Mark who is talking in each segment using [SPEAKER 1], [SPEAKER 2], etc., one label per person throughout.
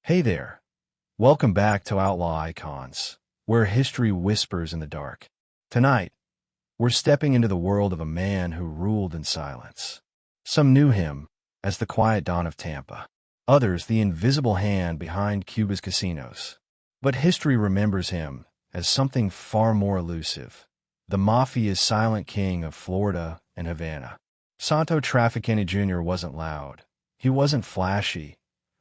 [SPEAKER 1] Hey there. Welcome back to Outlaw Icons, where history whispers in the dark. Tonight, we're stepping into the world of a man who ruled in silence. Some knew him as the quiet Don of Tampa. Others, the invisible hand behind Cuba's casinos. But history remembers him as something far more elusive. The Mafia's silent king of Florida and Havana. Santo Trafficante Jr. wasn't loud. He wasn't flashy.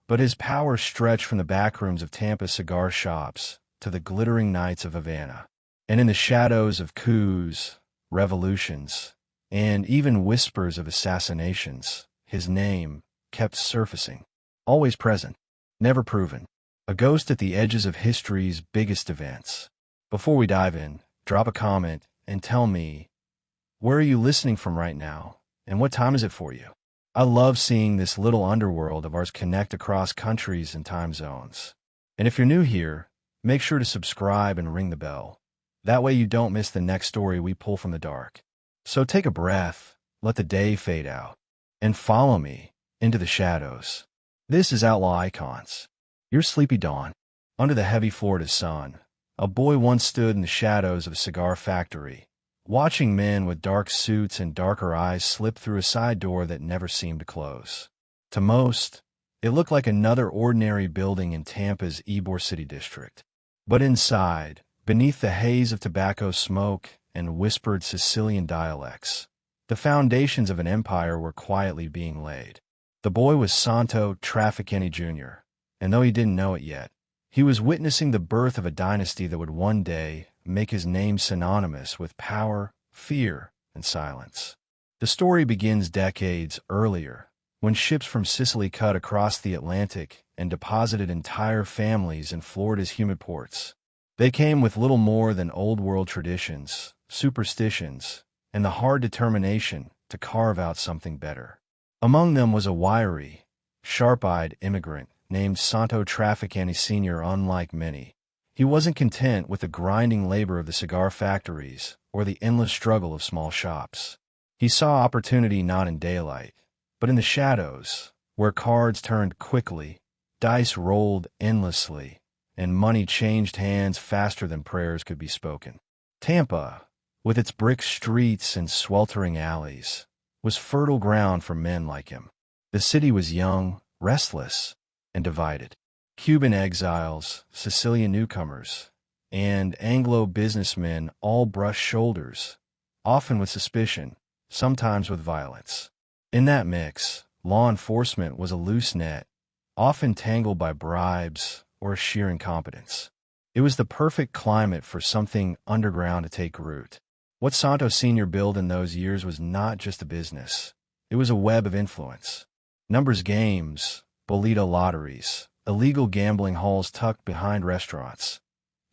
[SPEAKER 1] But his power stretched from the backrooms of Tampa's cigar shops to the glittering nights of Havana. And in the shadows of coups, revolutions, and even whispers of assassinations, his name kept surfacing. Always present, never proven. A ghost at the edges of history's biggest events. Before we dive in, drop a comment and tell me, where are you listening from right now, and what time is it for you? I love seeing this little underworld of ours connect across countries and time zones. And if you're new here, make sure to subscribe and ring the bell. That way you don't miss the next story we pull from the dark. So take a breath, let the day fade out, and follow me into the shadows. This is Outlaw Icons. Your sleepy dawn. Under the heavy Florida sun, a boy once stood in the shadows of a cigar factory, watching men with dark suits and darker eyes slip through a side door that never seemed to close. To most, it looked like another ordinary building in Tampa's Ybor City district. But inside, beneath the haze of tobacco smoke and whispered Sicilian dialects, the foundations of an empire were quietly being laid. The boy was Santo Trafficante Jr., and though he didn't know it yet, he was witnessing the birth of a dynasty that would one day make his name synonymous with power, fear, and silence. The story begins decades earlier, when ships from Sicily cut across the Atlantic and deposited entire families in Florida's humid ports. They came with little more than old-world traditions, superstitions, and the hard determination to carve out something better. Among them was a wiry, sharp-eyed immigrant named Santo Trafficante Sr. Unlike many, he wasn't content with the grinding labor of the cigar factories or the endless struggle of small shops. He saw opportunity not in daylight, but in the shadows, where cards turned quickly, dice rolled endlessly, and money changed hands faster than prayers could be spoken. Tampa, with its brick streets and sweltering alleys, was fertile ground for men like him. The city was young, restless, and divided. Cuban exiles, Sicilian newcomers, and Anglo businessmen all brushed shoulders, often with suspicion, sometimes with violence. In that mix, law enforcement was a loose net, often tangled by bribes or sheer incompetence. It was the perfect climate for something underground to take root. What Santo Sr. built in those years was not just a business. It was a web of influence. Numbers games, bolito lotteries, illegal gambling halls tucked behind restaurants.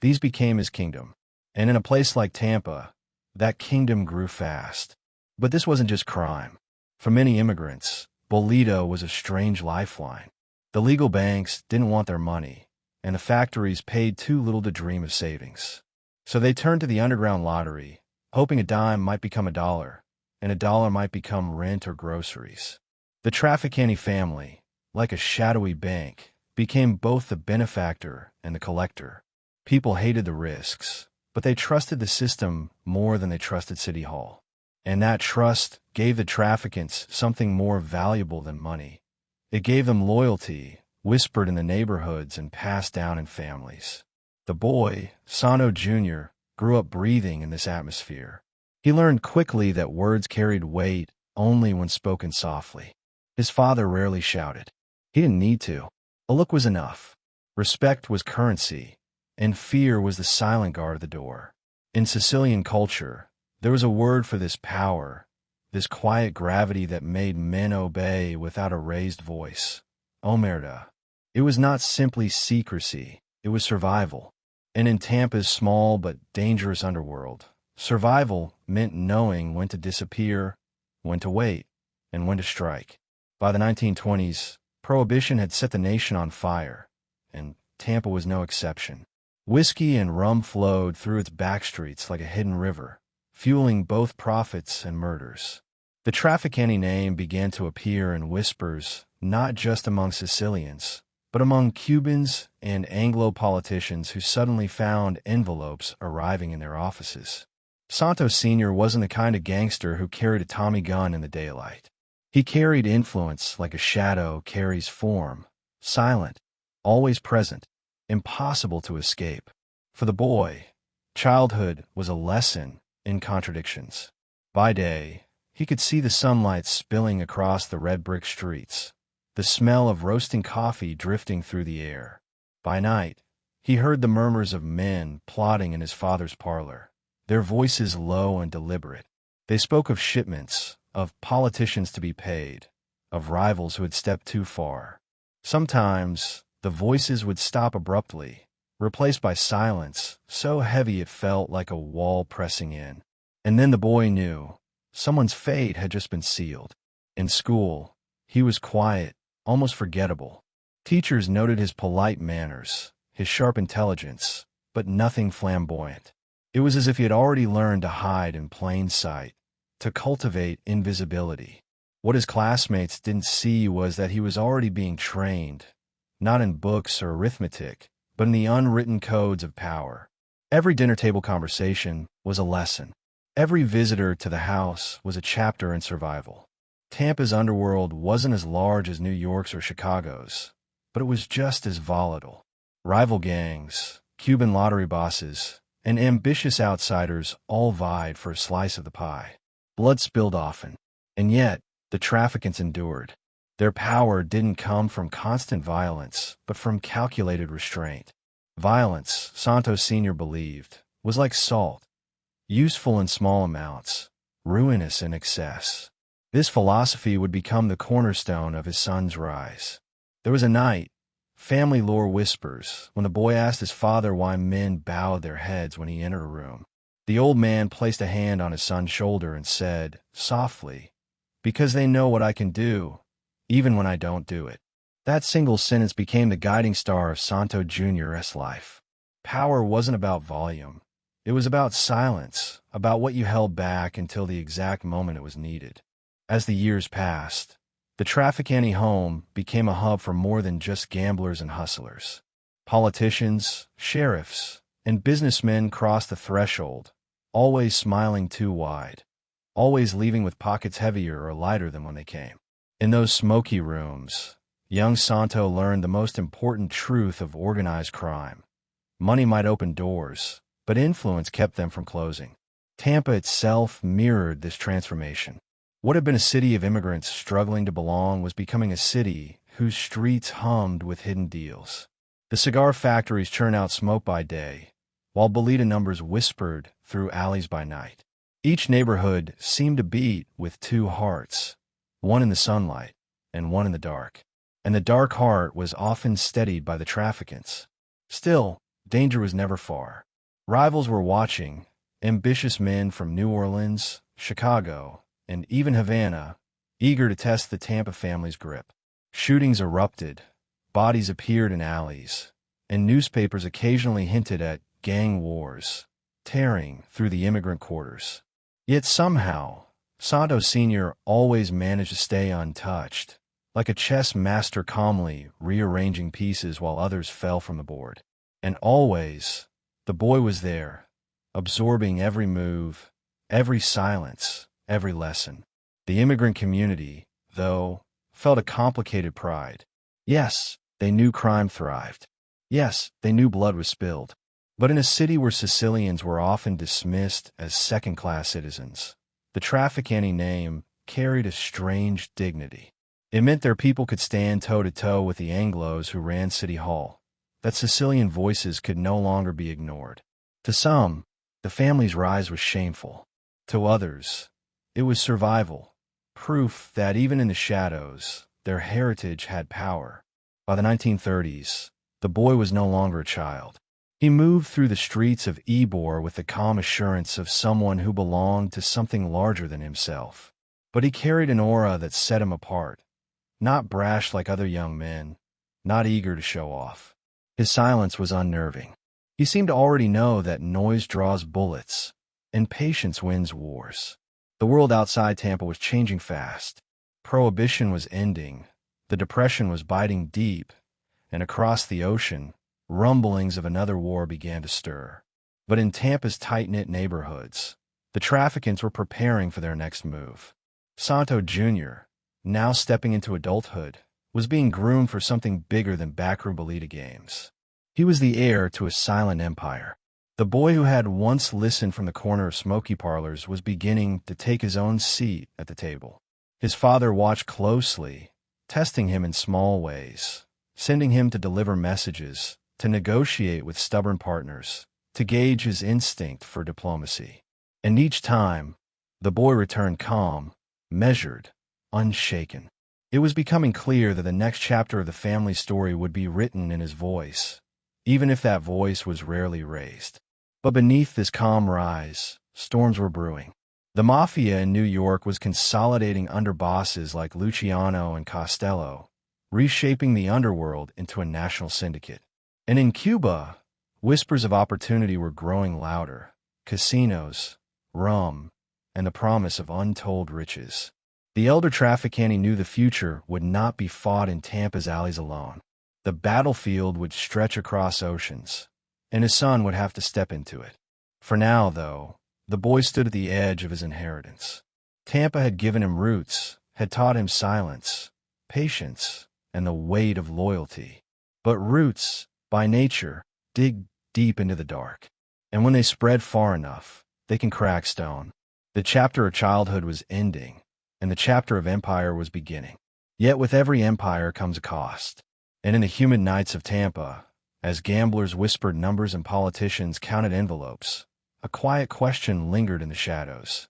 [SPEAKER 1] These became his kingdom. And in a place like Tampa, that kingdom grew fast. But this wasn't just crime. For many immigrants, bolito was a strange lifeline. The legal banks didn't want their money, and the factories paid too little to dream of savings. So they turned to the underground lottery, hoping a dime might become a dollar, and a dollar might become rent or groceries. The Trafficante family, like a shadowy bank, became both the benefactor and the collector. People hated the risks, but they trusted the system more than they trusted City Hall. And that trust gave the traffickants something more valuable than money. It gave them loyalty, whispered in the neighborhoods and passed down in families. The boy, Santo Jr., grew up breathing in this atmosphere. He learned quickly that words carried weight only when spoken softly. His father rarely shouted. He didn't need to. A look was enough. Respect was currency, and fear was the silent guard at the door. In Sicilian culture, there was a word for this power, this quiet gravity that made men obey without a raised voice. Omerta. It was not simply secrecy, it was survival. And in Tampa's small but dangerous underworld, survival meant knowing when to disappear, when to wait, and when to strike. By the 1920s, Prohibition had set the nation on fire, and Tampa was no exception. Whiskey and rum flowed through its backstreets like a hidden river, fueling both profits and murders. The Trafficante name began to appear in whispers not just among Sicilians, but among Cubans and Anglo politicians who suddenly found envelopes arriving in their offices. Santo Sr. wasn't the kind of gangster who carried a Tommy gun in the daylight. He carried influence like a shadow carries form, silent, always present, impossible to escape. For the boy, childhood was a lesson in contradictions. By day, he could see the sunlight spilling across the red brick streets, the smell of roasting coffee drifting through the air. By night, he heard the murmurs of men plotting in his father's parlor, their voices low and deliberate. They spoke of shipments, of politicians to be paid, of rivals who had stepped too far. Sometimes, the voices would stop abruptly, replaced by silence so heavy it felt like a wall pressing in. And then the boy knew someone's fate had just been sealed. In school, he was quiet, almost forgettable. Teachers noted his polite manners, his sharp intelligence, but nothing flamboyant. It was as if he had already learned to hide in plain sight, to cultivate invisibility. What his classmates didn't see was that he was already being trained, not in books or arithmetic, but in the unwritten codes of power. Every dinner table conversation was a lesson. Every visitor to the house was a chapter in survival. Tampa's underworld wasn't as large as New York's or Chicago's, but it was just as volatile. Rival gangs, Cuban lottery bosses, and ambitious outsiders all vied for a slice of the pie. Blood spilled often, and yet the traffickants endured. Their power didn't come from constant violence, but from calculated restraint. Violence, Santo Sr. believed, was like salt, useful in small amounts, ruinous in excess. This philosophy would become the cornerstone of his son's rise. There was a night, family lore whispers, when the boy asked his father why men bowed their heads when he entered a room. The old man placed a hand on his son's shoulder and said, softly, "Because they know what I can do, even when I don't do it." That single sentence became the guiding star of Santo Jr.'s life. Power wasn't about volume. It was about silence, about what you held back until the exact moment it was needed. As the years passed, the Trafficante home became a hub for more than just gamblers and hustlers. Politicians, sheriffs, and businessmen crossed the threshold, always smiling too wide, always leaving with pockets heavier or lighter than when they came. In those smoky rooms, young Santo learned the most important truth of organized crime. Money might open doors, but influence kept them from closing. Tampa itself mirrored this transformation. What had been a city of immigrants struggling to belong was becoming a city whose streets hummed with hidden deals. The cigar factories churned out smoke by day, while bolita numbers whispered through alleys by night. Each neighborhood seemed to beat with two hearts, one in the sunlight and one in the dark. And the dark heart was often steadied by the traffickants. Still, danger was never far. Rivals were watching, ambitious men from New Orleans, Chicago, and even Havana, eager to test the Tampa family's grip. Shootings erupted, bodies appeared in alleys, and newspapers occasionally hinted at gang wars, tearing through the immigrant quarters. Yet somehow, Santo Sr. always managed to stay untouched, like a chess master calmly rearranging pieces while others fell from the board. And always, the boy was there, absorbing every move, every silence, every lesson. The immigrant community, though, felt a complicated pride. Yes, they knew crime thrived. Yes, they knew blood was spilled. But in a city where Sicilians were often dismissed as second-class citizens, the Trafficante name carried a strange dignity. It meant their people could stand toe-to-toe with the Anglos who ran City Hall, that Sicilian voices could no longer be ignored. To some, the family's rise was shameful. To others, it was survival, proof that even in the shadows, their heritage had power. By the 1930s, the boy was no longer a child. He moved through the streets of Ybor with the calm assurance of someone who belonged to something larger than himself. But he carried an aura that set him apart, not brash like other young men, not eager to show off. His silence was unnerving. He seemed to already know that noise draws bullets, and patience wins wars. The world outside Tampa was changing fast. Prohibition was ending, the Depression was biting deep, and across the ocean, rumblings of another war began to stir. But in Tampa's tight-knit neighborhoods, the traffickants were preparing for their next move. Santo Jr., now stepping into adulthood, was being groomed for something bigger than backroom bolita games. He was the heir to a silent empire. The boy who had once listened from the corner of smoky parlors was beginning to take his own seat at the table. His father watched closely, testing him in small ways, sending him to deliver messages, to negotiate with stubborn partners, to gauge his instinct for diplomacy. And each time, the boy returned calm, measured, unshaken. It was becoming clear that the next chapter of the family story would be written in his voice, even if that voice was rarely raised. But beneath this calm rise, storms were brewing. The Mafia in New York was consolidating under bosses like Luciano and Costello, reshaping the underworld into a national syndicate. And in Cuba, whispers of opportunity were growing louder: casinos, rum, and the promise of untold riches. The elder Trafficante knew the future would not be fought in Tampa's alleys alone. The battlefield would stretch across oceans, and his son would have to step into it. For now, though, the boy stood at the edge of his inheritance. Tampa had given him roots, had taught him silence, patience, and the weight of loyalty. But roots, by nature, dig deep into the dark. And when they spread far enough, they can crack stone. The chapter of childhood was ending, and the chapter of empire was beginning. Yet with every empire comes a cost. And in the humid nights of Tampa, as gamblers whispered numbers and politicians counted envelopes, a quiet question lingered in the shadows.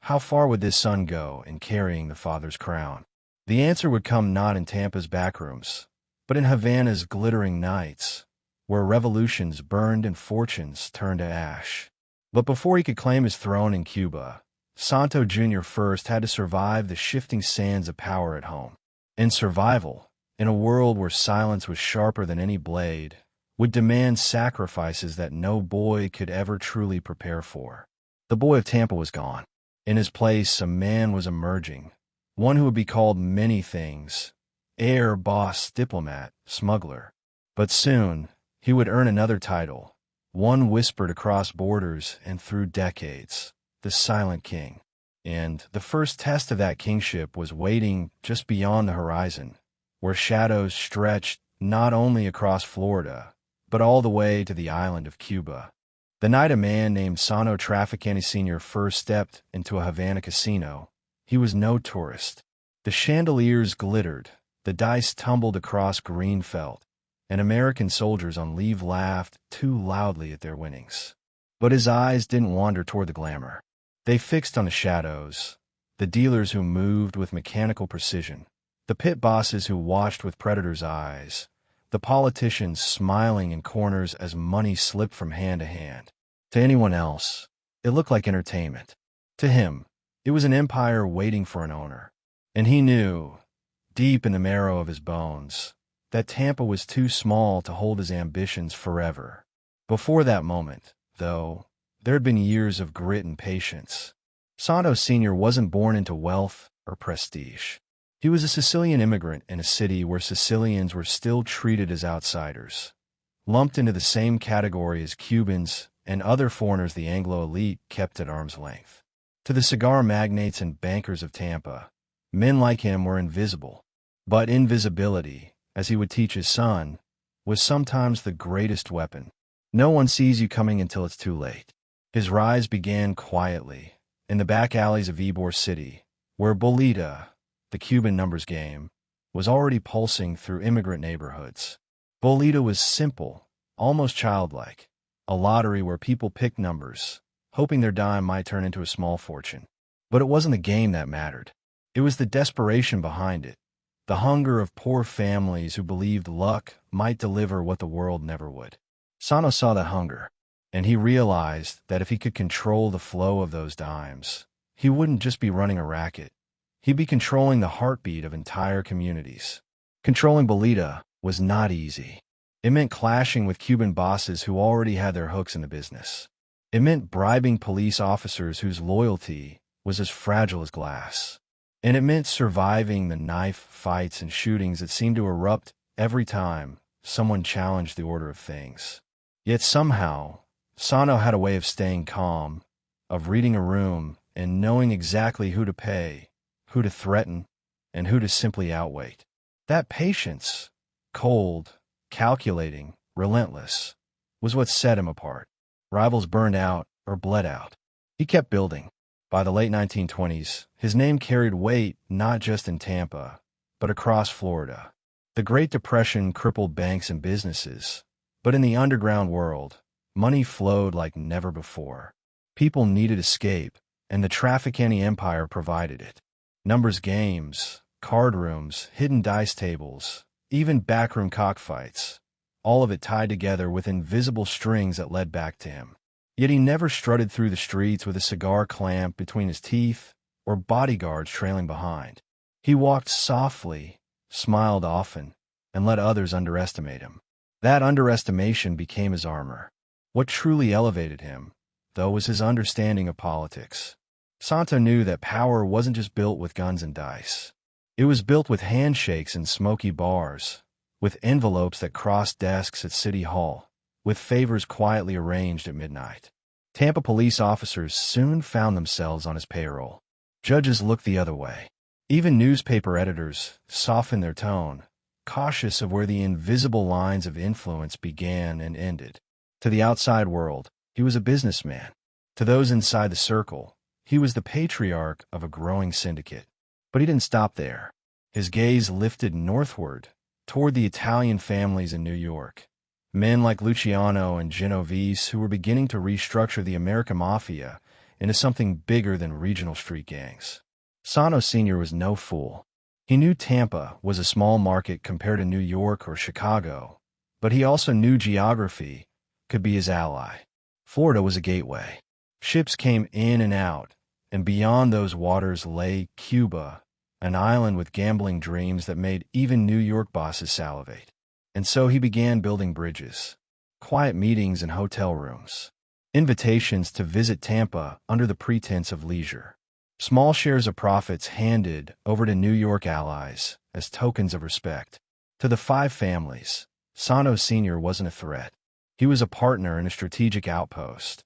[SPEAKER 1] How far would this son go in carrying the father's crown? The answer would come not in Tampa's backrooms, but in Havana's glittering nights, where revolutions burned and fortunes turned to ash. But before he could claim his throne in Cuba, Santo Jr. first had to survive the shifting sands of power at home. And survival, in a world where silence was sharper than any blade, would demand sacrifices that no boy could ever truly prepare for. The boy of Tampa was gone. In his place, a man was emerging, one who would be called many things: heir, boss, diplomat, smuggler. But soon, he would earn another title, one whispered across borders and through decades: the Silent King. And the first test of that kingship was waiting just beyond the horizon, where shadows stretched not only across Florida, but all the way to the island of Cuba. The night a man named Santo Trafficante Jr. first stepped into a Havana casino, he was no tourist. The chandeliers glittered, the dice tumbled across green felt, and American soldiers on leave laughed too loudly at their winnings. But his eyes didn't wander toward the glamour. They fixed on the shadows, the dealers who moved with mechanical precision, the pit bosses who watched with predators' eyes, the politicians smiling in corners as money slipped from hand to hand. To anyone else, it looked like entertainment. To him, it was an empire waiting for an owner. And he knew, deep in the marrow of his bones, that Tampa was too small to hold his ambitions forever. Before that moment, though, there had been years of grit and patience. Santo Sr. wasn't born into wealth or prestige. He was a Sicilian immigrant in a city where Sicilians were still treated as outsiders, lumped into the same category as Cubans and other foreigners the Anglo elite kept at arm's length. To the cigar magnates and bankers of Tampa, men like him were invisible. But invisibility, as he would teach his son, was sometimes the greatest weapon. No one sees you coming until it's too late. His rise began quietly, in the back alleys of Ybor City, where bolita, the Cuban numbers game, was already pulsing through immigrant neighborhoods. Bolita was simple, almost childlike, a lottery where people picked numbers, hoping their dime might turn into a small fortune. But it wasn't the game that mattered. It was the desperation behind it, the hunger of poor families who believed luck might deliver what the world never would. Santo saw that hunger, and he realized that if he could control the flow of those dimes, he wouldn't just be running a racket. He'd be controlling the heartbeat of entire communities. Controlling bolita was not easy. It meant clashing with Cuban bosses who already had their hooks in the business. It meant bribing police officers whose loyalty was as fragile as glass. And it meant surviving the knife fights and shootings that seemed to erupt every time someone challenged the order of things. Yet somehow, Santo had a way of staying calm, of reading a room and knowing exactly who to pay, who to threaten, and who to simply outwait. That patience, cold, calculating, relentless, was what set him apart. Rivals burned out or bled out. He kept building. By the late 1920s, his name carried weight not just in Tampa, but across Florida. The Great Depression crippled banks and businesses, but in the underground world, money flowed like never before. People needed escape, and the Trafficante empire provided it. Numbers games, card rooms, hidden dice tables, even backroom cockfights, all of it tied together with invisible strings that led back to him. Yet he never strutted through the streets with a cigar clamped between his teeth or bodyguards trailing behind. He walked softly, smiled often, and let others underestimate him. That underestimation became his armor. What truly elevated him, though, was his understanding of politics. Santo knew that power wasn't just built with guns and dice. It was built with handshakes and smoky bars, with envelopes that crossed desks at City Hall, with favors quietly arranged at midnight. Tampa police officers soon found themselves on his payroll. Judges looked the other way. Even newspaper editors softened their tone, cautious of where the invisible lines of influence began and ended. To the outside world, he was a businessman. To those inside the circle, he was the patriarch of a growing syndicate. But he didn't stop there. His gaze lifted northward, toward the Italian families in New York. Men like Luciano and Genovese who were beginning to restructure the American Mafia into something bigger than regional street gangs. Santo Sr. was no fool. He knew Tampa was a small market compared to New York or Chicago, but he also knew geography could be his ally. Florida was a gateway. Ships came in and out, and beyond those waters lay Cuba, an island with gambling dreams that made even New York bosses salivate. And so he began building bridges, quiet meetings in hotel rooms, invitations to visit Tampa under the pretense of leisure, small shares of profits handed over to New York allies as tokens of respect. To the five families, Santo Sr. wasn't a threat. He was a partner in a strategic outpost,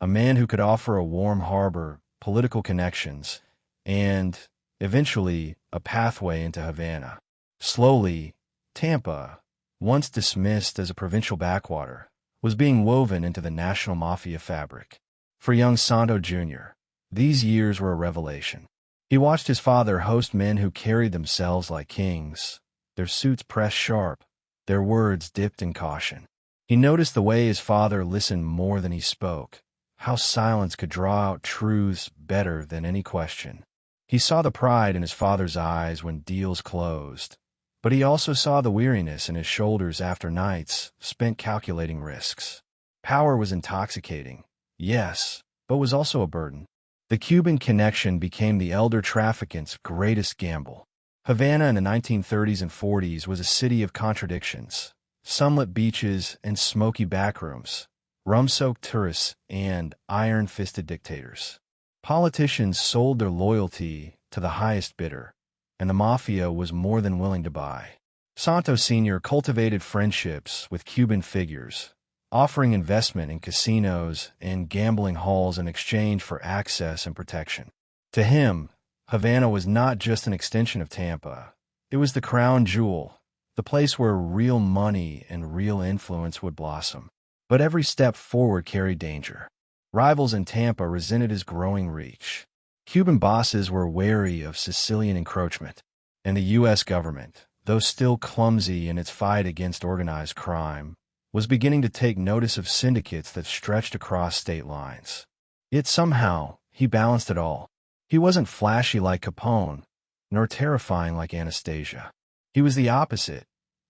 [SPEAKER 1] a man who could offer a warm harbor, political connections, and, eventually, a pathway into Havana. Slowly, Tampa, once dismissed as a provincial backwater, was being woven into the national mafia fabric. For young Santo Jr., these years were a revelation. He watched his father host men who carried themselves like kings, their suits pressed sharp, their words dipped in caution. He noticed the way his father listened more than he spoke, how silence could draw out truths better than any question. He saw the pride in his father's eyes when deals closed, but he also saw the weariness in his shoulders after nights spent calculating risks. Power was intoxicating, yes, but was also a burden. The Cuban connection became the elder trafficant's greatest gamble. Havana in the 1930s and 40s was a city of contradictions. Sunlit beaches and smoky backrooms, rum-soaked tourists and iron-fisted dictators. Politicians sold their loyalty to the highest bidder, and the mafia was more than willing to buy. Santo Sr. cultivated friendships with Cuban figures, offering investment in casinos and gambling halls in exchange for access and protection. To him, Havana was not just an extension of Tampa. It was the crown jewel, the place where real money and real influence would blossom. But every step forward carried danger. Rivals in Tampa resented his growing reach. Cuban bosses were wary of Sicilian encroachment, and the U.S. government, though still clumsy in its fight against organized crime, was beginning to take notice of syndicates that stretched across state lines. Yet somehow, he balanced it all. He wasn't flashy like Capone, nor terrifying like Anastasia. He was the opposite,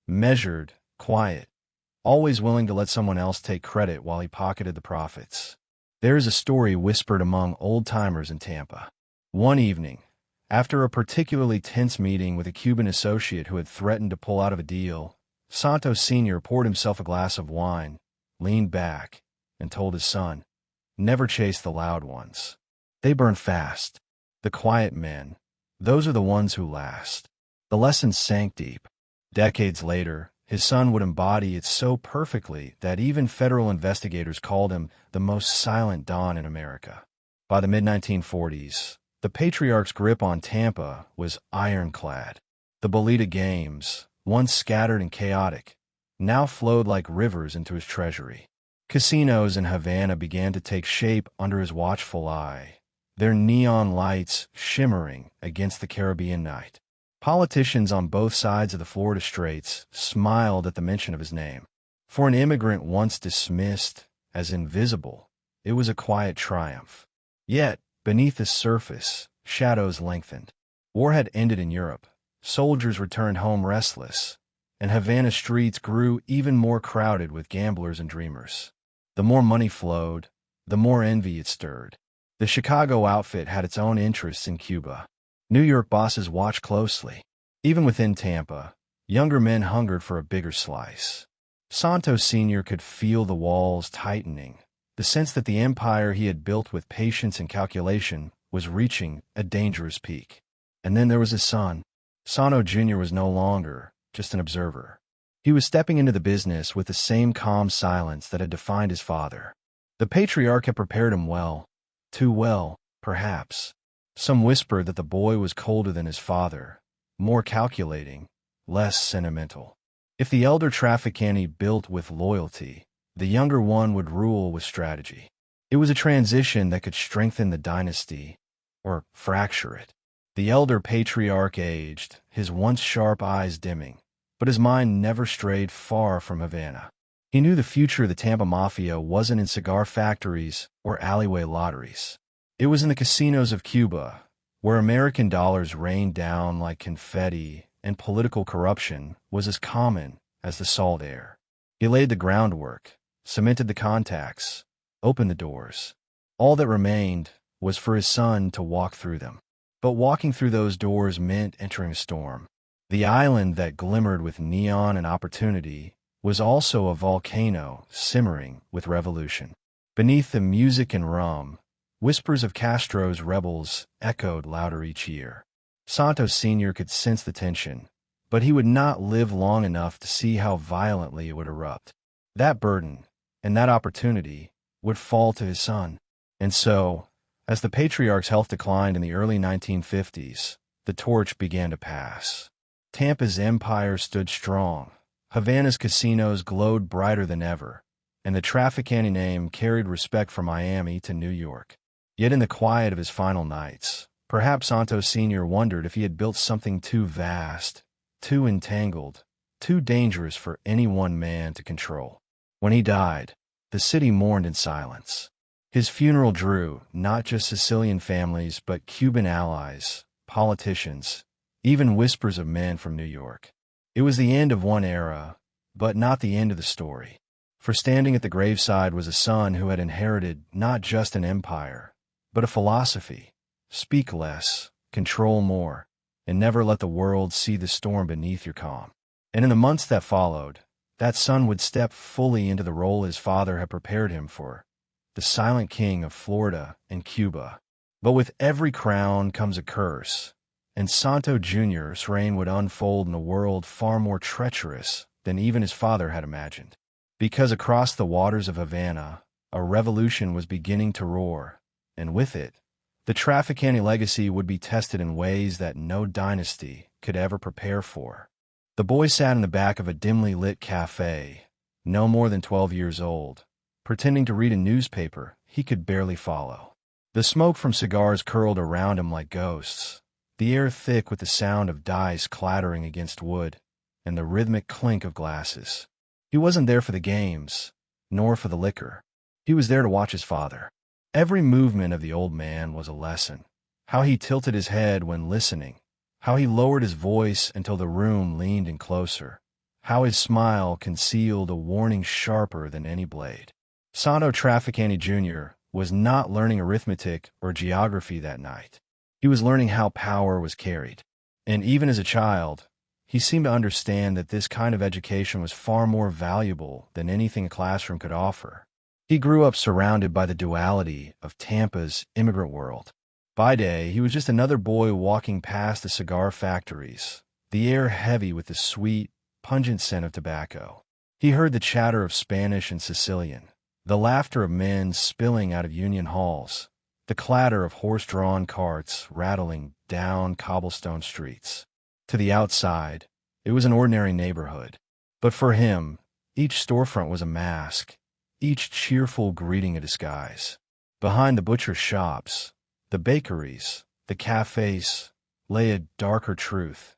[SPEAKER 1] measured, quiet, always willing to let someone else take credit while he pocketed the profits. There is a story whispered among old-timers in Tampa. One evening, after a particularly tense meeting with a Cuban associate who had threatened to pull out of a deal, Santo Sr. poured himself a glass of wine, leaned back, and told his son, "Never chase the loud ones. They burn fast. The quiet men, those are the ones who last." The lesson sank deep. Decades later, His son would embody it so perfectly that even federal investigators called him the most silent Don in America. By the mid-1940s, the patriarch's grip on Tampa was ironclad. The Bolita games, once scattered and chaotic, now flowed like rivers into his treasury. Casinos in Havana began to take shape under his watchful eye, their neon lights shimmering against the Caribbean night. Politicians on both sides of the Florida Straits smiled at the mention of his name. For an immigrant once dismissed as invisible, it was a quiet triumph. Yet, beneath the surface, shadows lengthened. War had ended in Europe. Soldiers returned home restless, and Havana streets grew even more crowded with gamblers and dreamers. The more money flowed, the more envy it stirred. The Chicago outfit had its own interests in Cuba. New York bosses watched closely. Even within Tampa, younger men hungered for a bigger slice. Santo Sr. could feel the walls tightening, the sense that the empire he had built with patience and calculation was reaching a dangerous peak. And then there was his son. Santo Jr. was no longer just an observer. He was stepping into the business with the same calm silence that had defined his father. The patriarch had prepared him well, too well, perhaps. Some whispered that the boy was colder than his father, more calculating, less sentimental. If the elder Trafficante built with loyalty, the younger one would rule with strategy. It was a transition that could strengthen the dynasty or fracture it. The elder patriarch aged, his once sharp eyes dimming, but his mind never strayed far from Havana. He knew the future of the Tampa Mafia wasn't in cigar factories or alleyway lotteries. It was in the casinos of Cuba, where American dollars rained down like confetti and political corruption was as common as the salt air. He laid the groundwork, cemented the contacts, opened the doors. All that remained was for his son to walk through them. But walking through those doors meant entering a storm. The island that glimmered with neon and opportunity was also a volcano simmering with revolution. Beneath the music and rum, whispers of Castro's rebels echoed louder each year. Santo Sr. could sense the tension, but he would not live long enough to see how violently it would erupt. That burden, and that opportunity, would fall to his son. And so, as the patriarch's health declined in the early 1950s, the torch began to pass. Tampa's empire stood strong. Havana's casinos glowed brighter than ever, and the Trafficante name carried respect from Miami to New York. Yet in the quiet of his final nights, perhaps Santo Sr. wondered if he had built something too vast, too entangled, too dangerous for any one man to control. When he died, the city mourned in silence. His funeral drew not just Sicilian families but Cuban allies, politicians, even whispers of men from New York. It was the end of one era, but not the end of the story. For standing at the graveside was a son who had inherited not just an empire, but a philosophy: speak less, control more, and never let the world see the storm beneath your calm. And in the months that followed, that son would step fully into the role his father had prepared him for, the silent king of Florida and Cuba. But with every crown comes a curse, and Santo Jr.'s reign would unfold in a world far more treacherous than even his father had imagined. Because across the waters of Havana, a revolution was beginning to roar, and with it, the Trafficante legacy would be tested in ways that no dynasty could ever prepare for. The boy sat in the back of a dimly lit cafe, no more than 12 years old, pretending to read a newspaper he could barely follow. The smoke from cigars curled around him like ghosts, the air thick with the sound of dice clattering against wood and the rhythmic clink of glasses. He wasn't there for the games, nor for the liquor. He was there to watch his father. Every movement of the old man was a lesson. How he tilted his head when listening, how he lowered his voice until the room leaned in closer, how his smile concealed a warning sharper than any blade. Santo Trafficante Jr. was not learning arithmetic or geography that night. He was learning how power was carried. And even as a child, he seemed to understand that this kind of education was far more valuable than anything a classroom could offer. He grew up surrounded by the duality of Tampa's immigrant world. By day, he was just another boy walking past the cigar factories, the air heavy with the sweet, pungent scent of tobacco. He heard the chatter of Spanish and Sicilian, the laughter of men spilling out of union halls, the clatter of horse-drawn carts rattling down cobblestone streets. To the outside, it was an ordinary neighborhood. But for him, each storefront was a mask, each cheerful greeting a disguise. Behind the butcher shops, the bakeries, the cafes, lay a darker truth.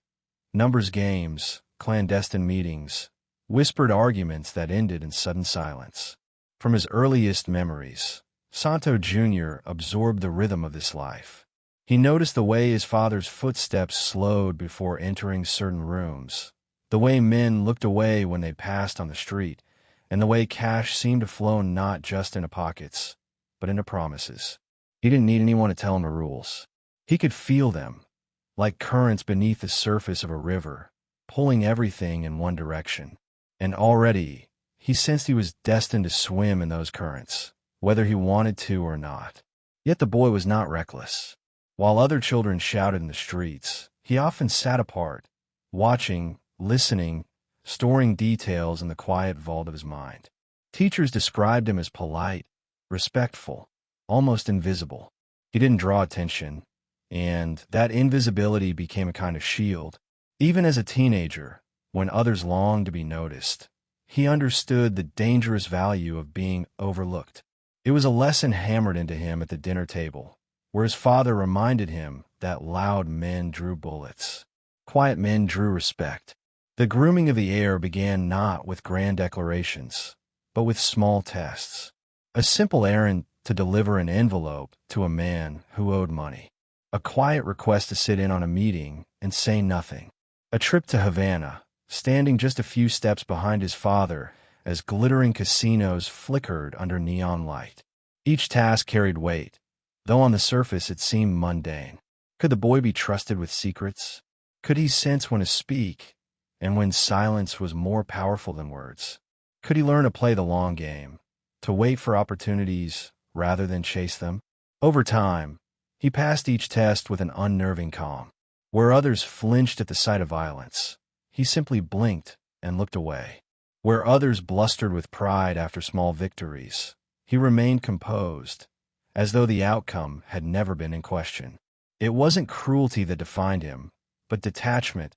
[SPEAKER 1] Numbers games, clandestine meetings, whispered arguments that ended in sudden silence. From his earliest memories, Santo Jr. absorbed the rhythm of this life. He noticed the way his father's footsteps slowed before entering certain rooms, the way men looked away when they passed on the street, and the way cash seemed to flow not just into pockets, but into promises. He didn't need anyone to tell him the rules. He could feel them, like currents beneath the surface of a river, pulling everything in one direction. And already, he sensed he was destined to swim in those currents, whether he wanted to or not. Yet the boy was not reckless. While other children shouted in the streets, he often sat apart, watching, listening, storing details in the quiet vault of his mind. Teachers described him as polite, respectful, almost invisible. He didn't draw attention, and that invisibility became a kind of shield. Even as a teenager, when others longed to be noticed, he understood the dangerous value of being overlooked. It was a lesson hammered into him at the dinner table, where his father reminded him that loud men drew bullets. Quiet men drew respect. The grooming of the heir began not with grand declarations, but with small tests. A simple errand to deliver an envelope to a man who owed money. A quiet request to sit in on a meeting and say nothing. A trip to Havana, standing just a few steps behind his father as glittering casinos flickered under neon light. Each task carried weight, though on the surface it seemed mundane. Could the boy be trusted with secrets? Could he sense when to speak, and when silence was more powerful than words? Could he learn to play the long game, to wait for opportunities rather than chase them? Over time, he passed each test with an unnerving calm. Where others flinched at the sight of violence, he simply blinked and looked away. Where others blustered with pride after small victories, he remained composed, as though the outcome had never been in question. It wasn't cruelty that defined him, but detachment,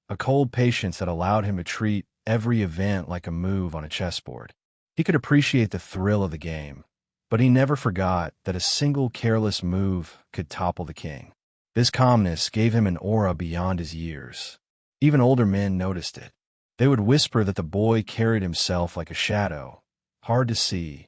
[SPEAKER 1] a cold patience that allowed him to treat every event like a move on a chessboard. He could appreciate the thrill of the game, but he never forgot that a single careless move could topple the king. This calmness gave him an aura beyond his years. Even older men noticed it. They would whisper that the boy carried himself like a shadow, hard to see,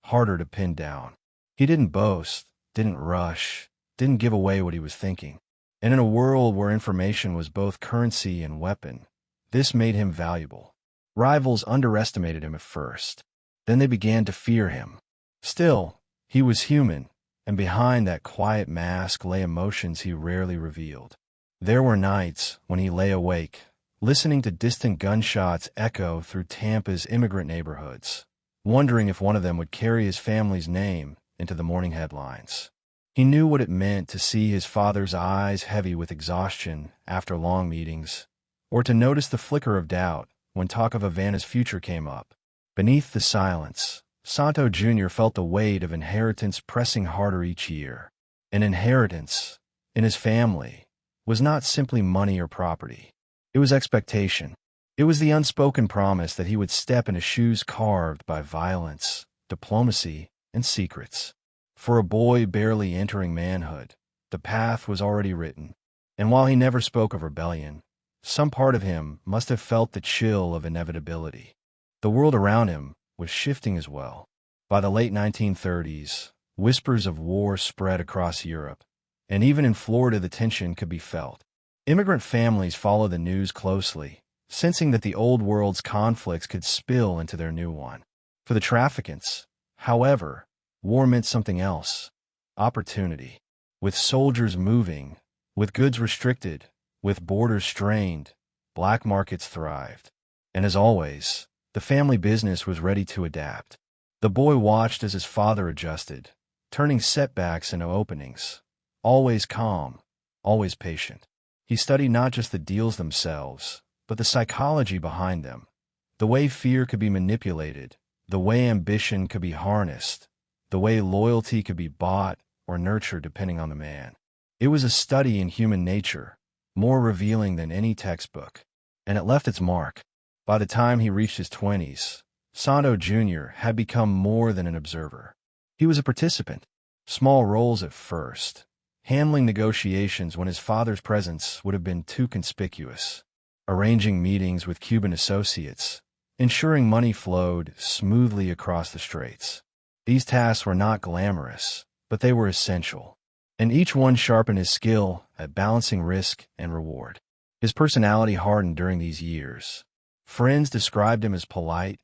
[SPEAKER 1] harder to pin down. He didn't boast, didn't rush, didn't give away what he was thinking. And in a world where information was both currency and weapon, this made him valuable. Rivals underestimated him at first. Then they began to fear him. Still, he was human, and behind that quiet mask lay emotions he rarely revealed. There were nights when he lay awake, listening to distant gunshots echo through Tampa's immigrant neighborhoods, wondering if one of them would carry his family's name into the morning headlines. He knew what it meant to see his father's eyes heavy with exhaustion after long meetings, or to notice the flicker of doubt when talk of Havana's future came up. Beneath the silence, Santo Jr. felt the weight of inheritance pressing harder each year. An inheritance, in his family, was not simply money or property. It was expectation. It was the unspoken promise that he would step into shoes carved by violence, diplomacy, and secrets. For a boy barely entering manhood, the path was already written. And while he never spoke of rebellion, some part of him must have felt the chill of inevitability. The world around him was shifting as well. By the late 1930s, whispers of war spread across Europe, and even in Florida the tension could be felt. Immigrant families followed the news closely, sensing that the old world's conflicts could spill into their new one. For the traffickants, however, war meant something else: opportunity. With soldiers moving, with goods restricted, with borders strained, black markets thrived. And as always, the family business was ready to adapt. The boy watched as his father adjusted, turning setbacks into openings. Always calm, always patient. He studied not just the deals themselves, but the psychology behind them, the way fear could be manipulated, the way ambition could be harnessed, the way loyalty could be bought or nurtured depending on the man. It was a study in human nature, more revealing than any textbook, and it left its mark. By the time he reached his 20s, Santo Jr. had become more than an observer. He was a participant, small roles at first, handling negotiations when his father's presence would have been too conspicuous, arranging meetings with Cuban associates, ensuring money flowed smoothly across the straits. These tasks were not glamorous, but they were essential, and each one sharpened his skill at balancing risk and reward. His personality hardened during these years. Friends described him as polite,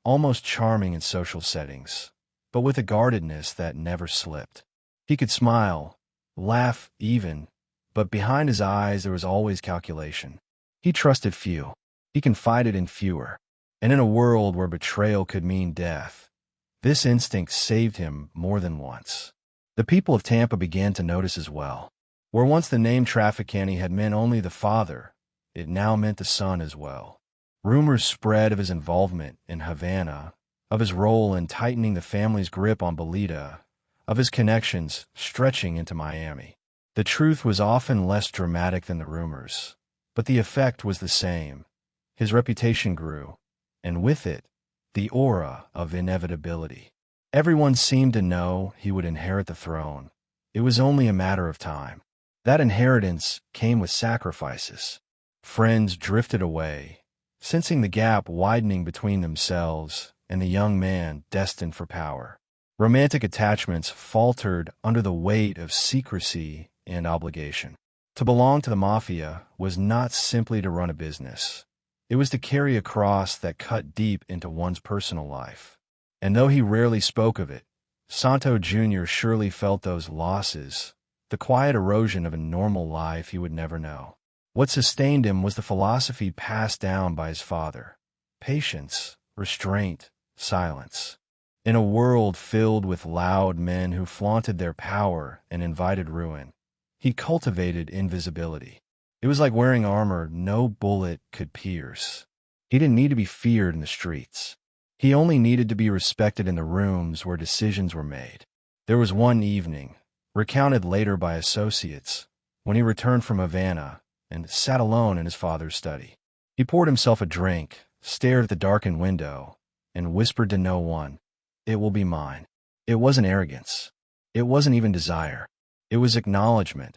[SPEAKER 1] almost charming in social settings, but with a guardedness that never slipped. He could smile, laugh even, but behind his eyes there was always calculation. He trusted few. He confided in fewer. And in a world where betrayal could mean death, this instinct saved him more than once. The people of Tampa began to notice as well. Where once the name Trafficante had meant only the father, it now meant the son as well. Rumors spread of his involvement in Havana, of his role in tightening the family's grip on Bolita, of his connections stretching into Miami. The truth was often less dramatic than the rumors, but the effect was the same. His reputation grew, and with it, the aura of inevitability. Everyone seemed to know he would inherit the throne. It was only a matter of time. That inheritance came with sacrifices. Friends drifted away, sensing the gap widening between themselves and the young man destined for power. Romantic attachments faltered under the weight of secrecy and obligation. To belong to the Mafia was not simply to run a business. It was to carry a cross that cut deep into one's personal life. And though he rarely spoke of it, Santo Jr. surely felt those losses, the quiet erosion of a normal life he would never know. What sustained him was the philosophy passed down by his father: patience, restraint, silence. In a world filled with loud men who flaunted their power and invited ruin, he cultivated invisibility. It was like wearing armor no bullet could pierce. He didn't need to be feared in the streets. He only needed to be respected in the rooms where decisions were made. There was one evening, recounted later by associates, when he returned from Havana and sat alone in his father's study. He poured himself a drink, stared at the darkened window, and whispered to no one, "It will be mine." It wasn't arrogance. It wasn't even desire. It was acknowledgement,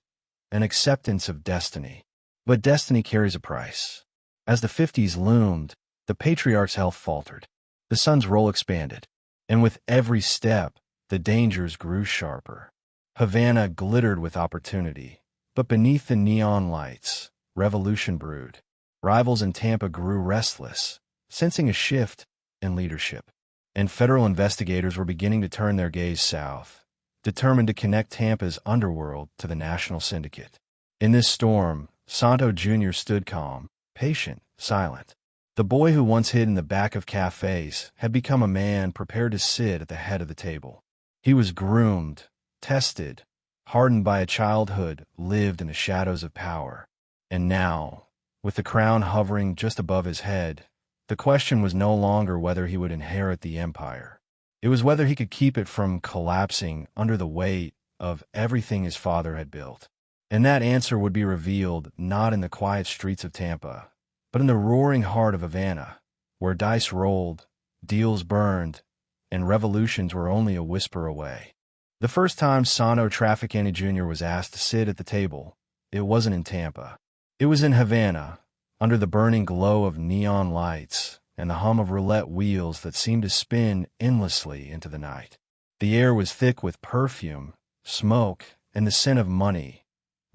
[SPEAKER 1] an acceptance of destiny. But destiny carries a price. As the 50s loomed, the patriarch's health faltered. The son's role expanded, and with every step, the dangers grew sharper. Havana glittered with opportunity, but beneath the neon lights, revolution brewed. Rivals in Tampa grew restless, sensing a shift in leadership. And federal investigators were beginning to turn their gaze south, determined to connect Tampa's underworld to the national syndicate. In this storm, Santo Jr. stood calm, patient, silent. The boy who once hid in the back of cafes had become a man prepared to sit at the head of the table. He was groomed, tested, hardened by a childhood lived in the shadows of power. And now, with the crown hovering just above his head, the question was no longer whether he would inherit the empire. It was whether he could keep it from collapsing under the weight of everything his father had built. And that answer would be revealed not in the quiet streets of Tampa, but in the roaring heart of Havana, where dice rolled, deals burned, and revolutions were only a whisper away. The first time Santo Trafficante Jr. was asked to sit at the table, it wasn't in Tampa. It was in Havana, under the burning glow of neon lights and the hum of roulette wheels that seemed to spin endlessly into the night. The air was thick with perfume, smoke, and the scent of money,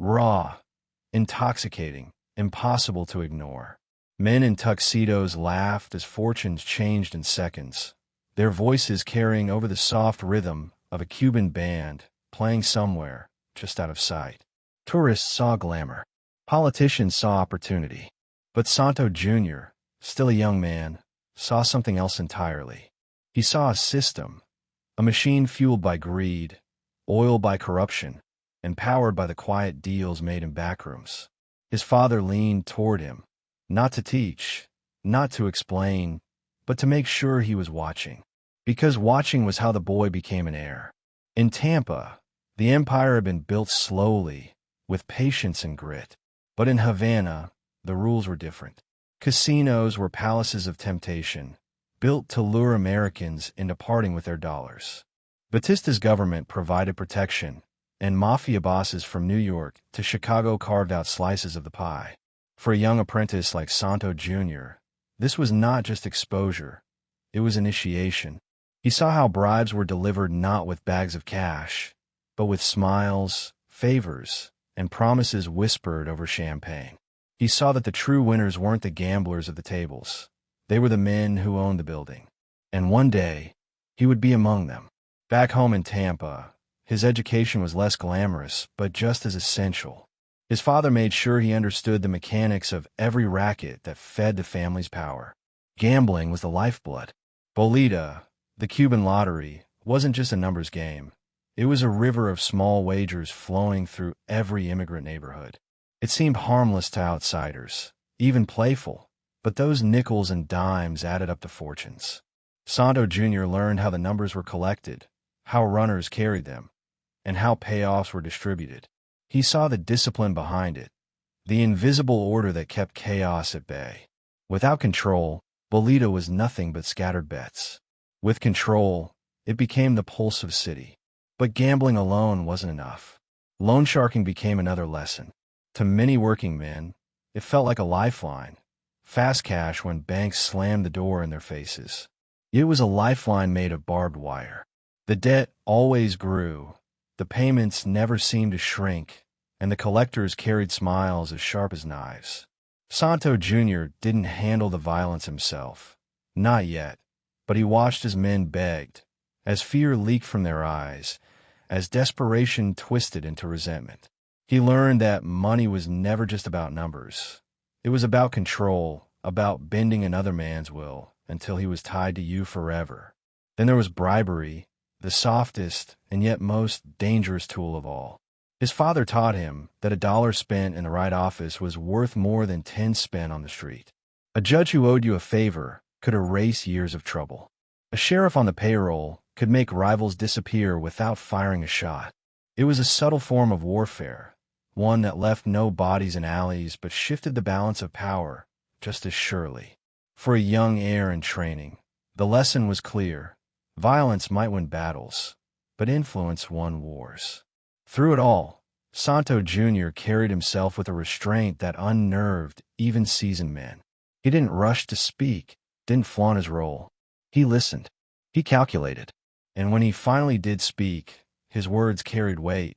[SPEAKER 1] raw, intoxicating, impossible to ignore. Men in tuxedos laughed as fortunes changed in seconds, their voices carrying over the soft rhythm of a Cuban band playing somewhere just out of sight. Tourists saw glamour. Politicians saw opportunity. But Santo Jr., still a young man, saw something else entirely. He saw a system, a machine fueled by greed, oiled by corruption, and powered by the quiet deals made in backrooms. His father leaned toward him, Not to teach, not to explain, but to make sure he was watching. Because watching was how the boy became an heir. In Tampa, the empire had been built slowly, with patience and grit. But in Havana, the rules were different. Casinos were palaces of temptation, built to lure Americans into parting with their dollars. Batista's government provided protection, and mafia bosses from New York to Chicago carved out slices of the pie. For a young apprentice like Santo Jr., this was not just exposure, it was initiation. He saw how bribes were delivered not with bags of cash, but with smiles, favors, and promises whispered over champagne. He saw that the true winners weren't the gamblers of the tables. They were the men who owned the building. And one day, he would be among them. Back home in Tampa, his education was less glamorous, but just as essential. His father made sure he understood the mechanics of every racket that fed the family's power. Gambling was the lifeblood. Bolita, the Cuban lottery, wasn't just a numbers game. It was a river of small wagers flowing through every immigrant neighborhood. It seemed harmless to outsiders, even playful, but those nickels and dimes added up to fortunes. Santo Jr. learned how the numbers were collected, how runners carried them, and how payoffs were distributed. He saw the discipline behind it, the invisible order that kept chaos at bay. Without control, Bolita was nothing but scattered bets. With control, it became the pulse of city. But gambling alone wasn't enough. Loan sharking became another lesson. To many working men, it felt like a lifeline. Fast cash when banks slammed the door in their faces. It was a lifeline made of barbed wire. The debt always grew. The payments never seemed to shrink, and the collectors carried smiles as sharp as knives. Santo Jr. didn't handle the violence himself. Not yet. But he watched as men begged, as fear leaked from their eyes, as desperation twisted into resentment. He learned that money was never just about numbers. It was about control, about bending another man's will until he was tied to you forever. Then there was bribery, the softest and yet most dangerous tool of all. His father taught him that $1 spent in the right office was worth more than 10 spent on the street. A judge who owed you a favor could erase years of trouble. A sheriff on the payroll could make rivals disappear without firing a shot. It was a subtle form of warfare, one that left no bodies in alleys but shifted the balance of power just as surely. For a young heir in training, the lesson was clear. Violence might win battles, but influence won wars. Through it all, Santo Jr. carried himself with a restraint that unnerved even seasoned men. He didn't rush to speak, didn't flaunt his role. He listened. He calculated. And when he finally did speak, his words carried weight.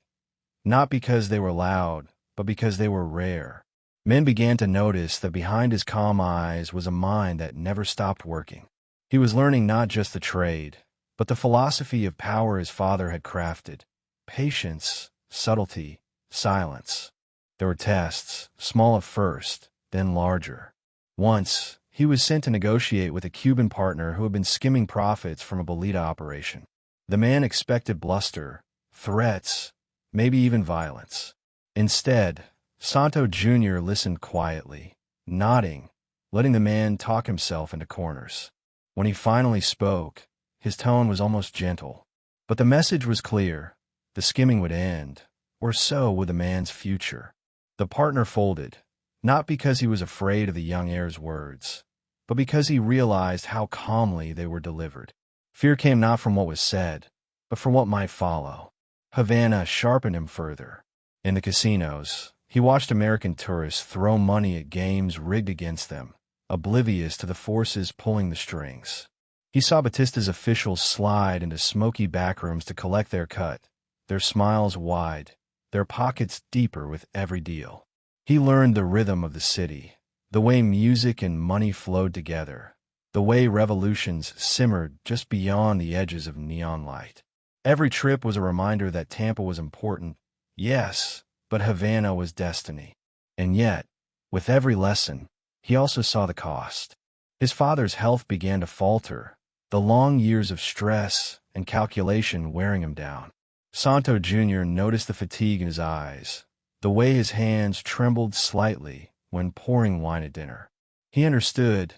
[SPEAKER 1] Not because they were loud, but because they were rare. Men began to notice that behind his calm eyes was a mind that never stopped working. He was learning not just the trade, but the philosophy of power his father had crafted. Patience, subtlety, silence. There were tests, small at first, then larger. Once, he was sent to negotiate with a Cuban partner who had been skimming profits from a Bolita operation. The man expected bluster, threats, maybe even violence. Instead, Santo Jr. listened quietly, nodding, letting the man talk himself into corners. When he finally spoke, his tone was almost gentle. But the message was clear. The skimming would end, or so would the man's future. The partner folded, not because he was afraid of the young heir's words, but because he realized how calmly they were delivered. Fear came not from what was said, but from what might follow. Havana sharpened him further. In the casinos, he watched American tourists throw money at games rigged against them, oblivious to the forces pulling the strings. He saw Batista's officials slide into smoky backrooms to collect their cut, their smiles wide, their pockets deeper with every deal. He learned the rhythm of the city, the way music and money flowed together, the way revolutions simmered just beyond the edges of neon light. Every trip was a reminder that Tampa was important, yes, but Havana was destiny. And yet, with every lesson, he also saw the cost. His father's health began to falter, the long years of stress and calculation wearing him down. Santo Jr. noticed the fatigue in his eyes, the way his hands trembled slightly when pouring wine at dinner. He understood,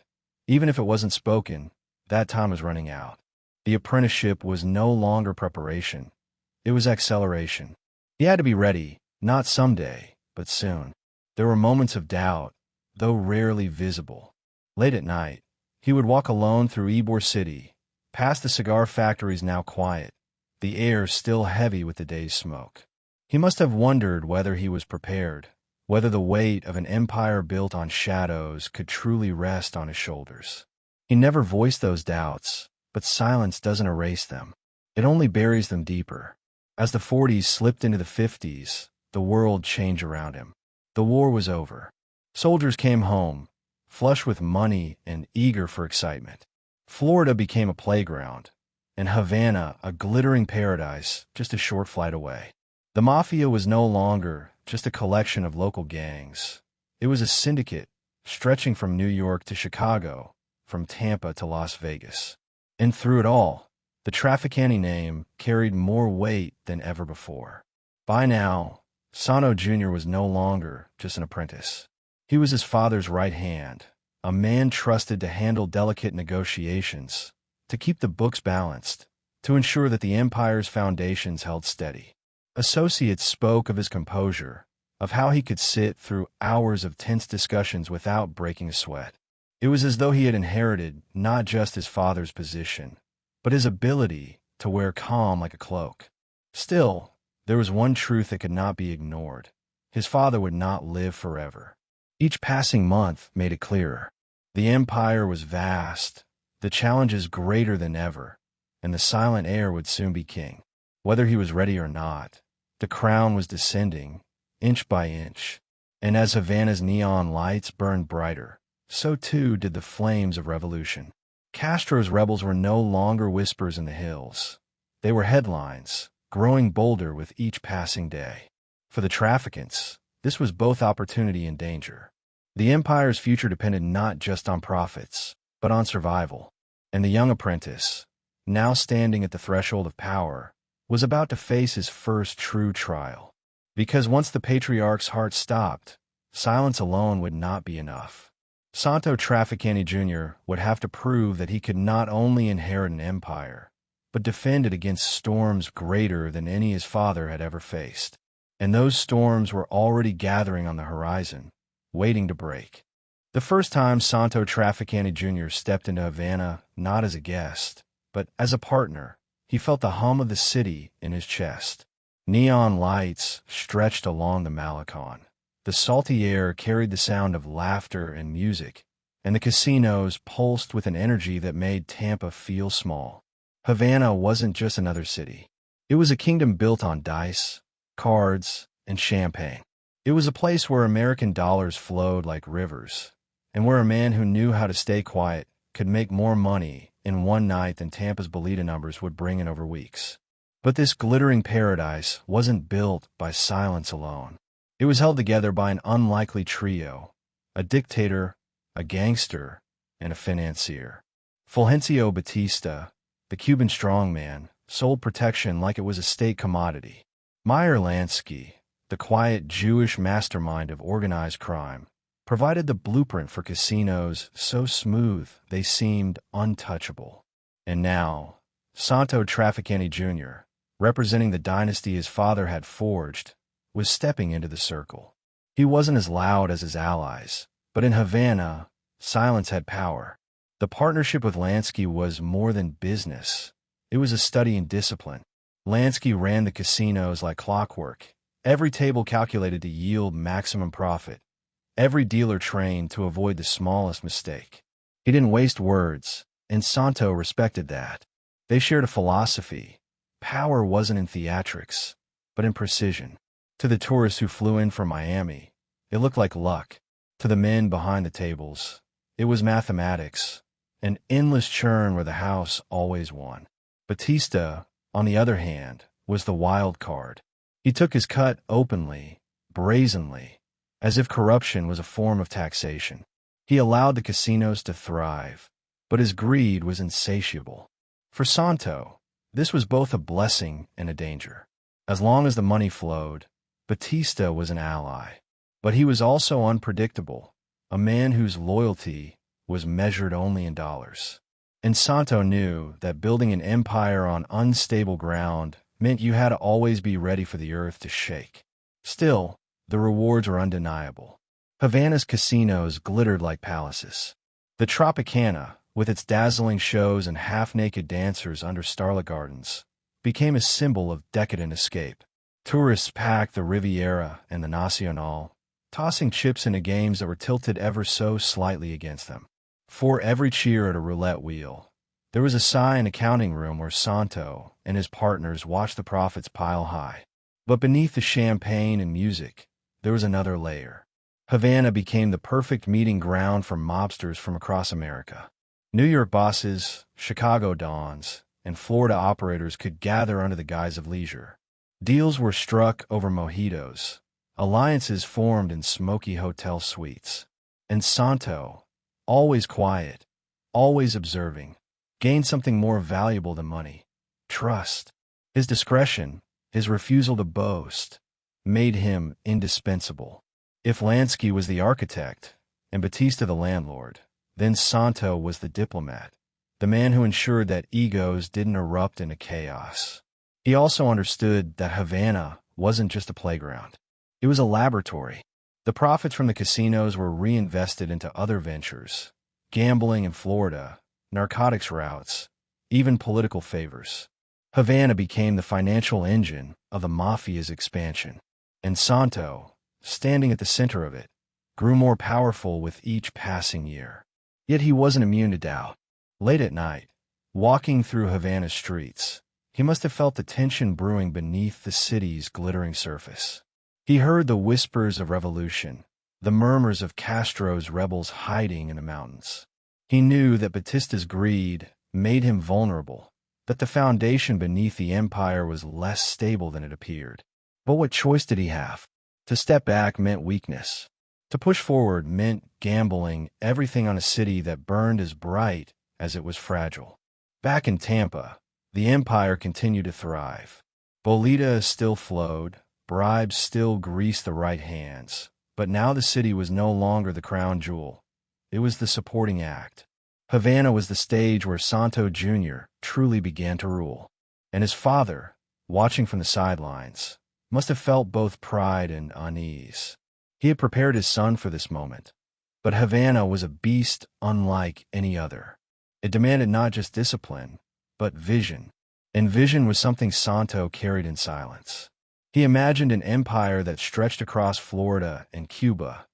[SPEAKER 1] even if it wasn't spoken, that time was running out. The apprenticeship was no longer preparation. It was acceleration. He had to be ready, not someday, but soon. There were moments of doubt, though rarely visible. Late at night, he would walk alone through Ybor City, past the cigar factories now quiet, the air still heavy with the day's smoke. He must have wondered whether he was prepared, whether the weight of an empire built on shadows could truly rest on his shoulders. He never voiced those doubts, but silence doesn't erase them. It only buries them deeper. As the 40s slipped into the 50s, the world changed around him. The war was over. Soldiers came home, flush with money and eager for excitement. Florida became a playground, and Havana a glittering paradise just a short flight away. The Mafia was no longer just a collection of local gangs. It was a syndicate stretching from New York to Chicago, from Tampa to Las Vegas. And through it all, the Trafficante name carried more weight than ever before. By now, Santo Jr. was no longer just an apprentice. He was his father's right hand, a man trusted to handle delicate negotiations, to keep the books balanced, to ensure that the empire's foundations held steady. Associates spoke of his composure, of how he could sit through hours of tense discussions without breaking a sweat. It was as though he had inherited not just his father's position, but his ability to wear calm like a cloak. Still, there was one truth that could not be ignored. His father would not live forever. Each passing month made it clearer. The empire was vast, the challenges greater than ever, and the silent heir would soon be king. Whether he was ready or not, the crown was descending, inch by inch, and as Havana's neon lights burned brighter, so too did the flames of revolution. Castro's rebels were no longer whispers in the hills. They were headlines, growing bolder with each passing day. For the traffickants, this was both opportunity and danger. The empire's future depended not just on profits, but on survival. And the young apprentice, now standing at the threshold of power, was about to face his first true trial. Because once the patriarch's heart stopped, silence alone would not be enough. Santo Trafficante Jr. would have to prove that he could not only inherit an empire, but defend it against storms greater than any his father had ever faced. And those storms were already gathering on the horizon, waiting to break. The first time Santo Trafficante Jr. stepped into Havana, not as a guest, but as a partner, he felt the hum of the city in his chest. Neon lights stretched along the Malecon. The salty air carried the sound of laughter and music, and the casinos pulsed with an energy that made Tampa feel small. Havana wasn't just another city. It was a kingdom built on dice, cards, and champagne. It was a place where American dollars flowed like rivers, and where a man who knew how to stay quiet could make more money in one night than Tampa's Bolita numbers would bring in over weeks. But this glittering paradise wasn't built by silence alone. It was held together by an unlikely trio, a dictator, a gangster, and a financier. Fulgencio Batista, the Cuban strongman, sold protection like it was a state commodity. Meyer Lansky, the quiet Jewish mastermind of organized crime, provided the blueprint for casinos so smooth they seemed untouchable. And now, Santo Trafficante Jr., representing the dynasty his father had forged, was stepping into the circle. He wasn't as loud as his allies, but in Havana, silence had power. The partnership with Lansky was more than business. It was a study in discipline. Lansky ran the casinos like clockwork, every table calculated to yield maximum profit, every dealer trained to avoid the smallest mistake. He didn't waste words, and Santo respected that. They shared a philosophy. Power wasn't in theatrics, but in precision. To the tourists who flew in from Miami, it looked like luck. To the men behind the tables, it was mathematics, an endless churn where the house always won. Batista, on the other hand, was the wild card. He took his cut openly, brazenly, as if corruption was a form of taxation. He allowed the casinos to thrive, but his greed was insatiable. For Santo, this was both a blessing and a danger. As long as the money flowed, Batista was an ally. But he was also unpredictable, a man whose loyalty was measured only in dollars. And Santo knew that building an empire on unstable ground meant you had to always be ready for the earth to shake. Still, the rewards were undeniable. Havana's casinos glittered like palaces. The Tropicana, with its dazzling shows and half-naked dancers under starlit gardens, became a symbol of decadent escape. Tourists packed the Riviera and the Nacional, tossing chips into games that were tilted ever so slightly against them. For every cheer at a roulette wheel, there was a sigh in a counting room where Santo and his partners watched the profits pile high. But beneath the champagne and music, there was another layer. Havana became the perfect meeting ground for mobsters from across America. New York bosses, Chicago dons, and Florida operators could gather under the guise of leisure. Deals were struck over mojitos, alliances formed in smoky hotel suites. And Santo, always quiet, always observing, gained something more valuable than money: trust. His discretion, his refusal to boast, made him indispensable. If Lansky was the architect and Batista the landlord, then Santo was the diplomat, the man who ensured that egos didn't erupt into chaos. He also understood that Havana wasn't just a playground. It was a laboratory. The profits from the casinos were reinvested into other ventures: gambling in Florida, narcotics routes, even political favors. Havana became the financial engine of the Mafia's expansion. And Santo, standing at the center of it, grew more powerful with each passing year. Yet he wasn't immune to doubt. Late at night, walking through Havana's streets, he must have felt the tension brewing beneath the city's glittering surface. He heard the whispers of revolution, the murmurs of Castro's rebels hiding in the mountains. He knew that Batista's greed made him vulnerable, that the foundation beneath the empire was less stable than it appeared. But what choice did he have? To step back meant weakness. To push forward meant gambling everything on a city that burned as bright as it was fragile. Back in Tampa, the empire continued to thrive. Bolita still flowed, bribes still greased the right hands, but now the city was no longer the crown jewel. It was the supporting act. Havana was the stage where Santo Jr. truly began to rule. And his father, watching from the sidelines, must have felt both pride and unease. He had prepared his son for this moment. But Havana was a beast unlike any other. It demanded not just discipline, but vision. And vision was something Santo carried in silence. He imagined an empire that stretched across Florida and Cuba,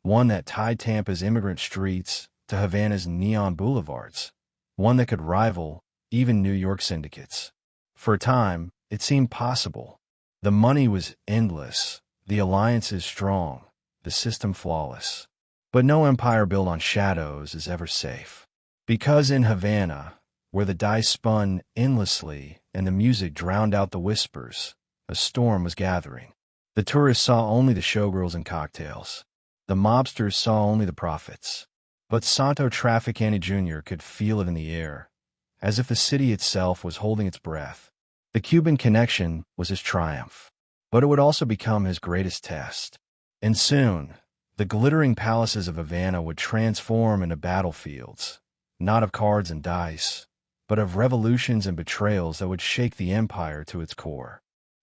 [SPEAKER 1] one that tied Tampa's immigrant streets to Havana's neon boulevards, one that could rival even New York syndicates. For a time, it seemed possible. The money was endless, the alliances strong, the system flawless. But no empire built on shadows is ever safe. Because in Havana, where the dice spun endlessly and the music drowned out the whispers, a storm was gathering. The tourists saw only the showgirls and cocktails. The mobsters saw only the profits. But Santo Trafficante Jr. could feel it in the air, as if the city itself was holding its breath. The Cuban connection was his triumph, but it would also become his greatest test. And soon, the glittering palaces of Havana would transform into battlefields, not of cards and dice, but of revolutions and betrayals that would shake the empire to its core.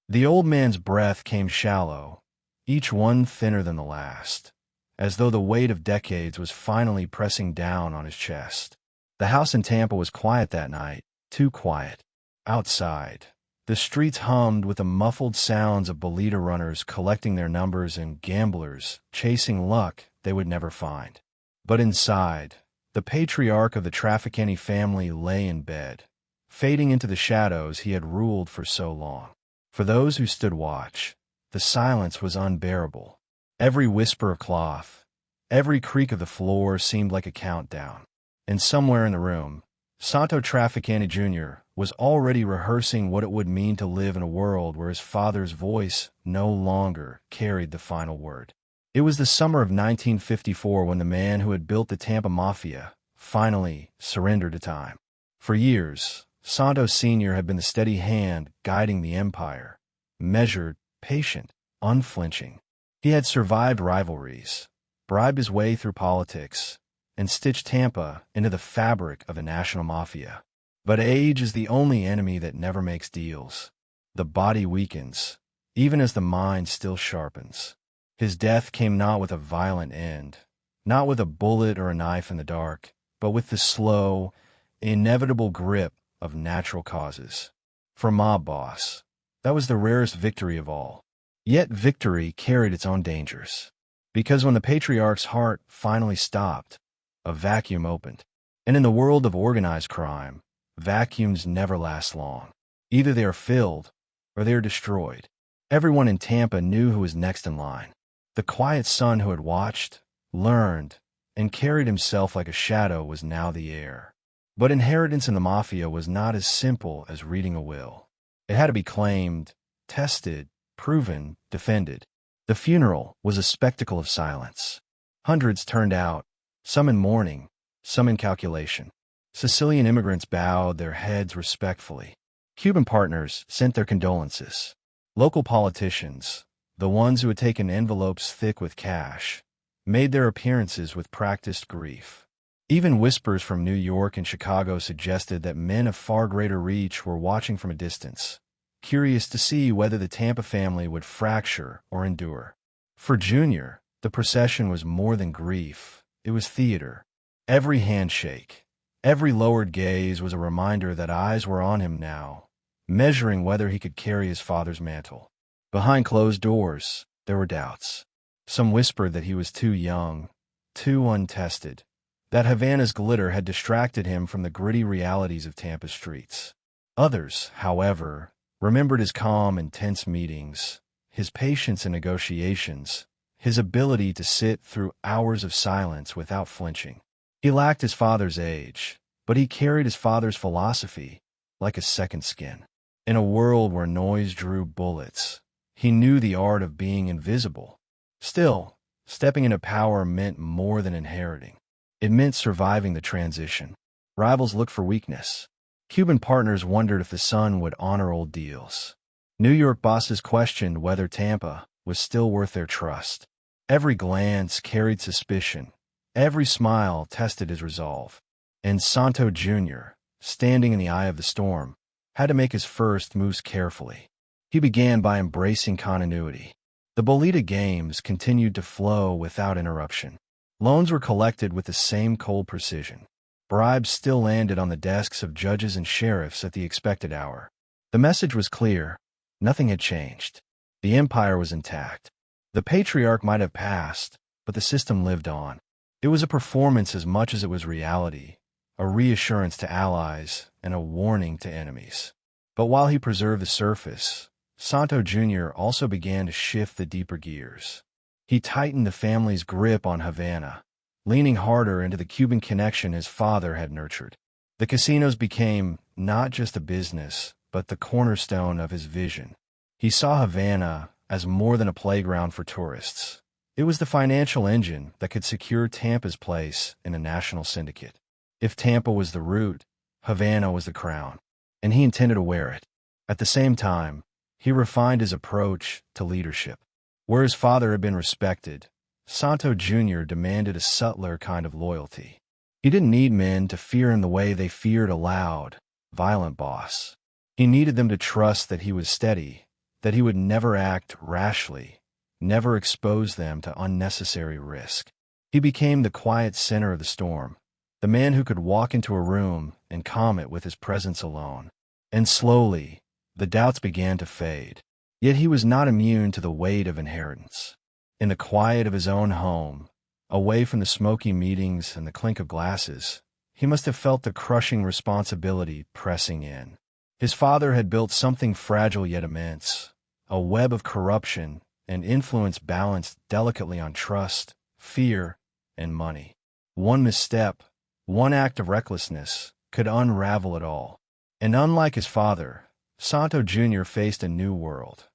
[SPEAKER 1] The old man's breath came shallow, each one thinner than the last, as though the weight of decades was finally pressing down on his chest. The house in Tampa was quiet that night, too quiet. Outside, the streets hummed with the muffled sounds of bolita runners collecting their numbers and gamblers chasing luck they would never find. But inside, the patriarch of the Trafficante family lay in bed, fading into the shadows he had ruled for so long. For those who stood watch, the silence was unbearable. Every whisper of cloth, every creak of the floor seemed like a countdown. And somewhere in the room, Santo Trafficante Jr. was already rehearsing what it would mean to live in a world where his father's voice no longer carried the final word. It was the summer of 1954 when the man who had built the Tampa Mafia finally surrendered to time. For years, Santo Sr. had been the steady hand guiding the empire, measured, patient, unflinching. He had survived rivalries, bribed his way through politics, and stitched Tampa into the fabric of a national mafia. But age is the only enemy that never makes deals. The body weakens, even as the mind still sharpens. His death came not with a violent end, not with a bullet or a knife in the dark, but with the slow, inevitable grip of natural causes. For mob boss, that was the rarest victory of all. Yet victory carried its own dangers. Because when the patriarch's heart finally stopped, a vacuum opened. And in the world of organized crime, vacuums never last long. Either they are filled or they are destroyed. Everyone in Tampa knew who was next in line. The quiet son who had watched, learned, and carried himself like a shadow was now the heir. But inheritance in the Mafia was not as simple as reading a will. It had to be claimed, tested, proven, defended. The funeral was a spectacle of silence. Hundreds turned out, some in mourning, some in calculation. Sicilian immigrants bowed their heads respectfully. Cuban partners sent their condolences. Local politicians, the ones who had taken envelopes thick with cash, made their appearances with practiced grief. Even whispers from New York and Chicago suggested that men of far greater reach were watching from a distance, curious to see whether the Tampa family would fracture or endure. For Junior, the procession was more than grief. It was theater. Every handshake, every lowered gaze was a reminder that eyes were on him now, measuring whether he could carry his father's mantle. Behind closed doors, there were doubts. Some whispered that he was too young, too untested, that Havana's glitter had distracted him from the gritty realities of Tampa's streets. Others, however, remembered his calm and tense meetings, his patience in negotiations, his ability to sit through hours of silence without flinching. He lacked his father's age, but he carried his father's philosophy like a second skin. In a world where noise drew bullets, he knew the art of being invisible. Still, stepping into power meant more than inheriting. It meant surviving the transition. Rivals looked for weakness. Cuban partners wondered if the son would honor old deals. New York bosses questioned whether Tampa was still worth their trust. Every glance carried suspicion. Every smile tested his resolve. And Santo Jr., standing in the eye of the storm, had to make his first moves carefully. He began by embracing continuity. The Bolita games continued to flow without interruption. Loans were collected with the same cold precision. Bribes still landed on the desks of judges and sheriffs at the expected hour. The message was clear. Nothing had changed. The empire was intact. The patriarch might have passed, but the system lived on. It was a performance as much as it was reality, a reassurance to allies and a warning to enemies. But while he preserved the surface, Santo Jr. also began to shift the deeper gears. He tightened the family's grip on Havana, leaning harder into the Cuban connection his father had nurtured. The casinos became not just a business, but the cornerstone of his vision. He saw Havana as more than a playground for tourists. It was the financial engine that could secure Tampa's place in a national syndicate. If Tampa was the root, Havana was the crown, and he intended to wear it. At the same time, he refined his approach to leadership. Where his father had been respected, Santo Jr. demanded a subtler kind of loyalty. He didn't need men to fear him the way they feared a loud, violent boss. He needed them to trust that he was steady, that he would never act rashly, never expose them to unnecessary risk. He became the quiet center of the storm, the man who could walk into a room and calm it with his presence alone. And slowly, the doubts began to fade. Yet he was not immune to the weight of inheritance. In the quiet of his own home, away from the smoky meetings and the clink of glasses, he must have felt the crushing responsibility pressing in. His father had built something fragile yet immense, a web of corruption and influence balanced delicately on trust, fear, and money. One misstep, one act of recklessness, could unravel it all. And unlike his father, Santo Jr. faced a new world,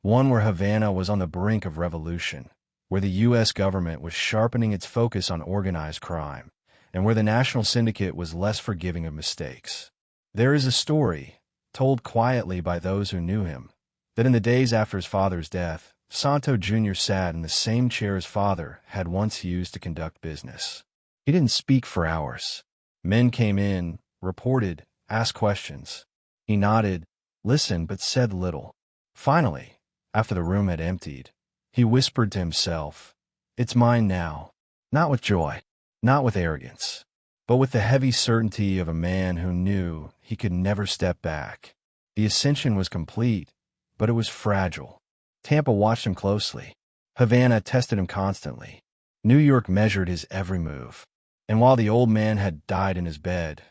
[SPEAKER 1] one where Havana was on the brink of revolution, where the U.S. government was sharpening its focus on organized crime, and where the national syndicate was less forgiving of mistakes. There is a story, told quietly by those who knew him, that in the days after his father's death, Santo Jr. sat in the same chair his father had once used to conduct business. He didn't speak for hours. Men came in, reported, asked questions. He nodded, listened, but said little. Finally, after the room had emptied, he whispered to himself, "It's mine now." Not with joy, not with arrogance, but with the heavy certainty of a man who knew he could never step back. The ascension was complete, but it was fragile. Tampa watched him closely. Havana tested him constantly. New York measured his every move. And while the old man had died in his bed,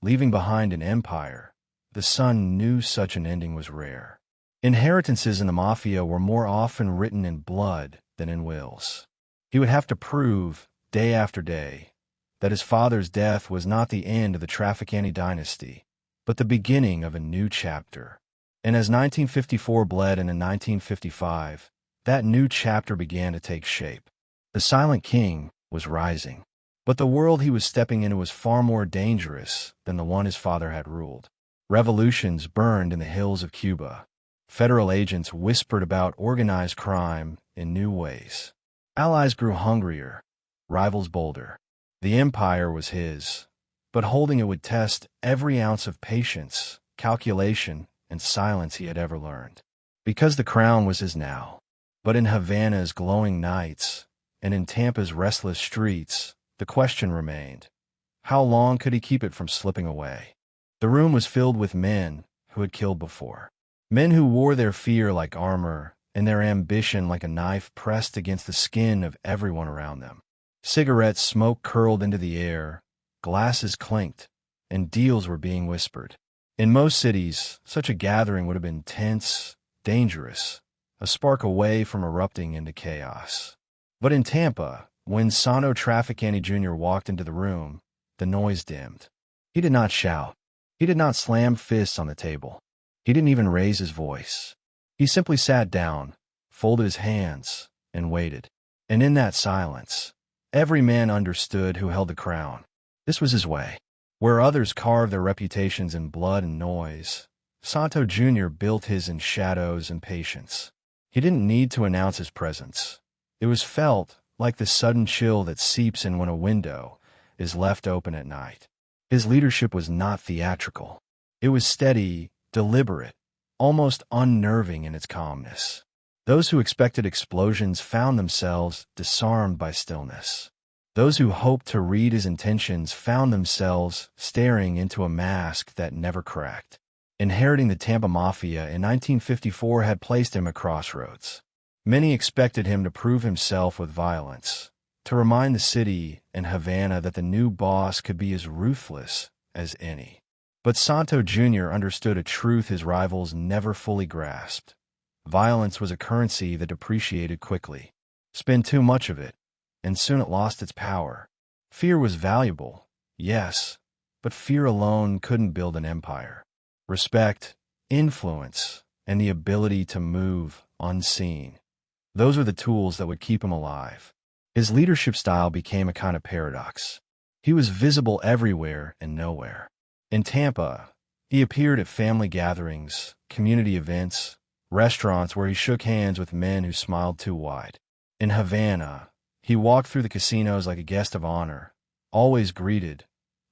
[SPEAKER 1] leaving behind an empire, the son knew such an ending was rare. Inheritances in the Mafia were more often written in blood than in wills. He would have to prove, day after day, that his father's death was not the end of the Trafficante dynasty, but the beginning of a new chapter. And as 1954 bled into 1955, that new chapter began to take shape. The Silent King was rising, but the world he was stepping into was far more dangerous than the one his father had ruled. Revolutions burned in the hills of Cuba. Federal agents whispered about organized crime in new ways. Allies grew hungrier, rivals bolder. The empire was his, but holding it would test every ounce of patience, calculation, and silence he had ever learned. Because the crown was his now. But in Havana's glowing nights, and in Tampa's restless streets, the question remained, how long could he keep it from slipping away? The room was filled with men who had killed before. Men who wore their fear like armor and their ambition like a knife pressed against the skin of everyone around them. Cigarette smoke curled into the air, glasses clinked, and deals were being whispered. In most cities, such a gathering would have been tense, dangerous, a spark away from erupting into chaos. But in Tampa, when Santo Trafficante Jr. walked into the room, the noise dimmed. He did not shout. He did not slam fists on the table. He didn't even raise his voice. He simply sat down, folded his hands, and waited. And in that silence, every man understood who held the crown. This was his way. Where others carved their reputations in blood and noise, Santo Jr. built his in shadows and patience. He didn't need to announce his presence. It was felt like the sudden chill that seeps in when a window is left open at night. His leadership was not theatrical. It was steady, deliberate, almost unnerving in its calmness. Those who expected explosions found themselves disarmed by stillness. Those who hoped to read his intentions found themselves staring into a mask that never cracked. Inheriting the Tampa Mafia in 1954 had placed him at crossroads. Many expected him to prove himself with violence, to remind the city and Havana that the new boss could be as ruthless as any. But Santo Jr. understood a truth his rivals never fully grasped. Violence was a currency that depreciated quickly. Spend too much of it, and soon it lost its power. Fear was valuable, yes, but fear alone couldn't build an empire. Respect, influence, and the ability to move unseen. Those were the tools that would keep him alive. His leadership style became a kind of paradox. He was visible everywhere and nowhere. In Tampa, he appeared at family gatherings, community events, restaurants where he shook hands with men who smiled too wide. In Havana, he walked through the casinos like a guest of honor, always greeted,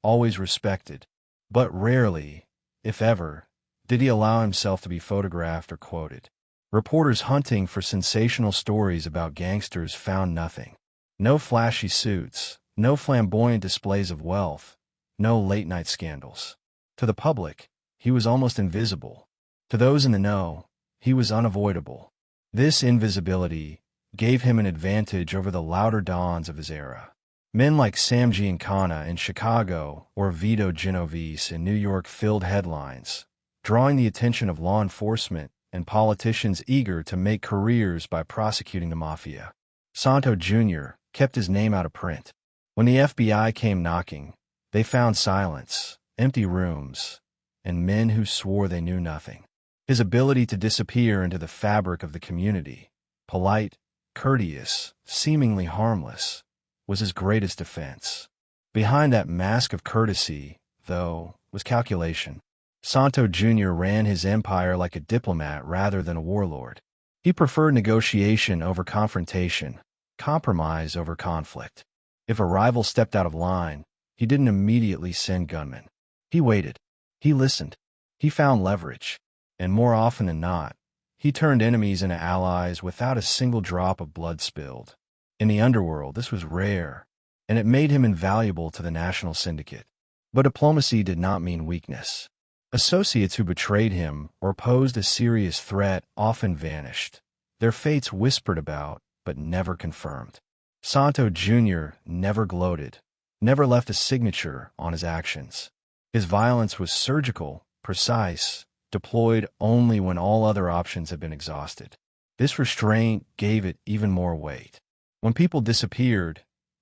[SPEAKER 1] always respected. But rarely, if ever, did he allow himself to be photographed or quoted. Reporters hunting for sensational stories about gangsters found nothing. No flashy suits, no flamboyant displays of wealth, no late-night scandals. To the public, he was almost invisible. To those in the know, he was unavoidable. This invisibility gave him an advantage over the louder dons of his era. Men like Sam Giancana in Chicago or Vito Genovese in New York filled headlines, drawing the attention of law enforcement and politicians eager to make careers by prosecuting the Mafia. Santo Jr. kept his name out of print. When the FBI came knocking, they found silence, empty rooms, and men who swore they knew nothing. His ability to disappear into the fabric of the community, polite, courteous, seemingly harmless, was his greatest defense. Behind that mask of courtesy, though, was calculation. Santo Jr. ran his empire like a diplomat rather than a warlord. He preferred negotiation over confrontation, compromise over conflict. If a rival stepped out of line, he didn't immediately send gunmen. He waited. He listened. He found leverage. And more often than not, he turned enemies into allies without a single drop of blood spilled. In the underworld, this was rare, and it made him invaluable to the national syndicate. But diplomacy did not mean weakness. Associates who betrayed him or posed a serious threat often vanished, their fates whispered about but never confirmed. Santo Jr. never gloated, never left a signature on his actions. His violence was surgical, precise, deployed only when all other options had been exhausted. This restraint gave it even more weight. When people disappeared,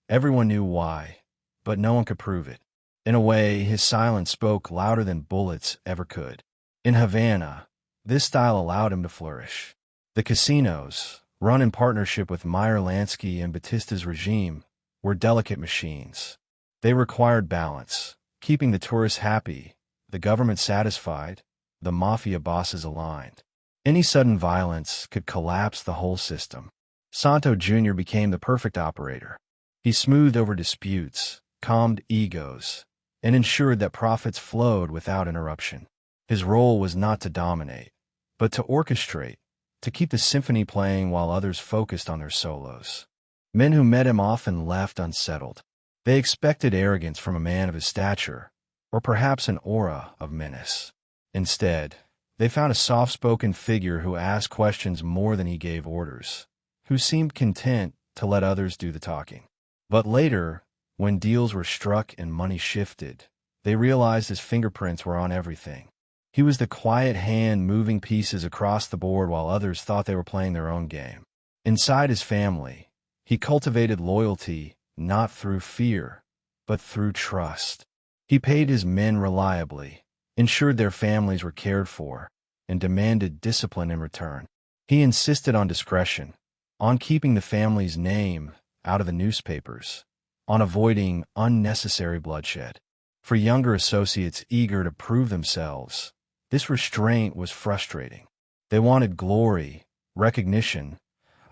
[SPEAKER 1] everyone knew why, but no one could prove it. In a way, his silence spoke louder than bullets ever could. In Havana, this style allowed him to flourish. The casinos, run in partnership with Meyer Lansky and Batista's regime, were delicate machines. They required balance, keeping the tourists happy, the government satisfied, the Mafia bosses aligned. Any sudden violence could collapse the whole system. Santo Jr. became the perfect operator. He smoothed over disputes, calmed egos, and ensured that profits flowed without interruption. His role was not to dominate, but to orchestrate, to keep the symphony playing while others focused on their solos. Men who met him often left unsettled. They expected arrogance from a man of his stature, or perhaps an aura of menace. Instead, they found a soft-spoken figure who asked questions more than he gave orders, who seemed content to let others do the talking. But later, when deals were struck and money shifted, they realized his fingerprints were on everything. He was the quiet hand moving pieces across the board while others thought they were playing their own game. Inside his family, he cultivated loyalty not through fear, but through trust. He paid his men reliably, ensured their families were cared for, and demanded discipline in return. He insisted on discretion, on keeping the family's name out of the newspapers, on avoiding unnecessary bloodshed. For younger associates eager to prove themselves, this restraint was frustrating. They wanted glory, recognition,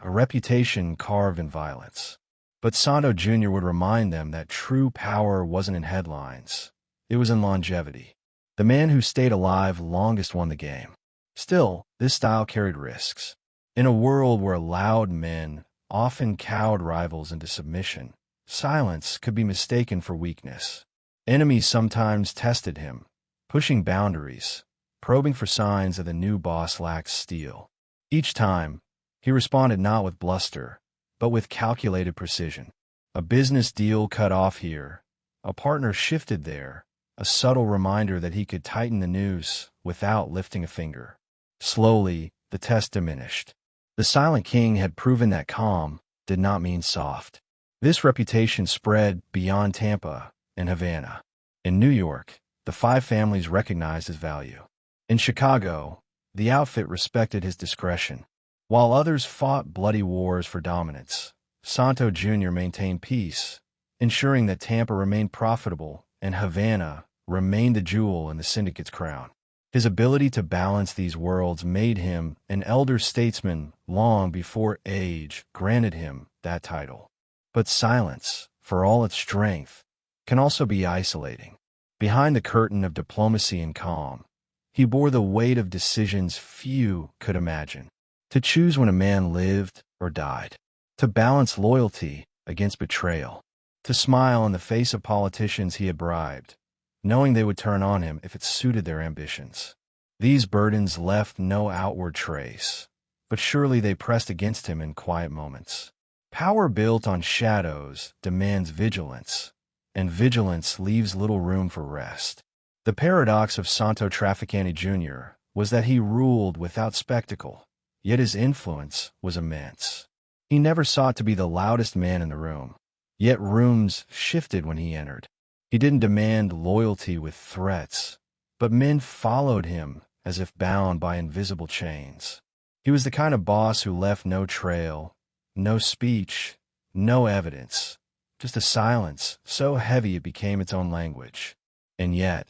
[SPEAKER 1] a reputation carved in violence. But Santo Jr. would remind them that true power wasn't in headlines. It was in longevity. The man who stayed alive longest won the game. Still, this style carried risks. In a world where loud men often cowed rivals into submission, silence could be mistaken for weakness. Enemies sometimes tested him, pushing boundaries, probing for signs that the new boss lacked steel. Each time, he responded not with bluster, but with calculated precision. A business deal cut off here, a partner shifted there, a subtle reminder that he could tighten the noose without lifting a finger. Slowly, the test diminished. The Silent King had proven that calm did not mean soft. This reputation spread beyond Tampa and Havana. In New York, the five families recognized his value. In Chicago, the outfit respected his discretion. While others fought bloody wars for dominance, Santo Jr. maintained peace, ensuring that Tampa remained profitable and Havana remained the jewel in the syndicate's crown. His ability to balance these worlds made him an elder statesman long before age granted him that title. But silence, for all its strength, can also be isolating. Behind the curtain of diplomacy and calm, he bore the weight of decisions few could imagine. To choose when a man lived or died. To balance loyalty against betrayal. To smile in the face of politicians he had bribed, knowing they would turn on him if it suited their ambitions. These burdens left no outward trace, but surely they pressed against him in quiet moments. Power built on shadows demands vigilance, and vigilance leaves little room for rest. The paradox of Santo Trafficante Jr. was that he ruled without spectacle, yet his influence was immense. He never sought to be the loudest man in the room, yet rooms shifted when he entered. He didn't demand loyalty with threats, but men followed him as if bound by invisible chains. He was the kind of boss who left no trail, no speech, no evidence, just a silence so heavy it became its own language. And yet,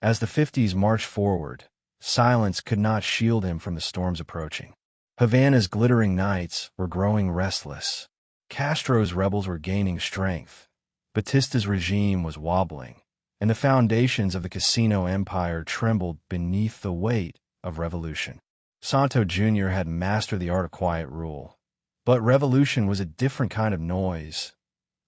[SPEAKER 1] as the 50s marched forward, silence could not shield him from the storms approaching. Havana's glittering knights were growing restless. Castro's rebels were gaining strength. Batista's regime was wobbling, and the foundations of the casino empire trembled beneath the weight of revolution. Santo Jr. had mastered the art of quiet rule, but revolution was a different kind of noise.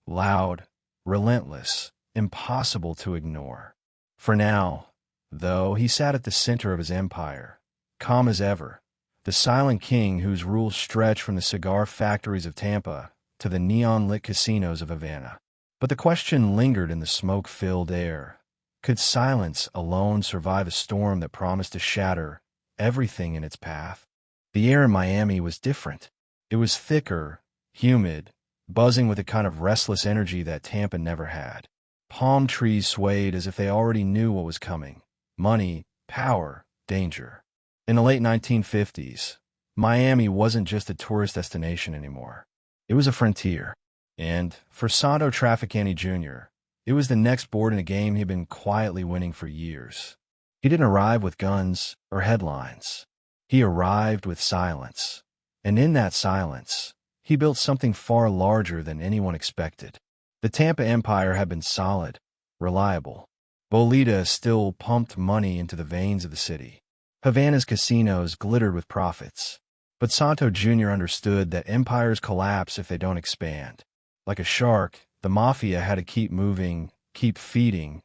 [SPEAKER 1] Loud, relentless, impossible to ignore. For now, though, he sat at the center of his empire, calm as ever, the silent king whose rule stretched from the cigar factories of Tampa to the neon-lit casinos of Havana. But the question lingered in the smoke-filled air. Could silence alone survive a storm that promised to shatter everything in its path? The air in Miami was different. It was thicker, humid, buzzing with a kind of restless energy that Tampa never had. Palm trees swayed as if they already knew what was coming. Money, power, danger. In the late 1950s, Miami wasn't just a tourist destination anymore. It was a frontier. And, for Santo Trafficante Jr., it was the next board in a game he'd been quietly winning for years. He didn't arrive with guns or headlines. He arrived with silence. And in that silence, he built something far larger than anyone expected. The Tampa Empire had been solid, reliable. Bolita still pumped money into the veins of the city. Havana's casinos glittered with profits. But Santo Jr. understood that empires collapse if they don't expand. Like a shark, the Mafia had to keep moving, keep feeding,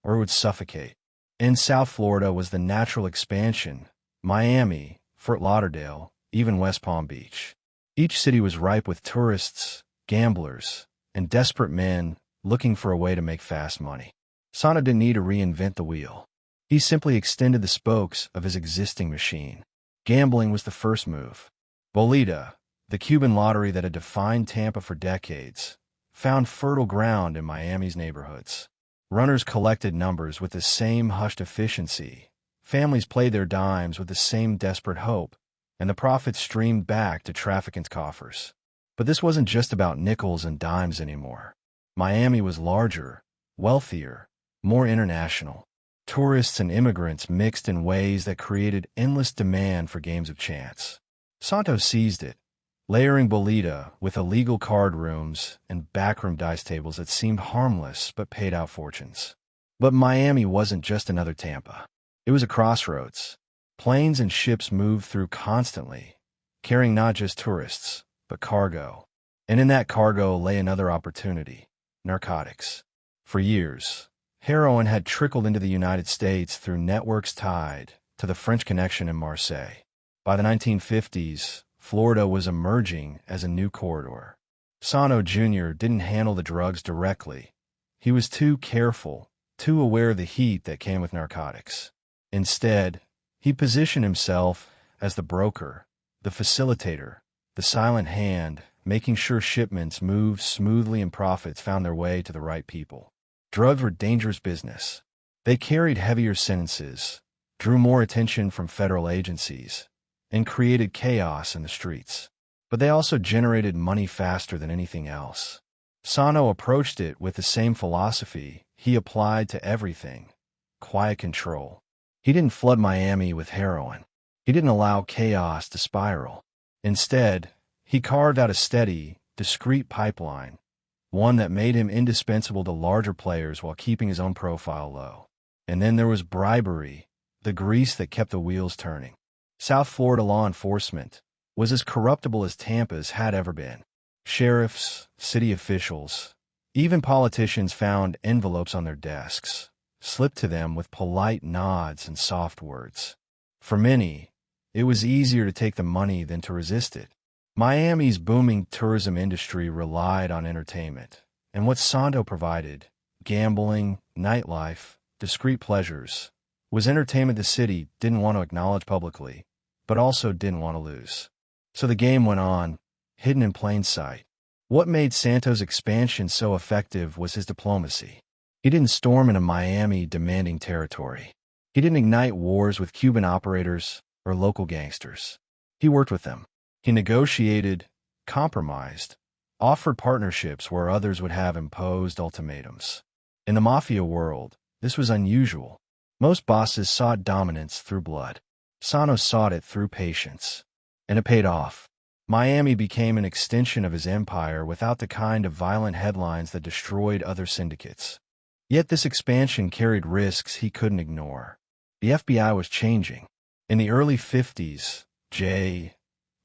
[SPEAKER 1] or it would suffocate. In South Florida was the natural expansion. Miami, Fort Lauderdale, even West Palm Beach. Each city was ripe with tourists, gamblers, and desperate men looking for a way to make fast money. Santo didn't need to reinvent the wheel. He simply extended the spokes of his existing machine. Gambling was the first move. Bolita, the Cuban lottery that had defined Tampa for decades, found fertile ground in Miami's neighborhoods. Runners collected numbers with the same hushed efficiency. Families played their dimes with the same desperate hope, and the profits streamed back to traffickants' coffers. But this wasn't just about nickels and dimes anymore. Miami was larger, wealthier, more international. Tourists and immigrants mixed in ways that created endless demand for games of chance. Santo seized it, layering Bolita with illegal card rooms and backroom dice tables that seemed harmless but paid out fortunes. But Miami wasn't just another Tampa. It was a crossroads. Planes and ships moved through constantly, carrying not just tourists, but cargo. And in that cargo lay another opportunity: narcotics. For years, heroin had trickled into the United States through networks tied to the French Connection in Marseille. By the 1950s, Florida was emerging as a new corridor. Santo Jr. didn't handle the drugs directly. He was too careful, too aware of the heat that came with narcotics. Instead, he positioned himself as the broker, the facilitator, the silent hand, making sure shipments moved smoothly and profits found their way to the right people. Drugs were dangerous business. They carried heavier sentences, drew more attention from federal agencies, and created chaos in the streets. But they also generated money faster than anything else. Santo approached it with the same philosophy he applied to everything: quiet control. He didn't flood Miami with heroin. He didn't allow chaos to spiral. Instead, he carved out a steady, discreet pipeline, one that made him indispensable to larger players while keeping his own profile low. And then there was bribery, the grease that kept the wheels turning. South Florida law enforcement was as corruptible as Tampa's had ever been. Sheriffs, city officials, even politicians found envelopes on their desks, slipped to them with polite nods and soft words. For many, it was easier to take the money than to resist it. Miami's booming tourism industry relied on entertainment, and what Santo provided, gambling, nightlife, discreet pleasures, was entertainment the city didn't want to acknowledge publicly, but also didn't want to lose. So the game went on, hidden in plain sight. What made Santo's expansion so effective was his diplomacy. He didn't storm into Miami demanding territory. He didn't ignite wars with Cuban operators or local gangsters. He worked with them. He negotiated, compromised, offered partnerships where others would have imposed ultimatums. In the Mafia world, this was unusual. Most bosses sought dominance through blood. Santo sought it through patience. And it paid off. Miami became an extension of his empire without the kind of violent headlines that destroyed other syndicates. Yet this expansion carried risks he couldn't ignore. The FBI was changing. In the early 50s, J.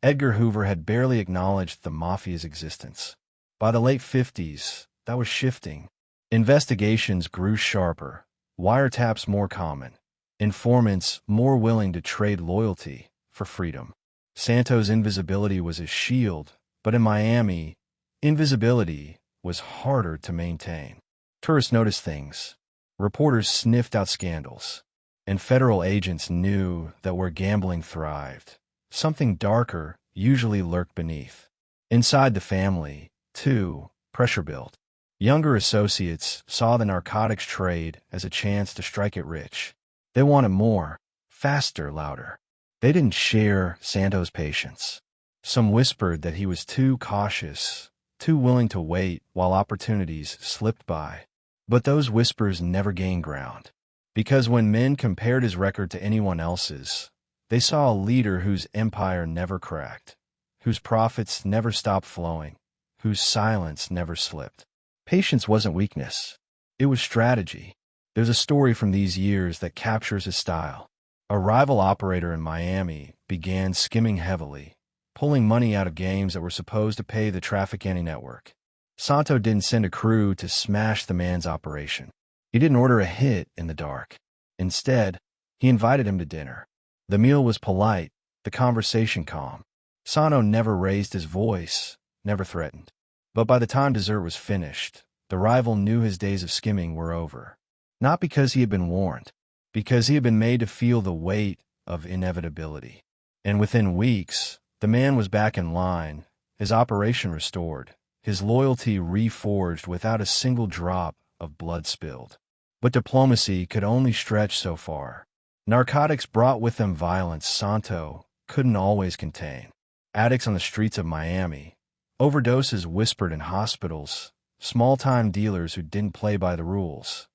[SPEAKER 1] Edgar Hoover had barely acknowledged the Mafia's existence. By the late 50s, that was shifting. Investigations grew sharper, wiretaps more common, informants more willing to trade loyalty for freedom. Santo's invisibility was his shield, but in Miami, invisibility was harder to maintain. Tourists noticed things. Reporters sniffed out scandals. And federal agents knew that where gambling thrived, something darker usually lurked beneath. Inside the family, too, pressure built. Younger associates saw the narcotics trade as a chance to strike it rich. They wanted more, faster, louder. They didn't share Santo's patience. Some whispered that he was too cautious, too willing to wait while opportunities slipped by. But those whispers never gained ground. Because when men compared his record to anyone else's, they saw a leader whose empire never cracked, whose profits never stopped flowing, whose silence never slipped. Patience wasn't weakness. It was strategy. There's a story from these years that captures his style. A rival operator in Miami began skimming heavily, pulling money out of games that were supposed to pay the Trafficante network. Santo didn't send a crew to smash the man's operation. He didn't order a hit in the dark. Instead, he invited him to dinner. The meal was polite, the conversation calm. Santo never raised his voice, never threatened. But by the time dessert was finished, the rival knew his days of skimming were over. Not because he had been warned, because he had been made to feel the weight of inevitability. And within weeks, the man was back in line, his operation restored, his loyalty reforged without a single drop of blood spilled. But diplomacy could only stretch so far. Narcotics brought with them violence Santo couldn't always contain. Addicts on the streets of Miami, overdoses whispered in hospitals, small-time dealers who didn't play by the rules.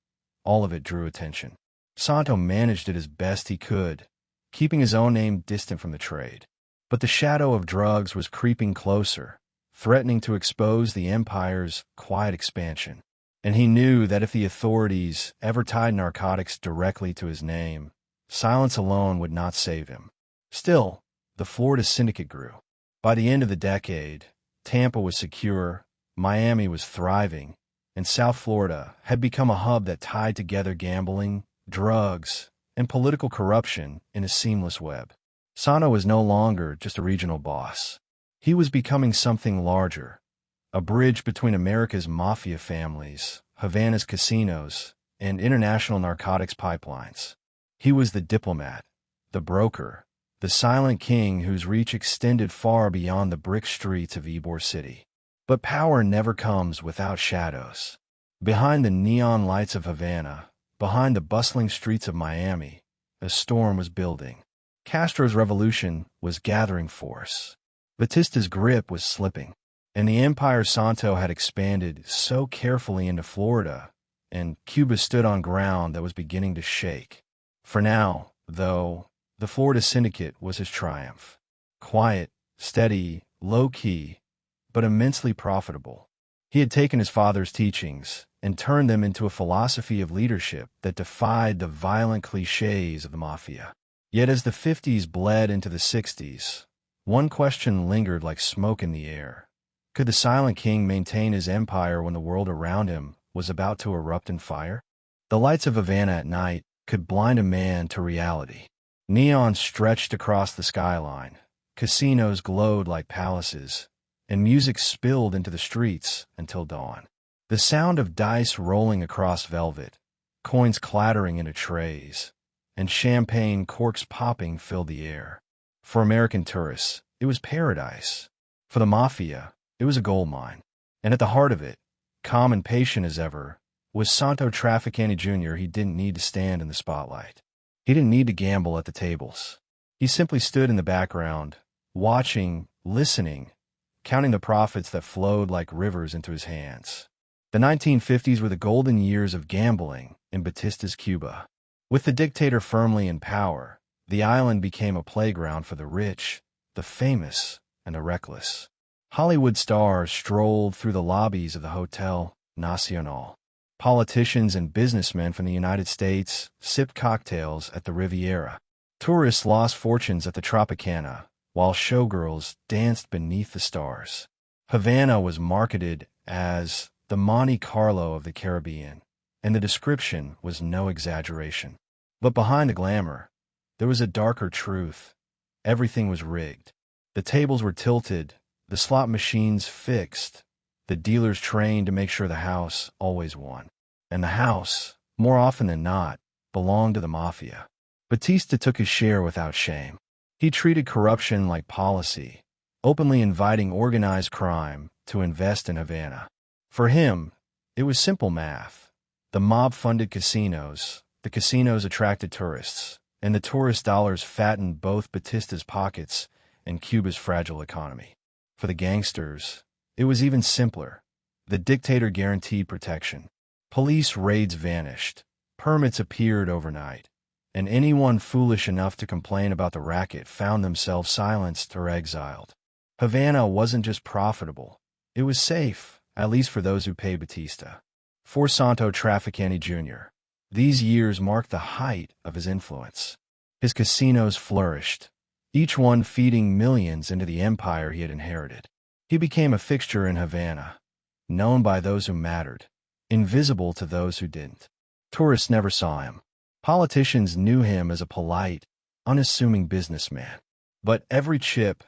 [SPEAKER 1] All of it drew attention. Santo managed it as best he could, keeping his own name distant from the trade. But the shadow of drugs was creeping closer, threatening to expose the empire's quiet expansion. And he knew that if the authorities ever tied narcotics directly to his name, silence alone would not save him. Still, the Florida syndicate grew. By the end of the decade, Tampa was secure, Miami was thriving, and South Florida had become a hub that tied together gambling, drugs, and political corruption in a seamless web. Santo was no longer just a regional boss. He was becoming something larger, a bridge between America's mafia families, Havana's casinos, and international narcotics pipelines. He was the diplomat, the broker, the silent king whose reach extended far beyond the brick streets of Ybor City. But power never comes without shadows. Behind the neon lights of Havana, behind the bustling streets of Miami, a storm was building. Castro's revolution was gathering force. Batista's grip was slipping. And the empire Santo had expanded so carefully into Florida, and Cuba stood on ground that was beginning to shake. For now, though, the Florida syndicate was his triumph. Quiet, steady, low-key, but immensely profitable. He had taken his father's teachings and turned them into a philosophy of leadership that defied the violent cliches of the Mafia. Yet as the 50s bled into the 60s, one question lingered like smoke in the air. Could the silent king maintain his empire when the world around him was about to erupt in fire? The lights of Havana at night could blind a man to reality. Neon stretched across the skyline, casinos glowed like palaces, and music spilled into the streets until dawn. The sound of dice rolling across velvet, coins clattering into trays, and champagne corks popping filled the air. For American tourists, it was paradise. For the Mafia, it was a gold mine. And at the heart of it, calm and patient as ever, was Santo Trafficante Jr. He didn't need to stand in the spotlight. He didn't need to gamble at the tables. He simply stood in the background, watching, listening, counting the profits that flowed like rivers into his hands. The 1950s were the golden years of gambling in Batista's Cuba. With the dictator firmly in power, the island became a playground for the rich, the famous and the reckless. Hollywood stars strolled through the lobbies of the Hotel Nacional. Politicians and businessmen from the United States sipped cocktails at the Riviera. Tourists lost fortunes at the Tropicana, while showgirls danced beneath the stars. Havana was marketed as the Monte Carlo of the Caribbean, and the description was no exaggeration. But behind the glamour, there was a darker truth. Everything was rigged. The tables were tilted, the slot machines fixed, the dealers trained to make sure the house always won. And the house, more often than not, belonged to the Mafia. Batista took his share without shame. He treated corruption like policy, openly inviting organized crime to invest in Havana. For him, it was simple math. The mob funded casinos, the casinos attracted tourists, and the tourist dollars fattened both Batista's pockets and Cuba's fragile economy. For the gangsters, it was even simpler. The dictator guaranteed protection. Police raids vanished, permits appeared overnight, and anyone foolish enough to complain about the racket found themselves silenced or exiled. Havana wasn't just profitable, it was safe, at least for those who paid Batista. For Santo Trafficante Jr., these years marked the height of his influence. His casinos flourished, each one feeding millions into the empire he had inherited. He became a fixture in Havana, known by those who mattered, invisible to those who didn't. Tourists never saw him. Politicians knew him as a polite, unassuming businessman. But every chip,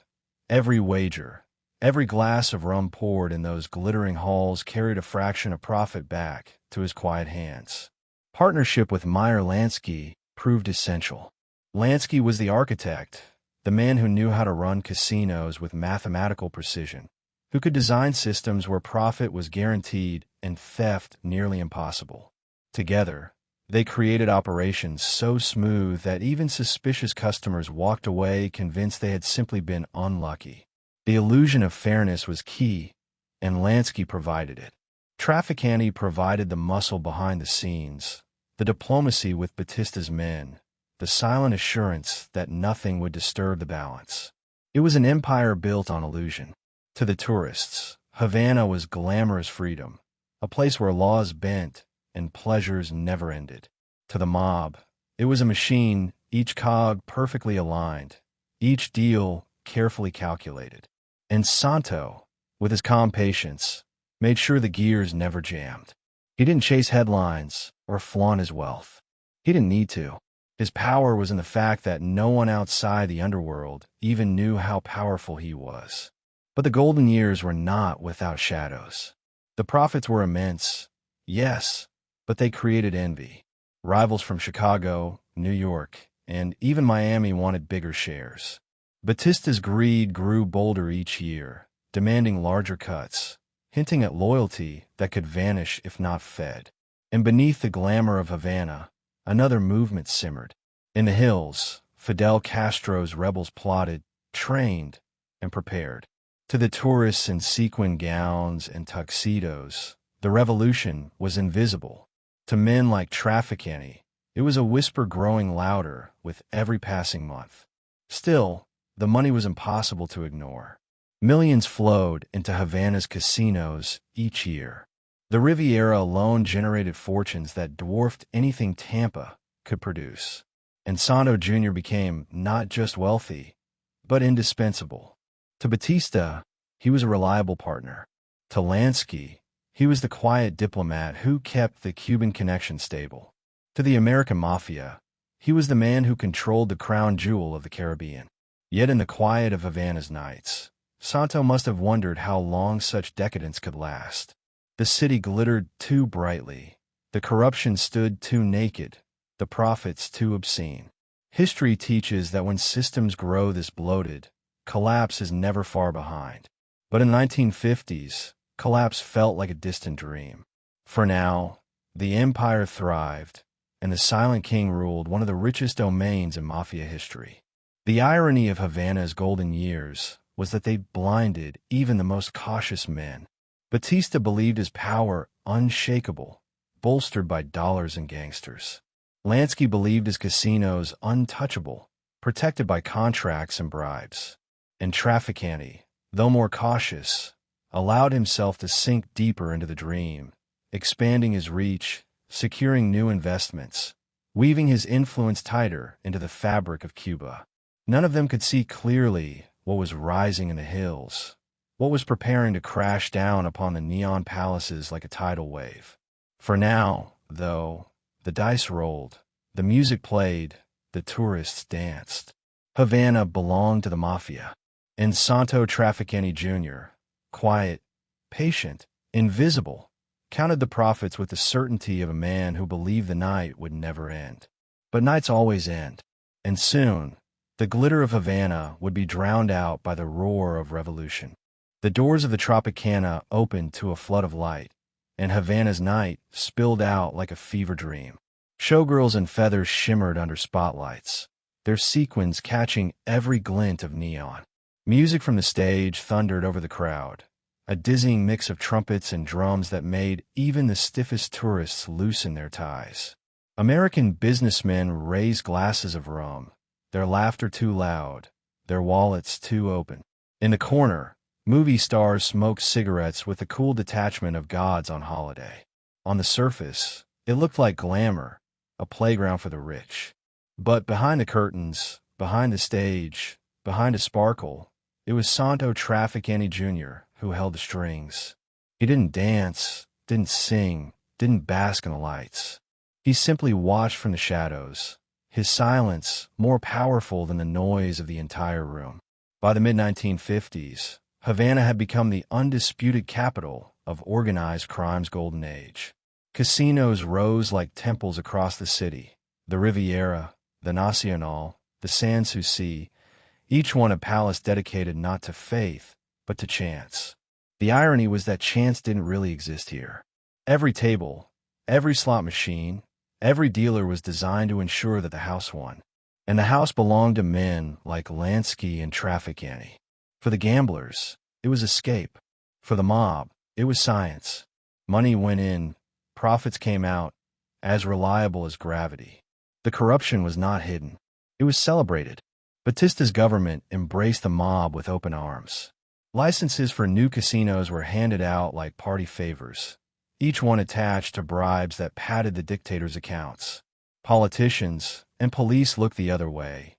[SPEAKER 1] every wager, every glass of rum poured in those glittering halls carried a fraction of profit back to his quiet hands. Partnership with Meyer Lansky proved essential. Lansky was the architect, the man who knew how to run casinos with mathematical precision, who could design systems where profit was guaranteed and theft nearly impossible. Together, they created operations so smooth that even suspicious customers walked away convinced they had simply been unlucky. The illusion of fairness was key, and Lansky provided it. Trafficante provided the muscle behind the scenes, the diplomacy with Batista's men, the silent assurance that nothing would disturb the balance. It was an empire built on illusion. To the tourists, Havana was glamorous freedom, a place where laws bent and pleasures never ended. To the mob, it was a machine, each cog perfectly aligned, each deal carefully calculated. And Santo, with his calm patience, made sure the gears never jammed. He didn't chase headlines or flaunt his wealth. He didn't need to. His power was in the fact that no one outside the underworld even knew how powerful he was. But the golden years were not without shadows. The profits were immense, yes, but they created envy. Rivals from Chicago, New York, and even Miami wanted bigger shares. Batista's greed grew bolder each year, demanding larger cuts, hinting at loyalty that could vanish if not fed. And beneath the glamour of Havana, another movement simmered. In the hills, Fidel Castro's rebels plotted, trained, and prepared. To the tourists in sequin gowns and tuxedos, the revolution was invisible. To men like Trafficante, it was a whisper growing louder with every passing month. Still, the money was impossible to ignore. Millions flowed into Havana's casinos each year. The Riviera alone generated fortunes that dwarfed anything Tampa could produce. And Santo Jr. became not just wealthy, but indispensable. To Batista, he was a reliable partner. To Lansky, he was the quiet diplomat who kept the Cuban connection stable. To the American Mafia, he was the man who controlled the crown jewel of the Caribbean. Yet in the quiet of Havana's nights, Santo must have wondered how long such decadence could last. The city glittered too brightly, the corruption stood too naked, the profits too obscene. History teaches that when systems grow this bloated, collapse is never far behind. But in the 1950s, collapse felt like a distant dream. For now, the empire thrived, and the Silent King ruled one of the richest domains in Mafia history. The irony of Havana's golden years was that they blinded even the most cautious men. Batista believed his power unshakable, bolstered by dollars and gangsters. Lansky believed his casinos untouchable, protected by contracts and bribes. And Trafficante, though more cautious, allowed himself to sink deeper into the dream, expanding his reach, securing new investments, weaving his influence tighter into the fabric of Cuba. None of them could see clearly what was rising in the hills, what was preparing to crash down upon the neon palaces like a tidal wave. For now, though, the dice rolled, the music played, the tourists danced. Havana belonged to the Mafia, and Santo Trafficante Jr., quiet, patient, invisible, counted the profits with the certainty of a man who believed the night would never end. But nights always end, and soon, the glitter of Havana would be drowned out by the roar of revolution. The doors of the Tropicana opened to a flood of light, and Havana's night spilled out like a fever dream. Showgirls in feathers shimmered under spotlights, their sequins catching every glint of neon. Music from the stage thundered over the crowd, a dizzying mix of trumpets and drums that made even the stiffest tourists loosen their ties. American businessmen raised glasses of rum, their laughter too loud, their wallets too open. In the corner, movie stars smoked cigarettes with the cool detachment of gods on holiday. On the surface, it looked like glamour, a playground for the rich. But behind the curtains, behind the stage, behind a sparkle, it was Santo Trafficante Jr. who held the strings. He didn't dance, didn't sing, didn't bask in the lights. He simply watched from the shadows, his silence more powerful than the noise of the entire room. By the mid-1950s, Havana had become the undisputed capital of organized crime's golden age. Casinos rose like temples across the city, the Riviera, the Nacional, the Sans Souci, each one a palace dedicated not to faith, but to chance. The irony was that chance didn't really exist here. Every table, every slot machine, every dealer was designed to ensure that the house won. And the house belonged to men like Lansky and Trafficante. For the gamblers, it was escape. For the mob, it was science. Money went in, profits came out, as reliable as gravity. The corruption was not hidden. It was celebrated. Batista's government embraced the mob with open arms. Licenses for new casinos were handed out like party favors, each one attached to bribes that padded the dictator's accounts. Politicians and police looked the other way,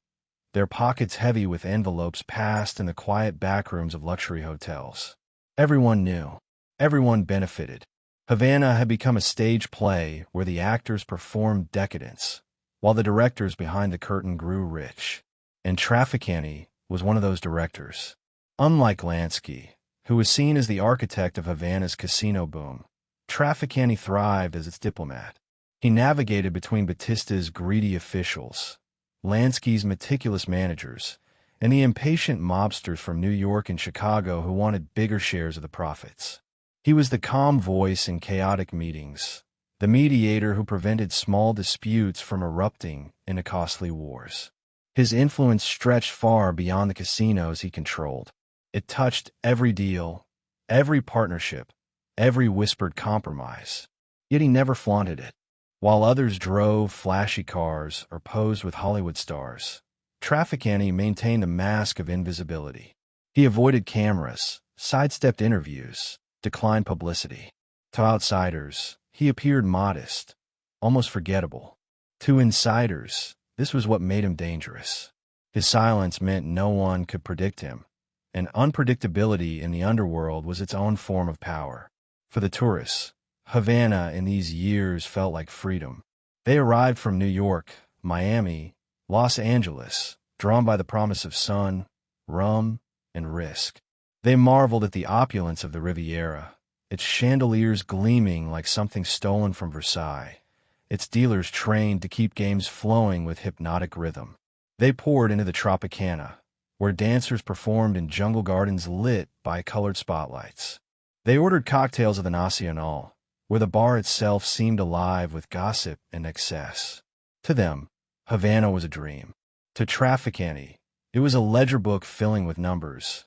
[SPEAKER 1] their pockets heavy with envelopes passed in the quiet backrooms of luxury hotels. Everyone knew. Everyone benefited. Havana had become a stage play where the actors performed decadence, while the directors behind the curtain grew rich. And Trafficante was one of those directors. Unlike Lansky, who was seen as the architect of Havana's casino boom, Trafficante thrived as its diplomat. He navigated between Batista's greedy officials, Lansky's meticulous managers, and the impatient mobsters from New York and Chicago who wanted bigger shares of the profits. He was the calm voice in chaotic meetings, the mediator who prevented small disputes from erupting into costly wars. His influence stretched far beyond the casinos he controlled. It touched every deal, every partnership, every whispered compromise. Yet he never flaunted it. While others drove flashy cars or posed with Hollywood stars, Trafficante maintained a mask of invisibility. He avoided cameras, sidestepped interviews, declined publicity. To outsiders, he appeared modest, almost forgettable. To insiders, this was what made him dangerous. His silence meant no one could predict him, and unpredictability in the underworld was its own form of power. For the tourists, Havana in these years felt like freedom. They arrived from New York, Miami, Los Angeles, drawn by the promise of sun, rum, and risk. They marveled at the opulence of the Riviera, its chandeliers gleaming like something stolen from Versailles, its dealers trained to keep games flowing with hypnotic rhythm. They poured into the Tropicana, where dancers performed in jungle gardens lit by colored spotlights. They ordered cocktails of the Nacional, where the bar itself seemed alive with gossip and excess. To them, Havana was a dream. To Trafficante, it was a ledger book filling with numbers,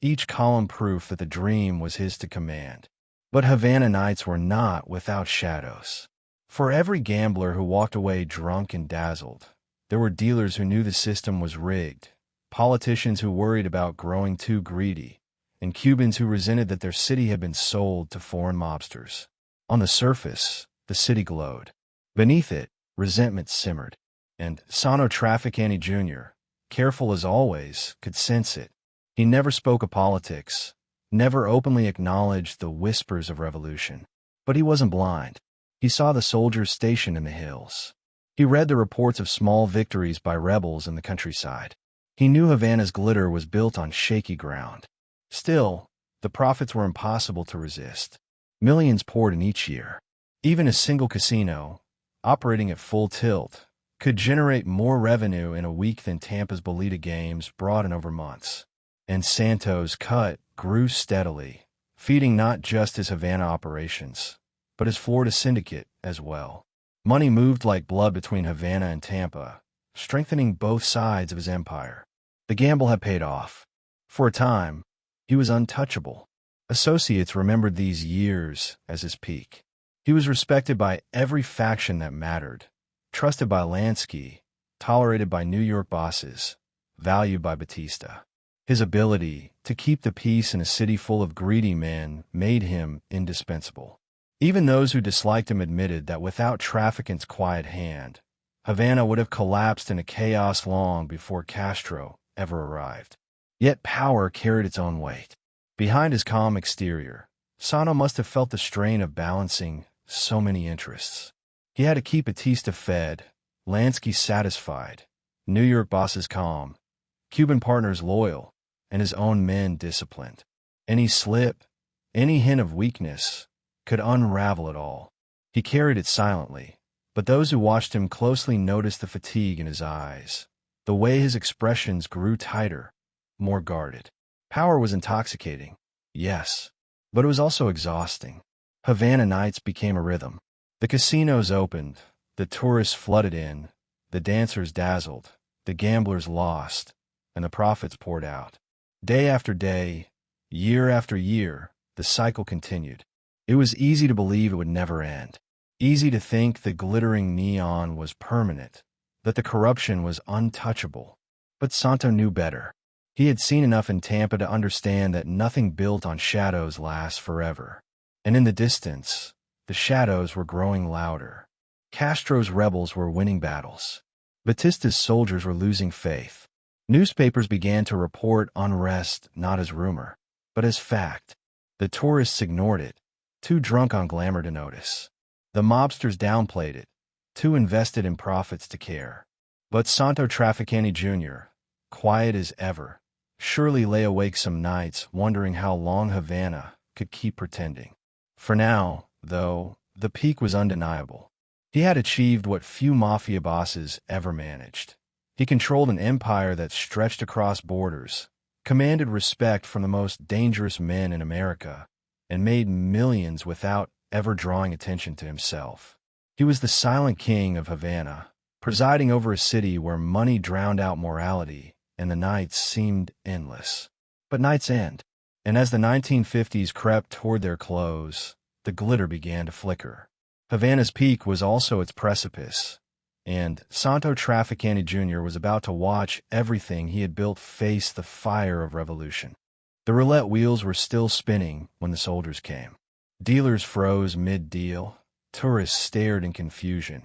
[SPEAKER 1] each column proof that the dream was his to command. But Havana nights were not without shadows. For every gambler who walked away drunk and dazzled, there were dealers who knew the system was rigged, politicians who worried about growing too greedy, and Cubans who resented that their city had been sold to foreign mobsters. On the surface, the city glowed. Beneath it, resentment simmered. And Santo Trafficante Jr., careful as always, could sense it. He never spoke of politics, never openly acknowledged the whispers of revolution. But he wasn't blind. He saw the soldiers stationed in the hills. He read the reports of small victories by rebels in the countryside. He knew Havana's glitter was built on shaky ground. Still, the profits were impossible to resist. Millions poured in each year. Even a single casino, operating at full tilt, could generate more revenue in a week than Tampa's Bolita games brought in over months. And Santo's cut grew steadily, feeding not just his Havana operations, but his Florida syndicate as well. Money moved like blood between Havana and Tampa, strengthening both sides of his empire. The gamble had paid off. For a time, he was untouchable. Associates remembered these years as his peak. He was respected by every faction that mattered, trusted by Lansky, tolerated by New York bosses, valued by Batista. His ability to keep the peace in a city full of greedy men made him indispensable. Even those who disliked him admitted that without Trafficant's quiet hand, Havana would have collapsed into chaos long before Castro ever arrived. Yet power carried its own weight. Behind his calm exterior, Santo must have felt the strain of balancing so many interests. He had to keep Batista fed, Lansky satisfied, New York bosses calm, Cuban partners loyal, and his own men disciplined. Any slip, any hint of weakness, could unravel it all. He carried it silently, but those who watched him closely noticed the fatigue in his eyes, the way his expressions grew tighter, more guarded. Power was intoxicating, yes, but it was also exhausting. Havana nights became a rhythm. The casinos opened, the tourists flooded in, the dancers dazzled, the gamblers lost, and the profits poured out. Day after day, year after year, the cycle continued. It was easy to believe it would never end. Easy to think the glittering neon was permanent, that the corruption was untouchable. But Santo knew better. He had seen enough in Tampa to understand that nothing built on shadows lasts forever. And in the distance, the shadows were growing louder. Castro's rebels were winning battles. Batista's soldiers were losing faith. Newspapers began to report unrest not as rumor, but as fact. The tourists ignored it, too drunk on glamour to notice. The mobsters downplayed it, too invested in profits to care. But Santo Trafficante Jr., quiet as ever, surely lay awake some nights wondering how long Havana could keep pretending. For now, though, the peak was undeniable. He had achieved what few mafia bosses ever managed. He controlled an empire that stretched across borders, commanded respect from the most dangerous men in America, and made millions without ever drawing attention to himself. He was the silent king of Havana, presiding over a city where money drowned out morality, and the nights seemed endless. But nights end, and as the 1950s crept toward their close, the glitter began to flicker. Havana's peak was also its precipice, and Santo Trafficante Jr. was about to watch everything he had built face the fire of revolution. The roulette wheels were still spinning when the soldiers came. Dealers froze mid-deal, tourists stared in confusion,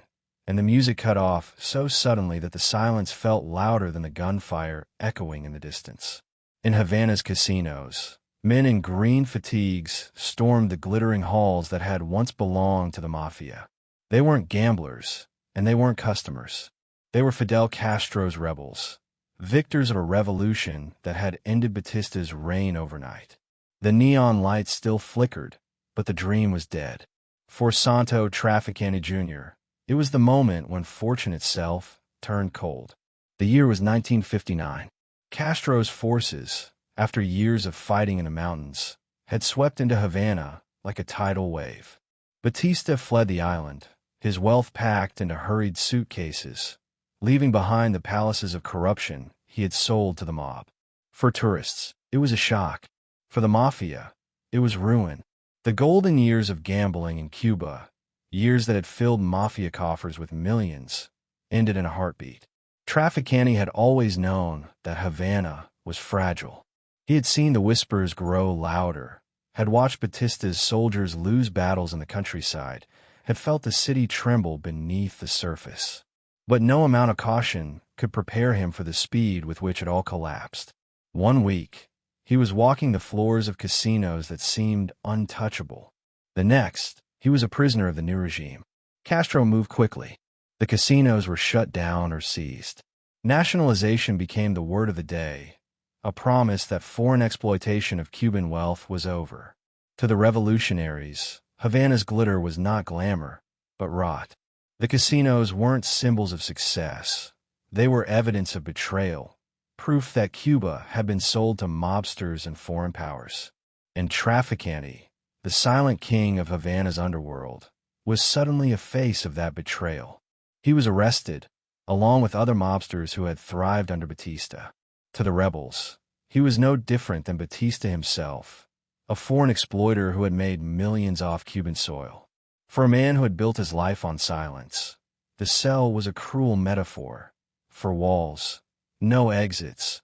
[SPEAKER 1] and the music cut off so suddenly that the silence felt louder than the gunfire echoing in the distance. In Havana's casinos, men in green fatigues stormed the glittering halls that had once belonged to the Mafia. They weren't gamblers, and they weren't customers. They were Fidel Castro's rebels, victors of a revolution that had ended Batista's reign overnight. The neon lights still flickered, but the dream was dead. For Santo Trafficante Jr., it was the moment when fortune itself turned cold. The year was 1959. Castro's forces, after years of fighting in the mountains, had swept into Havana like a tidal wave. Batista fled the island, his wealth packed into hurried suitcases, leaving behind the palaces of corruption he had sold to the mob. For tourists, it was a shock. For the Mafia, it was ruin. The golden years of gambling in Cuba, years that had filled Mafia coffers with millions, ended in a heartbeat. Trafficante had always known that Havana was fragile. He had seen the whispers grow louder, had watched Batista's soldiers lose battles in the countryside, had felt the city tremble beneath the surface. But no amount of caution could prepare him for the speed with which it all collapsed. One week, he was walking the floors of casinos that seemed untouchable. The next, he was a prisoner of the new regime. Castro moved quickly. The casinos were shut down or seized. Nationalization became the word of the day, a promise that foreign exploitation of Cuban wealth was over. To the revolutionaries, Havana's glitter was not glamour, but rot. The casinos weren't symbols of success. They were evidence of betrayal, proof that Cuba had been sold to mobsters and foreign powers. And Trafficante, the silent king of Havana's underworld, was suddenly a face of that betrayal. He was arrested, along with other mobsters who had thrived under Batista. To the rebels, he was no different than Batista himself, a foreign exploiter who had made millions off Cuban soil. For a man who had built his life on silence, the cell was a cruel metaphor for walls, no exits,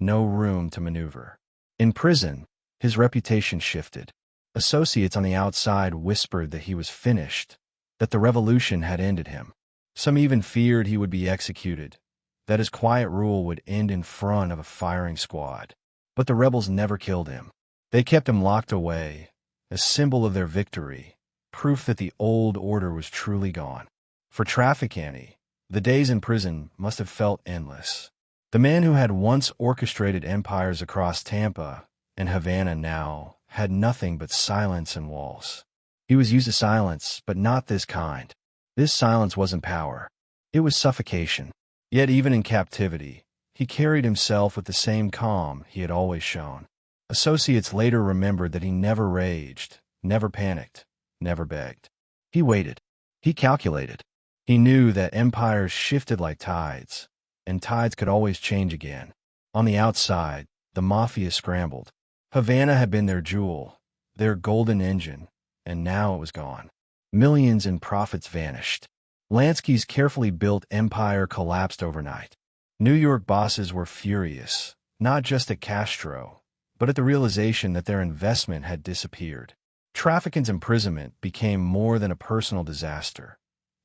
[SPEAKER 1] no room to maneuver. In prison, his reputation shifted. Associates on the outside whispered that he was finished, that the revolution had ended him. Some even feared he would be executed, that his quiet rule would end in front of a firing squad. But the rebels never killed him. They kept him locked away, a symbol of their victory, proof that the old order was truly gone. For Trafficante, the days in prison must have felt endless. The man who had once orchestrated empires across Tampa and Havana now had nothing but silence and walls. He was used to silence, but not this kind. This silence wasn't power. It was suffocation. Yet even in captivity, he carried himself with the same calm he had always shown. Associates later remembered that he never raged, never panicked, never begged. He waited. He calculated. He knew that empires shifted like tides, and tides could always change again. On the outside, the Mafia scrambled. Havana had been their jewel, their golden engine, and now it was gone. Millions in profits vanished. Lansky's carefully built empire collapsed overnight. New York bosses were furious, not just at Castro, but at the realization that their investment had disappeared. Trafficante's imprisonment became more than a personal disaster.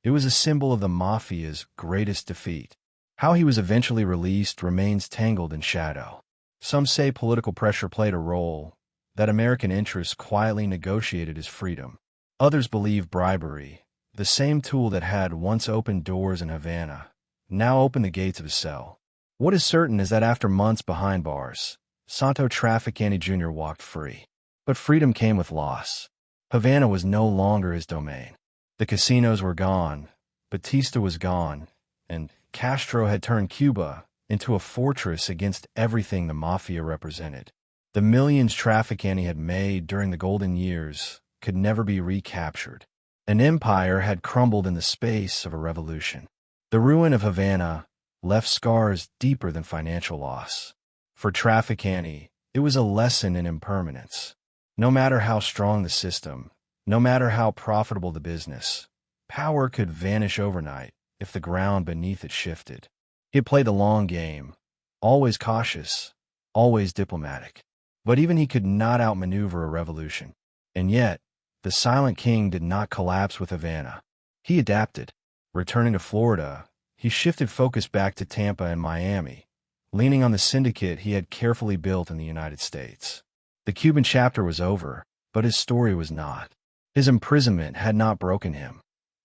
[SPEAKER 1] It was a symbol of the Mafia's greatest defeat. How he was eventually released remains tangled in shadow. Some say political pressure played a role, that American interests quietly negotiated his freedom. Others believe bribery, the same tool that had once opened doors in Havana, now opened the gates of his cell. What is certain is that after months behind bars, Santo Trafficante Jr. walked free. But freedom came with loss. Havana was no longer his domain. The casinos were gone, Batista was gone, and Castro had turned Cuba into a fortress against everything the Mafia represented. The millions Trafficante had made during the golden years could never be recaptured. An empire had crumbled in the space of a revolution. The ruin of Havana left scars deeper than financial loss. For Trafficante, it was a lesson in impermanence. No matter how strong the system, no matter how profitable the business, power could vanish overnight if the ground beneath it shifted. He had played the long game, always cautious, always diplomatic. But even he could not outmaneuver a revolution. And yet, the silent king did not collapse with Havana. He adapted. Returning to Florida, he shifted focus back to Tampa and Miami, leaning on the syndicate he had carefully built in the United States. The Cuban chapter was over, but his story was not. His imprisonment had not broken him.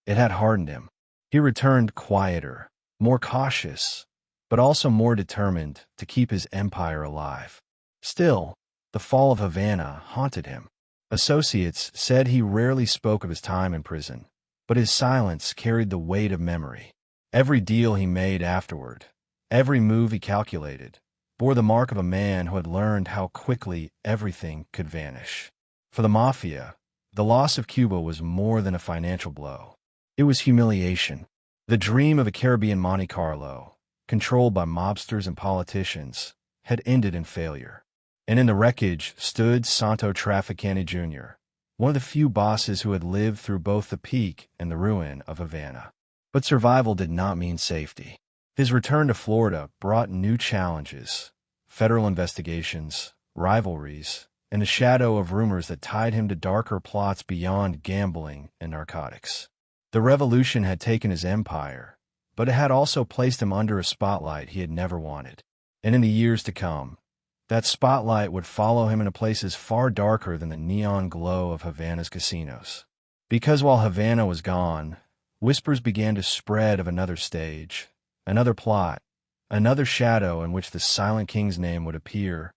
[SPEAKER 1] It had hardened him. He returned quieter, more cautious, but also more determined to keep his empire alive. Still, the fall of Havana haunted him. Associates said he rarely spoke of his time in prison, but his silence carried the weight of memory. Every deal he made afterward, every move he calculated, bore the mark of a man who had learned how quickly everything could vanish. For the Mafia, the loss of Cuba was more than a financial blow. It was humiliation. The dream of a Caribbean Monte Carlo, controlled by mobsters and politicians, had ended in failure. And in the wreckage stood Santo Trafficante Jr., one of the few bosses who had lived through both the peak and the ruin of Havana. But survival did not mean safety. His return to Florida brought new challenges, federal investigations, rivalries, and a shadow of rumors that tied him to darker plots beyond gambling and narcotics. The revolution had taken his empire, but it had also placed him under a spotlight he had never wanted. And in the years to come, that spotlight would follow him into places far darker than the neon glow of Havana's casinos. Because while Havana was gone, whispers began to spread of another stage, another plot, another shadow in which the Silent King's name would appear,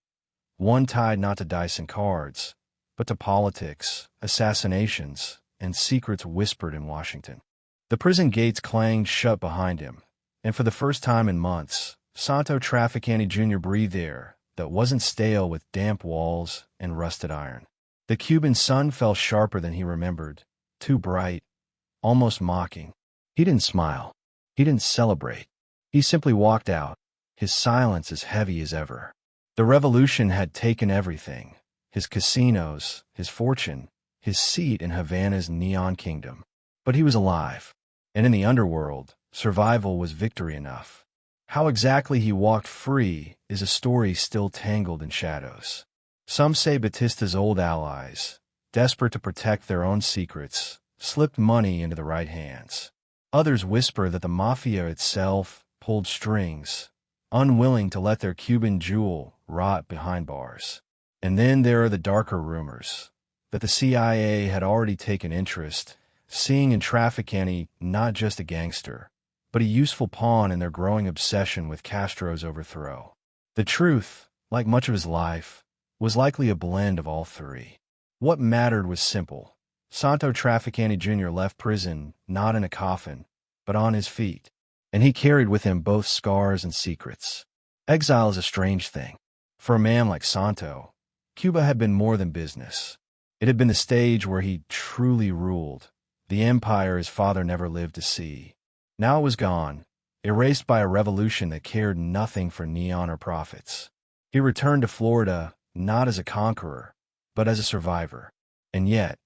[SPEAKER 1] one tied not to dice and cards, but to politics, assassinations, and secrets whispered in Washington. The prison gates clanged shut behind him, and for the first time in months, Santo Trafficante Jr. breathed air that wasn't stale with damp walls and rusted iron. The Cuban sun fell sharper than he remembered, too bright, almost mocking. He didn't smile. He didn't celebrate. He simply walked out, his silence as heavy as ever. The revolution had taken everything, his casinos, his fortune, his seat in Havana's neon kingdom. But he was alive, and in the underworld, survival was victory enough. How exactly he walked free is a story still tangled in shadows. Some say Batista's old allies, desperate to protect their own secrets, slipped money into the right hands. Others whisper that the Mafia itself pulled strings, unwilling to let their Cuban jewel rot behind bars. And then there are the darker rumors that the CIA had already taken interest, seeing in Trafficante not just a gangster, but a useful pawn in their growing obsession with Castro's overthrow. The truth, like much of his life, was likely a blend of all three. What mattered was simple. Santo Trafficante Jr. left prison not in a coffin, but on his feet, and he carried with him both scars and secrets. Exile is a strange thing. For a man like Santo, Cuba had been more than business. It had been the stage where he truly ruled, the empire his father never lived to see. Now it was gone, erased by a revolution that cared nothing for neon or profits. He returned to Florida not as a conqueror, but as a survivor. And yet,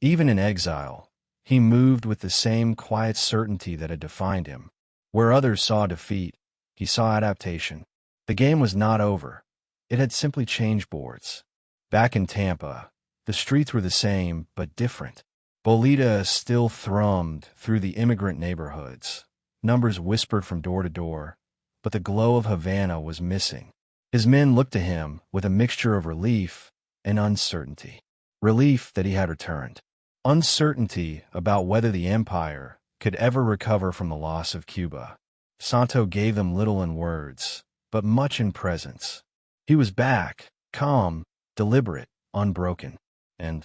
[SPEAKER 1] even in exile, he moved with the same quiet certainty that had defined him. Where others saw defeat, he saw adaptation. The game was not over. It had simply changed boards. Back in Tampa, the streets were the same, but different. Bolita still thrummed through the immigrant neighborhoods. Numbers whispered from door to door, but the glow of Havana was missing. His men looked to him with a mixture of relief and uncertainty. Relief that he had returned. Uncertainty about whether the empire could ever recover from the loss of Cuba. Santo gave them little in words, but much in presence. He was back, calm, deliberate, unbroken. And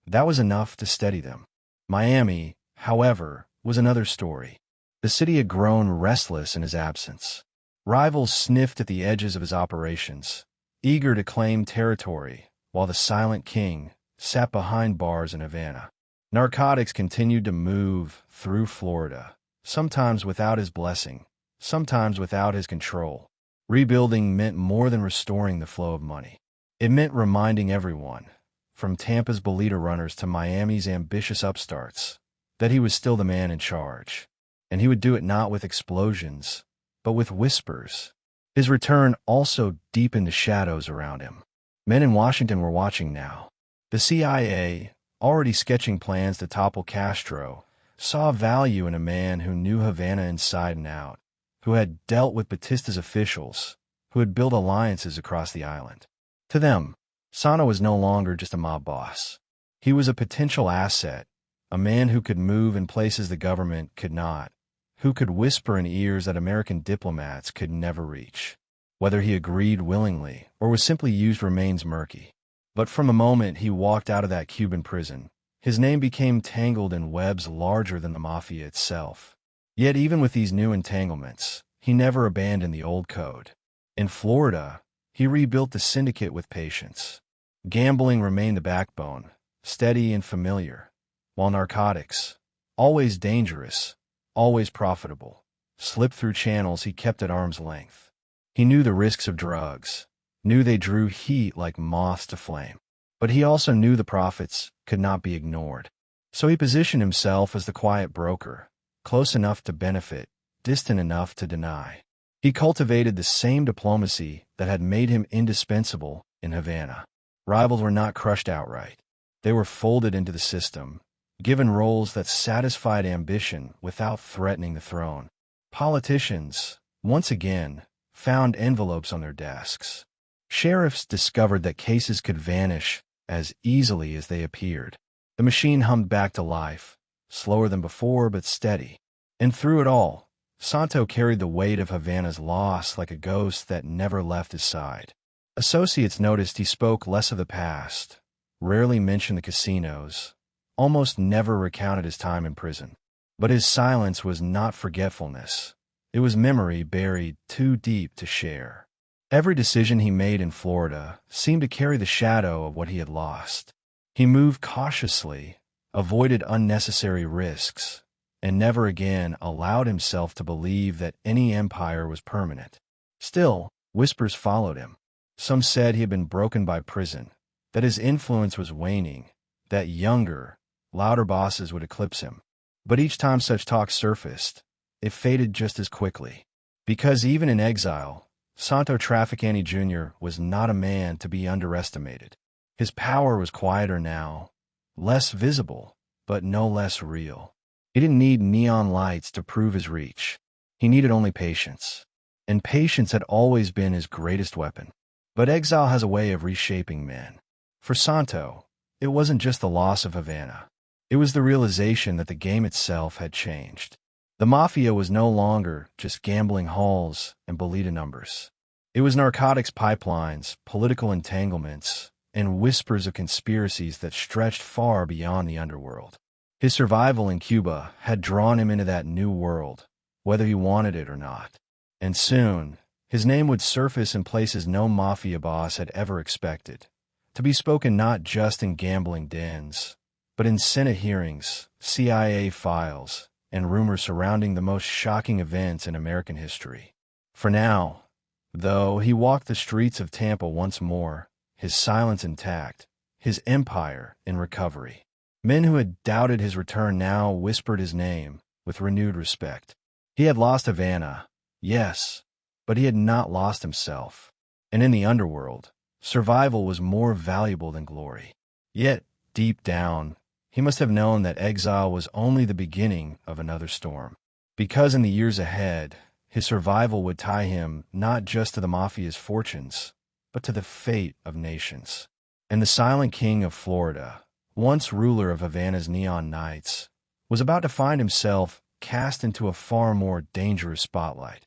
[SPEAKER 1] that was enough to steady them. Miami, however, was another story. The city had grown restless in his absence. Rivals sniffed at the edges of his operations, eager to claim territory, while the Silent King sat behind bars in Havana. Narcotics continued to move through Florida, sometimes without his blessing, sometimes without his control. Rebuilding meant more than restoring the flow of money. It meant reminding everyone, from Tampa's Bolita runners to Miami's ambitious upstarts, that he was still the man in charge. And he would do it not with explosions, but with whispers. His return also deepened the shadows around him. Men in Washington were watching now. The CIA, already sketching plans to topple Castro, saw value in a man who knew Havana inside and out, who had dealt with Batista's officials, who had built alliances across the island. To them, Santo was no longer just a mob boss. He was a potential asset, a man who could move in places the government could not, who could whisper in ears that American diplomats could never reach. Whether he agreed willingly or was simply used remains murky. But from the moment he walked out of that Cuban prison, his name became tangled in webs larger than the Mafia itself. Yet even with these new entanglements, he never abandoned the old code. In Florida, he rebuilt the syndicate with patience. Gambling remained the backbone, steady and familiar, while narcotics, always dangerous, always profitable, slipped through channels he kept at arm's length. He knew the risks of drugs, knew they drew heat like moths to flame. But he also knew the profits could not be ignored. So he positioned himself as the quiet broker, close enough to benefit, distant enough to deny. He cultivated the same diplomacy that had made him indispensable in Havana. Rivals were not crushed outright. They were folded into the system, given roles that satisfied ambition without threatening the throne. Politicians, once again, found envelopes on their desks. Sheriffs discovered that cases could vanish as easily as they appeared. The machine hummed back to life, slower than before but steady. And through it all, Santo carried the weight of Havana's loss like a ghost that never left his side. Associates noticed he spoke less of the past, rarely mentioned the casinos, almost never recounted his time in prison. But his silence was not forgetfulness. It was memory buried too deep to share. Every decision he made in Florida seemed to carry the shadow of what he had lost. He moved cautiously, avoided unnecessary risks, and never again allowed himself to believe that any empire was permanent. Still, whispers followed him. Some said he had been broken by prison, that his influence was waning, that younger, louder bosses would eclipse him. But each time such talk surfaced, it faded just as quickly. Because even in exile, Santo Trafficante Jr. was not a man to be underestimated. His power was quieter now, less visible, but no less real. He didn't need neon lights to prove his reach. He needed only patience. And patience had always been his greatest weapon. But exile has a way of reshaping men. For Santo, it wasn't just the loss of Havana. It was the realization that the game itself had changed. The Mafia was no longer just gambling halls and bolita numbers. It was narcotics pipelines, political entanglements, and whispers of conspiracies that stretched far beyond the underworld. His survival in Cuba had drawn him into that new world, whether he wanted it or not. And soon, his name would surface in places no Mafia boss had ever expected, to be spoken not just in gambling dens, but in Senate hearings, CIA files, and rumors surrounding the most shocking events in American history. For now, though, he walked the streets of Tampa once more, his silence intact, his empire in recovery. Men who had doubted his return now whispered his name with renewed respect. He had lost Havana, yes, but he had not lost himself. And in the underworld, survival was more valuable than glory. Yet, deep down, he must have known that exile was only the beginning of another storm. Because in the years ahead, his survival would tie him not just to the Mafia's fortunes, but to the fate of nations. And the silent king of Florida, once ruler of Havana's neon nights, was about to find himself cast into a far more dangerous spotlight,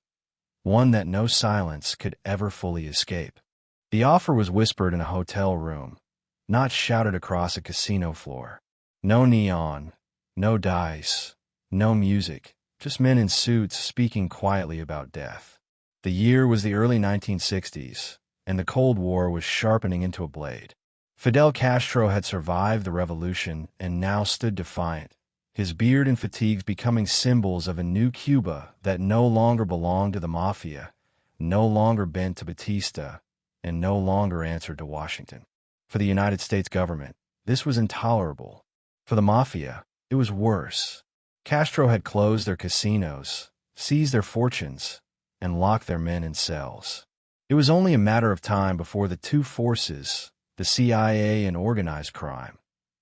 [SPEAKER 1] one that no silence could ever fully escape. The offer was whispered in a hotel room, not shouted across a casino floor. No neon, no dice, no music, just men in suits speaking quietly about death. The year was the early 1960s, and the Cold War was sharpening into a blade. Fidel Castro had survived the revolution and now stood defiant, his beard and fatigues becoming symbols of a new Cuba that no longer belonged to the Mafia, no longer bent to Batista, and no longer answered to Washington. For the United States government, this was intolerable. For the Mafia, it was worse. Castro had closed their casinos, seized their fortunes, and locked their men in cells. It was only a matter of time before the two forces, the CIA and organized crime,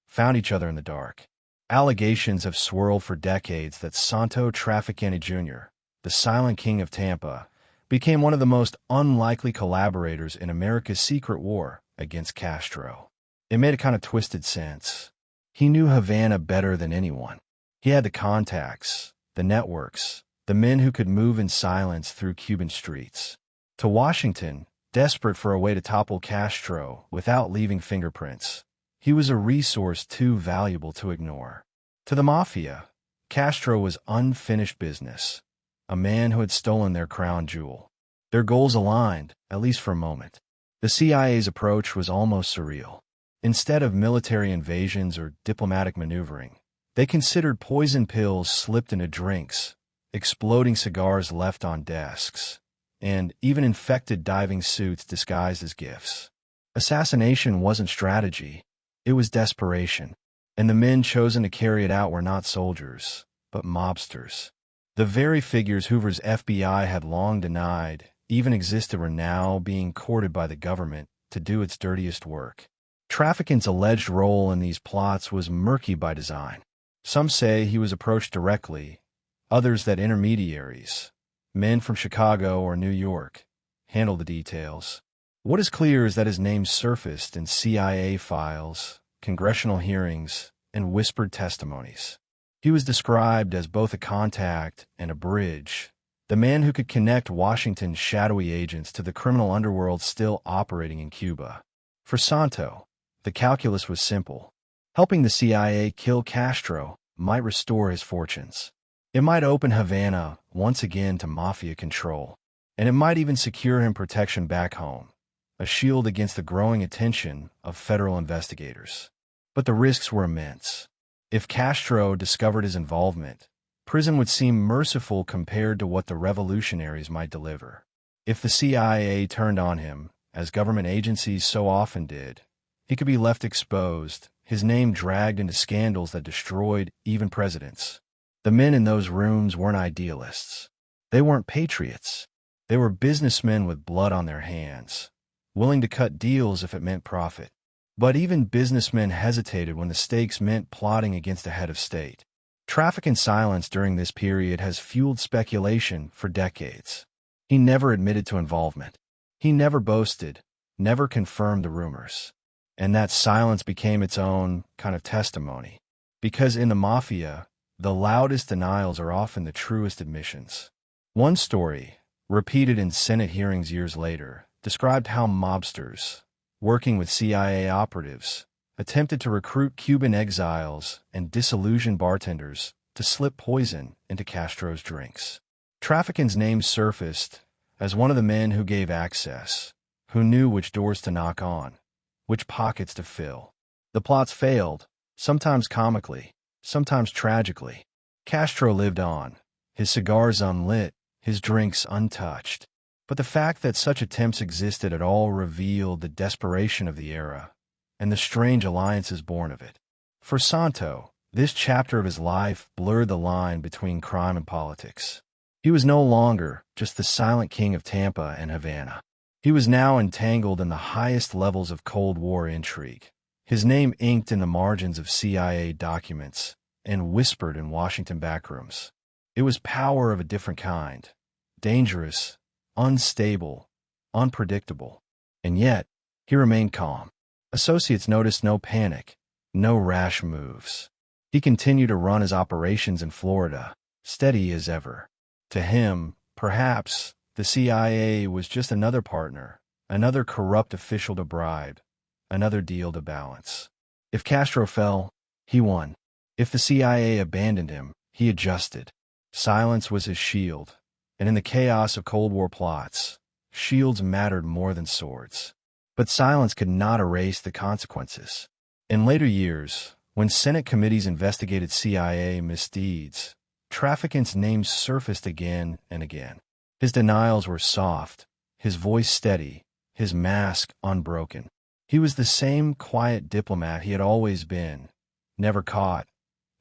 [SPEAKER 1] found each other in the dark. Allegations have swirled for decades that Santo Trafficante Jr., the silent king of Tampa, became one of the most unlikely collaborators in America's secret war against Castro. It made a kind of twisted sense. He knew Havana better than anyone. He had the contacts, the networks, the men who could move in silence through Cuban streets. To Washington, desperate for a way to topple Castro without leaving fingerprints, he was a resource too valuable to ignore. To the Mafia, Castro was unfinished business, a man who had stolen their crown jewel. Their goals aligned, at least for a moment. The CIA's approach was almost surreal. Instead of military invasions or diplomatic maneuvering, they considered poison pills slipped into drinks, exploding cigars left on desks, and even infected diving suits disguised as gifts. Assassination wasn't strategy, it was desperation, and the men chosen to carry it out were not soldiers, but mobsters. The very figures Hoover's FBI had long denied even existed were now being courted by the government to do its dirtiest work. Trafficant's alleged role in these plots was murky by design. Some say he was approached directly, others that intermediaries, men from Chicago or New York, handled the details. What is clear is that his name surfaced in CIA files, congressional hearings, and whispered testimonies. He was described as both a contact and a bridge, the man who could connect Washington's shadowy agents to the criminal underworld still operating in Cuba. For Santo, the calculus was simple. Helping the CIA kill Castro might restore his fortunes. It might open Havana once again to Mafia control, and it might even secure him protection back home, a shield against the growing attention of federal investigators. But the risks were immense. If Castro discovered his involvement, prison would seem merciful compared to what the revolutionaries might deliver. If the CIA turned on him, as government agencies so often did, he could be left exposed, his name dragged into scandals that destroyed even presidents. The men in those rooms weren't idealists. They weren't patriots. They were businessmen with blood on their hands, willing to cut deals if it meant profit. But even businessmen hesitated when the stakes meant plotting against a head of state. Trafficant's silence during this period has fueled speculation for decades. He never admitted to involvement. He never boasted, never confirmed the rumors. And that silence became its own kind of testimony. Because in the Mafia, the loudest denials are often the truest admissions. One story, repeated in Senate hearings years later, described how mobsters, working with CIA operatives, attempted to recruit Cuban exiles and disillusioned bartenders to slip poison into Castro's drinks. Trafficant's name surfaced as one of the men who gave access, who knew which doors to knock on, which pockets to fill. The plots failed, sometimes comically, sometimes tragically. Castro lived on, his cigars unlit, his drinks untouched. But the fact that such attempts existed at all revealed the desperation of the era and the strange alliances born of it. For Santo, this chapter of his life blurred the line between crime and politics. He was no longer just the silent king of Tampa and Havana. He was now entangled in the highest levels of Cold War intrigue, his name inked in the margins of CIA documents and whispered in Washington backrooms. It was power of a different kind, dangerous, unstable, unpredictable. And yet, he remained calm. Associates noticed no panic, no rash moves. He continued to run his operations in Florida, steady as ever. To him, perhaps, the CIA was just another partner, another corrupt official to bribe, another deal to balance. If Castro fell, he won. If the CIA abandoned him, he adjusted. Silence was his shield. And in the chaos of Cold War plots, shields mattered more than swords. But silence could not erase the consequences. In later years, when Senate committees investigated CIA misdeeds, Trafficant's name surfaced again and again. His denials were soft, his voice steady, his mask unbroken. He was the same quiet diplomat he had always been, never caught,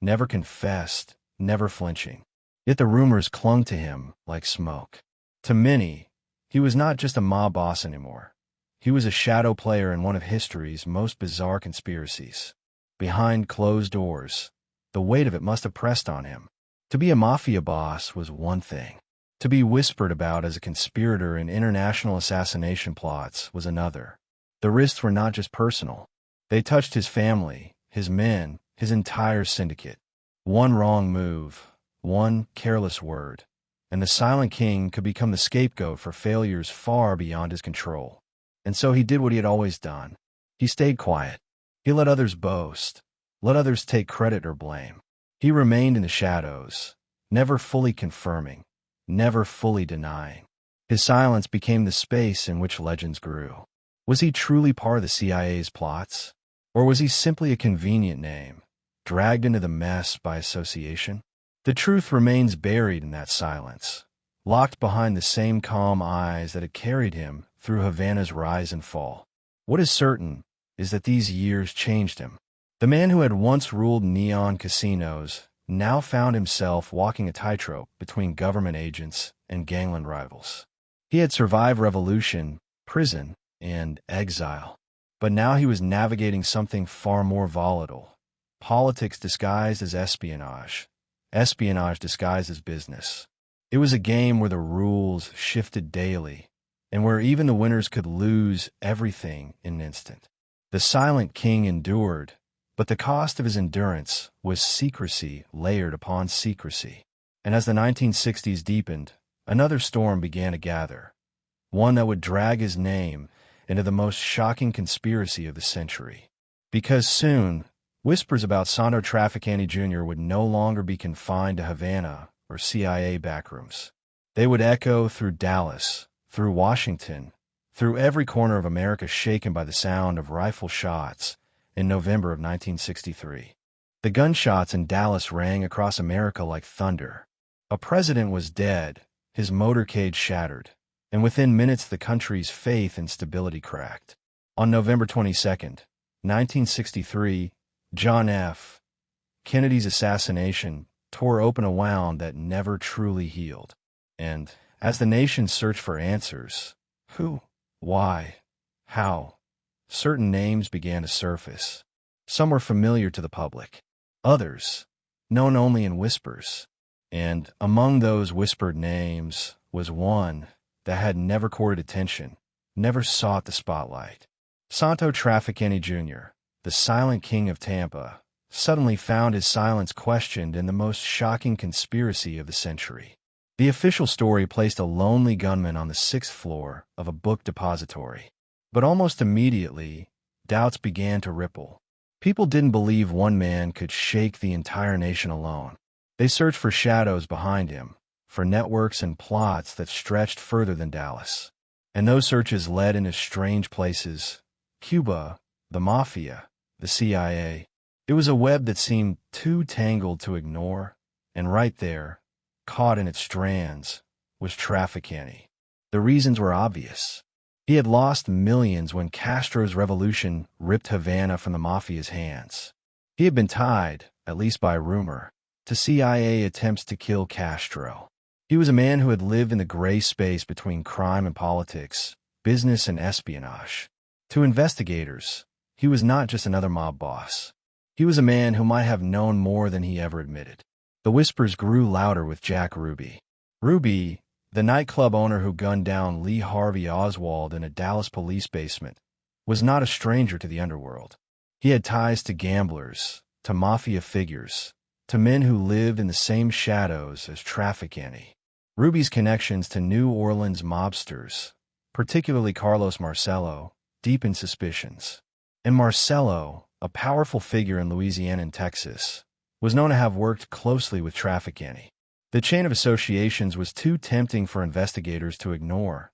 [SPEAKER 1] never confessed, never flinching. Yet the rumors clung to him like smoke. To many, he was not just a mob boss anymore. He was a shadow player in one of history's most bizarre conspiracies. Behind closed doors, the weight of it must have pressed on him. To be a mafia boss was one thing. To be whispered about as a conspirator in international assassination plots was another. The risks were not just personal. They touched his family, his men, his entire syndicate. One wrong move, one careless word, and the silent king could become the scapegoat for failures far beyond his control. And so he did what he had always done. He stayed quiet. He let others boast, let others take credit or blame. He remained in the shadows, never fully confirming, never fully denying. His silence became the space in which legends grew. Was he truly part of the CIA's plots? Or was he simply a convenient name, dragged into the mess by association? The truth remains buried in that silence, locked behind the same calm eyes that had carried him through Havana's rise and fall. What is certain is that these years changed him. The man who had once ruled neon casinos now found himself walking a tightrope between government agents and gangland rivals. He had survived revolution, prison, and exile. But now he was navigating something far more volatile: politics disguised as espionage, espionage disguised as business. It was a game where the rules shifted daily, and where even the winners could lose everything in an instant. The silent king endured, but the cost of his endurance was secrecy layered upon secrecy. And as the 1960s deepened, another storm began to gather, one that would drag his name into the most shocking conspiracy of the century. Because soon, whispers about Santo Trafficante Jr. would no longer be confined to Havana or CIA backrooms. They would echo through Dallas, through Washington, through every corner of America shaken by the sound of rifle shots in November of 1963. The gunshots in Dallas rang across America like thunder. A president was dead, his motorcade shattered, and within minutes the country's faith and stability cracked. On November 22, 1963, John F. Kennedy's assassination tore open a wound that never truly healed. And as the nation searched for answers, who, why, how, certain names began to surface. Some were familiar to the public, others known only in whispers. And among those whispered names was one that had never courted attention, never sought the spotlight. Santo Trafficante Jr., the silent king of Tampa, suddenly found his silence questioned in the most shocking conspiracy of the century. The official story placed a lonely gunman on the 6th floor of a book depository. But almost immediately, doubts began to ripple. People didn't believe one man could shake the entire nation alone. They searched for shadows behind him, for networks and plots that stretched further than Dallas. And those searches led into strange places: Cuba, the Mafia, the CIA. It was a web that seemed too tangled to ignore, and right there, caught in its strands, was Trafficante. The reasons were obvious. He had lost millions when Castro's revolution ripped Havana from the Mafia's hands. He had been tied, at least by rumor, to CIA attempts to kill Castro. He was a man who had lived in the gray space between crime and politics, business and espionage. To investigators, he was not just another mob boss. He was a man who might have known more than he ever admitted. The whispers grew louder with Jack Ruby. Ruby, the nightclub owner who gunned down Lee Harvey Oswald in a Dallas police basement, was not a stranger to the underworld. He had ties to gamblers, to mafia figures, to men who lived in the same shadows as Trafficante. Ruby's connections to New Orleans mobsters, particularly Carlos Marcello, deepened suspicions. And Marcello, a powerful figure in Louisiana and Texas, was known to have worked closely with Trafficante. The chain of associations was too tempting for investigators to ignore.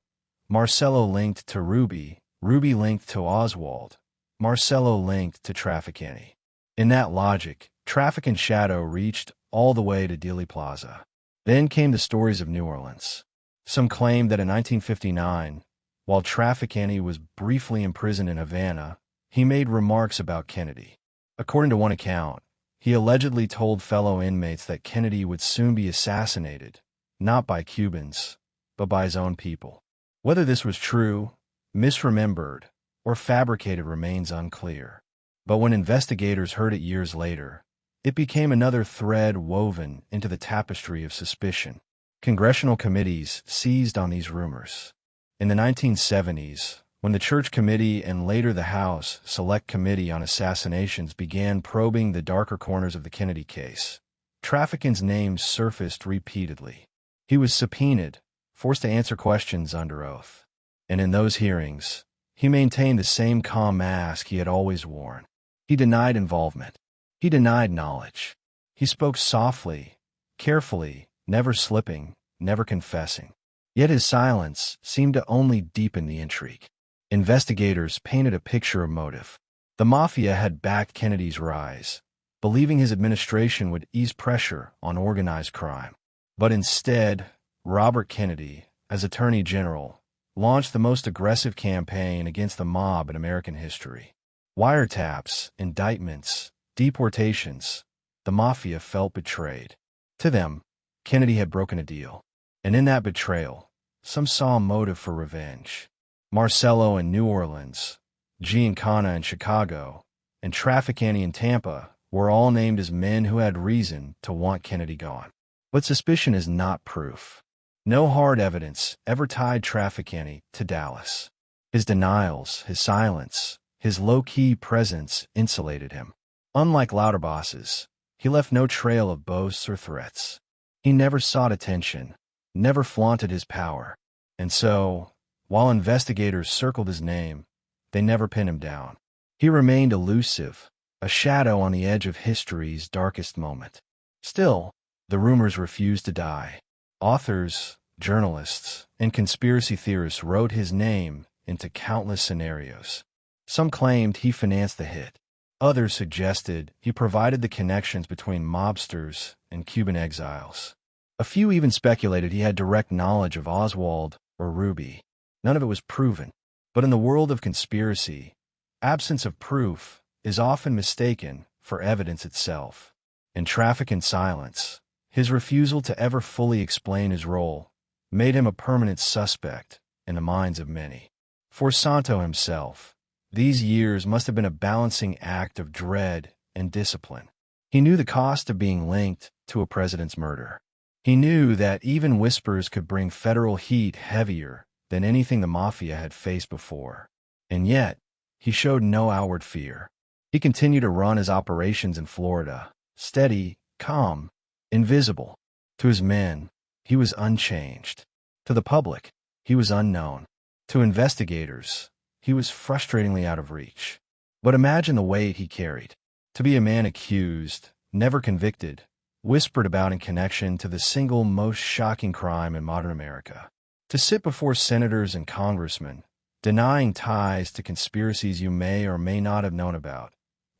[SPEAKER 1] Marcello linked to Ruby, Ruby linked to Oswald, Marcello linked to Trafficante. In that logic, Trafficante's shadow reached all the way to Dealey Plaza. Then came the stories of New Orleans. Some claimed that in 1959, while Trafficante was briefly imprisoned in Havana, he made remarks about Kennedy. According to one account, he allegedly told fellow inmates that Kennedy would soon be assassinated, not by Cubans, but by his own people. Whether this was true, misremembered, or fabricated remains unclear. But when investigators heard it years later, it became another thread woven into the tapestry of suspicion. Congressional committees seized on these rumors. In the 1970s, when the Church Committee and later the House Select Committee on Assassinations began probing the darker corners of the Kennedy case, Trafficante's name surfaced repeatedly. He was subpoenaed, forced to answer questions under oath. And in those hearings, he maintained the same calm mask he had always worn. He denied involvement. He denied knowledge. He spoke softly, carefully, never slipping, never confessing. Yet his silence seemed to only deepen the intrigue. Investigators painted a picture of motive. The Mafia had backed Kennedy's rise, believing his administration would ease pressure on organized crime. But instead, Robert Kennedy, as Attorney General, launched the most aggressive campaign against the mob in American history. Wiretaps, indictments, deportations, the Mafia felt betrayed. To them, Kennedy had broken a deal. And in that betrayal, some saw a motive for revenge. Marcello in New Orleans, Giancana in Chicago, and Trafficante in Tampa were all named as men who had reason to want Kennedy gone. But suspicion is not proof. No hard evidence ever tied Trafficante to Dallas. His denials, his silence, his low-key presence insulated him. Unlike louder bosses, he left no trail of boasts or threats. He never sought attention, never flaunted his power. And so, while investigators circled his name, they never pinned him down. He remained elusive, a shadow on the edge of history's darkest moment. Still, the rumors refused to die. Authors, journalists, and conspiracy theorists wrote his name into countless scenarios. Some claimed he financed the hit. Others suggested he provided the connections between mobsters and Cuban exiles. A few even speculated he had direct knowledge of Oswald or Ruby. None of it was proven. But in the world of conspiracy, absence of proof is often mistaken for evidence itself. In Trafficant silence, his refusal to ever fully explain his role made him a permanent suspect in the minds of many. For Santo himself, these years must have been a balancing act of dread and discipline. He knew the cost of being linked to a president's murder. He knew that even whispers could bring federal heat heavier than anything the Mafia had faced before. And yet, he showed no outward fear. He continued to run his operations in Florida, steady, calm, invisible. To his men, he was unchanged. To the public, he was unknown. To investigators, he was frustratingly out of reach. But imagine the weight he carried. To be a man accused, never convicted, whispered about in connection to the single most shocking crime in modern America. To sit before senators and congressmen, denying ties to conspiracies you may or may not have known about,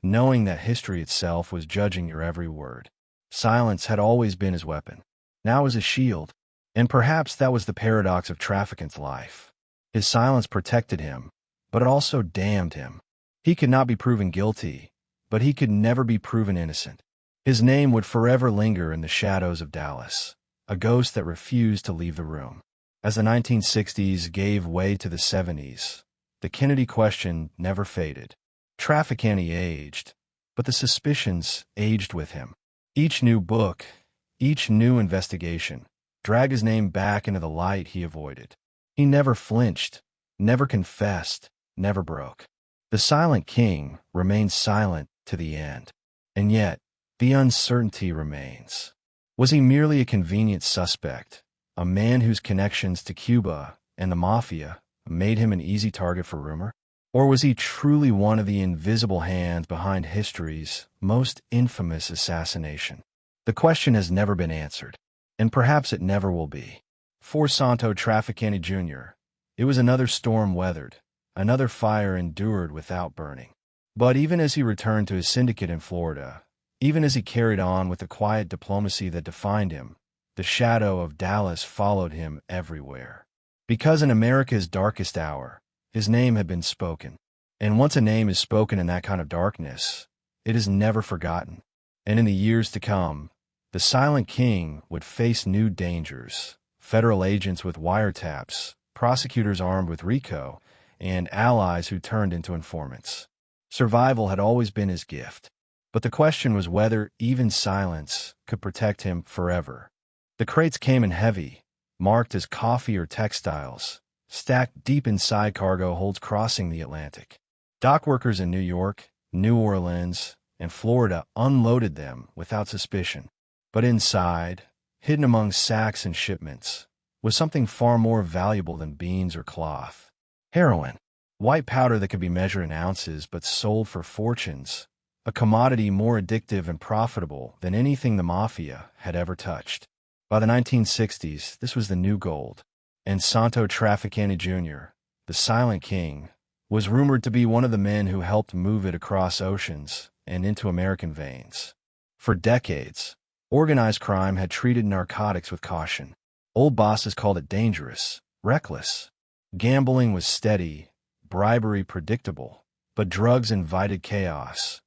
[SPEAKER 1] knowing that history itself was judging your every word. Silence had always been his weapon. Now was his shield. And perhaps that was the paradox of Trafficant's life. His silence protected him, but it also damned him. He could not be proven guilty, but he could never be proven innocent. His name would forever linger in the shadows of Dallas, a ghost that refused to leave the room. As the 1960s gave way to the 70s, the Kennedy question never faded. Trafficante aged, but the suspicions aged with him. Each new book, each new investigation, dragged his name back into the light he avoided. He never flinched, never confessed, never broke. The silent king remained silent to the end. And yet, the uncertainty remains. Was he merely a convenient suspect, a man whose connections to Cuba and the Mafia made him an easy target for rumor? Or was he truly one of the invisible hands behind history's most infamous assassination? The question has never been answered, and perhaps it never will be. For Santo Trafficante Jr., it was another storm weathered, another fire endured without burning. But even as he returned to his syndicate in Florida, even as he carried on with the quiet diplomacy that defined him, the shadow of Dallas followed him everywhere. Because in America's darkest hour, his name had been spoken. And once a name is spoken in that kind of darkness, it is never forgotten. And in the years to come, the silent king would face new dangers: federal agents with wiretaps, prosecutors armed with RICO, and allies who turned into informants. Survival had always been his gift. But the question was whether even silence could protect him forever. The crates came in heavy, marked as coffee or textiles, stacked deep inside cargo holds crossing the Atlantic. Dock workers in New York, New Orleans, and Florida unloaded them without suspicion. But inside, hidden among sacks and shipments, was something far more valuable than beans or cloth. Heroin, white powder that could be measured in ounces but sold for fortunes, a commodity more addictive and profitable than anything the Mafia had ever touched. By the 1960s, this was the new gold, and Santo Trafficante Jr., the silent king, was rumored to be one of the men who helped move it across oceans and into American veins. For decades, organized crime had treated narcotics with caution. Old bosses called it dangerous, reckless. Gambling was steady, bribery predictable, but drugs invited chaos.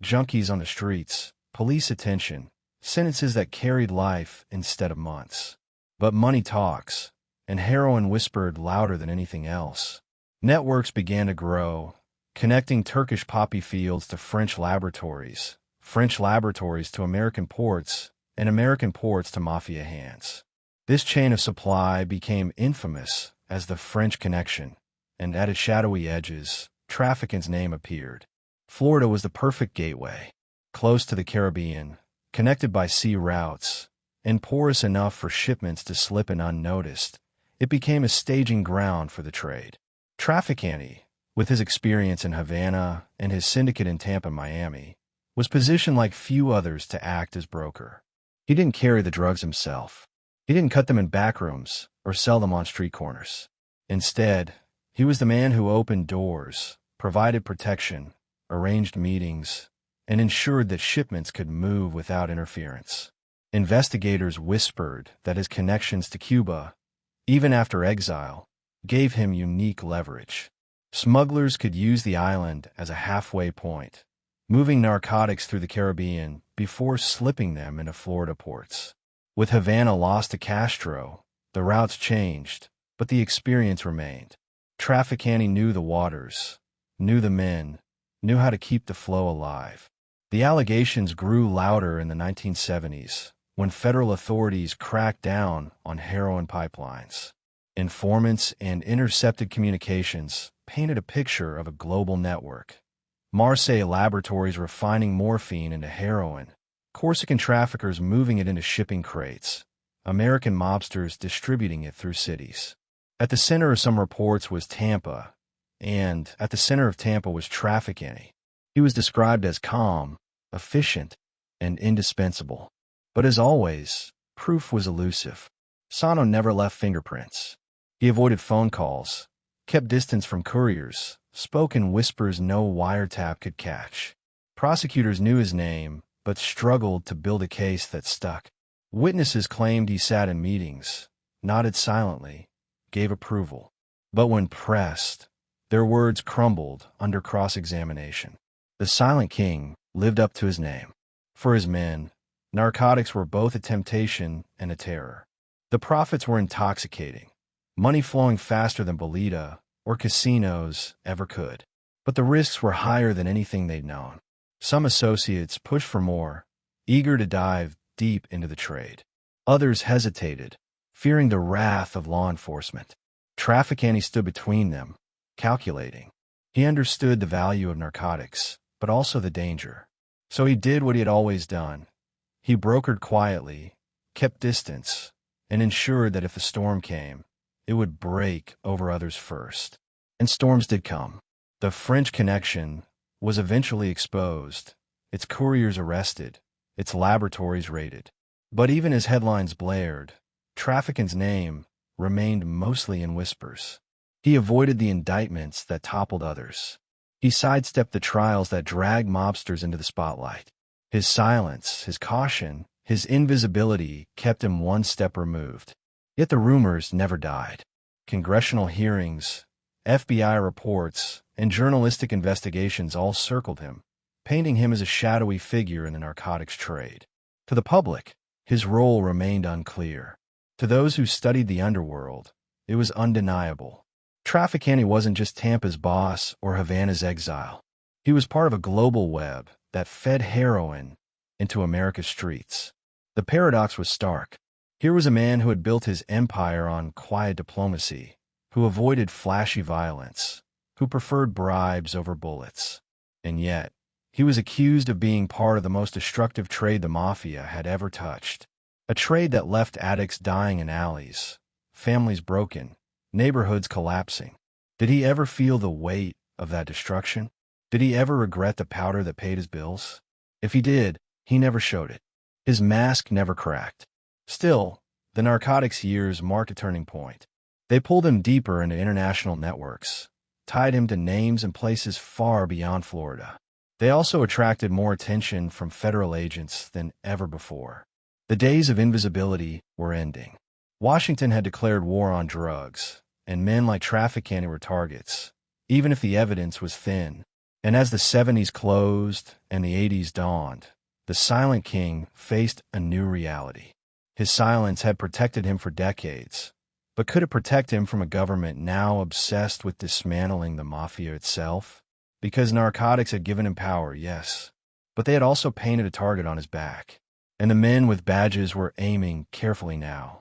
[SPEAKER 1] Junkies on the streets, police attention, sentences that carried life instead of months. But money talks, and heroin whispered louder than anything else. Networks began to grow, connecting Turkish poppy fields to French laboratories to American ports, and American ports to Mafia hands. This chain of supply became infamous as the French Connection, and at its shadowy edges, trafficking's name appeared. Florida was the perfect gateway, close to the Caribbean, connected by sea routes, and porous enough for shipments to slip in unnoticed. It became a staging ground for the trade. Trafficante, with his experience in Havana and his syndicate in Tampa and Miami, was positioned like few others to act as broker. He didn't carry the drugs himself. He didn't cut them in backrooms or sell them on street corners. Instead, he was the man who opened doors, provided protection, arranged meetings, and ensured that shipments could move without interference. Investigators whispered that his connections to Cuba, even after exile, gave him unique leverage. Smugglers could use the island as a halfway point, moving narcotics through the Caribbean before slipping them into Florida ports. With Havana lost to Castro, the routes changed, but the experience remained. Trafficante knew the waters, knew the men, knew how to keep the flow alive. The allegations grew louder in the 1970s, when federal authorities cracked down on heroin pipelines. Informants and intercepted communications painted a picture of a global network. Marseille laboratories refining morphine into heroin, Corsican traffickers moving it into shipping crates, American mobsters distributing it through cities. At the center of some reports was Tampa, and at the center of Tampa was Trafficante. He was described as calm, efficient, and indispensable. But as always, proof was elusive. Santo never left fingerprints. He avoided phone calls, kept distance from couriers, spoke in whispers no wiretap could catch. Prosecutors knew his name, but struggled to build a case that stuck. Witnesses claimed he sat in meetings, nodded silently, gave approval. But when pressed, their words crumbled under cross-examination. The Silent King lived up to his name. For his men, narcotics were both a temptation and a terror. The profits were intoxicating, money flowing faster than Bolita or casinos ever could. But the risks were higher than anything they'd known. Some associates pushed for more, eager to dive deep into the trade. Others hesitated, fearing the wrath of law enforcement. Trafficante stood between them, calculating. He understood the value of narcotics, but also the danger. So he did what he had always done. He brokered quietly, kept distance, and ensured that if a storm came, it would break over others first. And storms did come. The French Connection was eventually exposed, its couriers arrested, its laboratories raided. But even as headlines blared, Trafficante's name remained mostly in whispers. He avoided the indictments that toppled others. He sidestepped the trials that dragged mobsters into the spotlight. His silence, his caution, his invisibility kept him one step removed. Yet the rumors never died. Congressional hearings, FBI reports, and journalistic investigations all circled him, painting him as a shadowy figure in the narcotics trade. To the public, his role remained unclear. To those who studied the underworld, it was undeniable. Trafficante wasn't just Tampa's boss or Havana's exile. He was part of a global web that fed heroin into America's streets. The paradox was stark. Here was a man who had built his empire on quiet diplomacy, who avoided flashy violence, who preferred bribes over bullets. And yet, he was accused of being part of the most destructive trade the Mafia had ever touched. A trade that left addicts dying in alleys, families broken, neighborhoods collapsing. Did he ever feel the weight of that destruction? Did he ever regret the powder that paid his bills? If he did, he never showed it. His mask never cracked. Still, the narcotics years marked a turning point. They pulled him deeper into international networks, tied him to names and places far beyond Florida. They also attracted more attention from federal agents than ever before. The days of invisibility were ending. Washington had declared war on drugs, and men like Trafficante were targets, even if the evidence was thin. And as the 70s closed and the 80s dawned, the silent king faced a new reality. His silence had protected him for decades, but could it protect him from a government now obsessed with dismantling the Mafia itself? Because narcotics had given him power, yes, but they had also painted a target on his back, and the men with badges were aiming carefully now.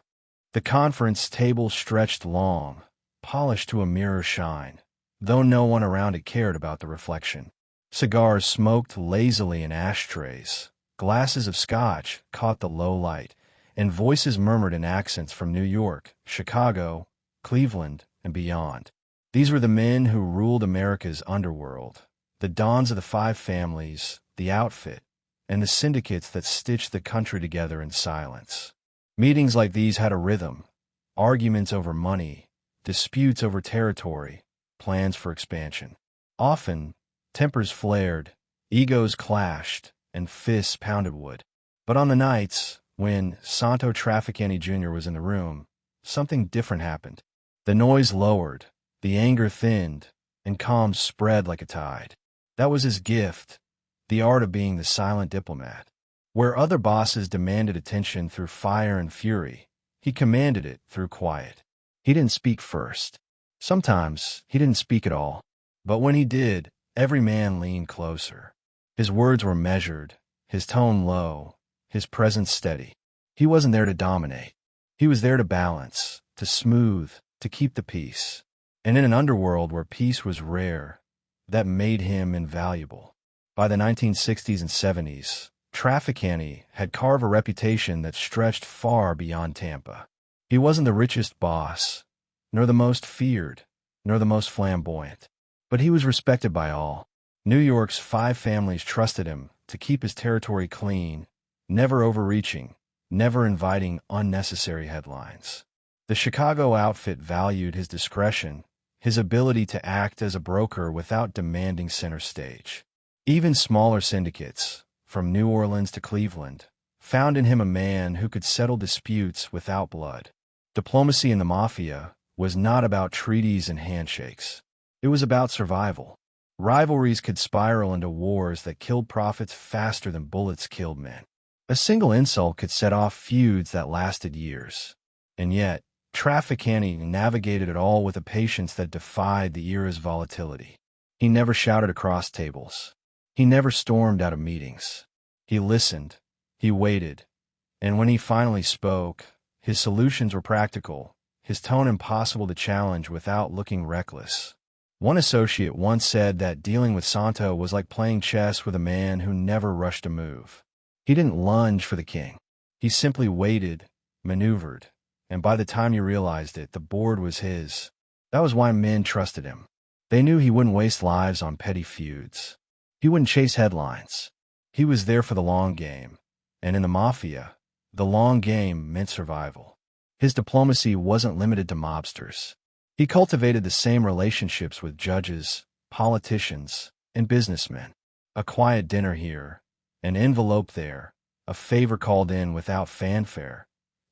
[SPEAKER 1] The conference table stretched long, polished to a mirror shine, though no one around it cared about the reflection. Cigars smoked lazily in ashtrays, glasses of scotch caught the low light, and voices murmured in accents from New York, Chicago, Cleveland, and beyond. These were the men who ruled America's underworld, the dons of the five families, the outfit, and the syndicates that stitched the country together in silence. Meetings like these had a rhythm: arguments over money, disputes over territory, plans for expansion. Often, tempers flared, egos clashed, and fists pounded wood. But on the nights when Santo Trafficante Jr. was in the room, something different happened. The noise lowered, the anger thinned, and calm spread like a tide. That was his gift, the art of being the silent diplomat. Where other bosses demanded attention through fire and fury, he commanded it through quiet. He didn't speak first. Sometimes he didn't speak at all. But when he did, every man leaned closer. His words were measured, his tone low, his presence steady. He wasn't there to dominate. He was there to balance, to smooth, to keep the peace. And in an underworld where peace was rare, that made him invaluable. By the 1960s and 70s, Trafficante had carved a reputation that stretched far beyond Tampa. He wasn't the richest boss, nor the most feared, nor the most flamboyant. But he was respected by all. New York's five families trusted him to keep his territory clean, never overreaching, never inviting unnecessary headlines. The Chicago outfit valued his discretion, his ability to act as a broker without demanding center stage. Even smaller syndicates, from New Orleans to Cleveland, found in him a man who could settle disputes without blood. Diplomacy in the Mafia was not about treaties and handshakes. It was about survival. Rivalries could spiral into wars that killed profits faster than bullets killed men. A single insult could set off feuds that lasted years. And yet, Trafficante navigated it all with a patience that defied the era's volatility. He never shouted across tables. He never stormed out of meetings. He listened. He waited. And when he finally spoke, his solutions were practical, his tone impossible to challenge without looking reckless. One associate once said that dealing with Santo was like playing chess with a man who never rushed a move. He didn't lunge for the king. He simply waited, maneuvered, and by the time you realized it, the board was his. That was why men trusted him. They knew he wouldn't waste lives on petty feuds. He wouldn't chase headlines. He was there for the long game. And in the Mafia, the long game meant survival. His diplomacy wasn't limited to mobsters. He cultivated the same relationships with judges, politicians, and businessmen. A quiet dinner here, an envelope there, a favor called in without fanfare.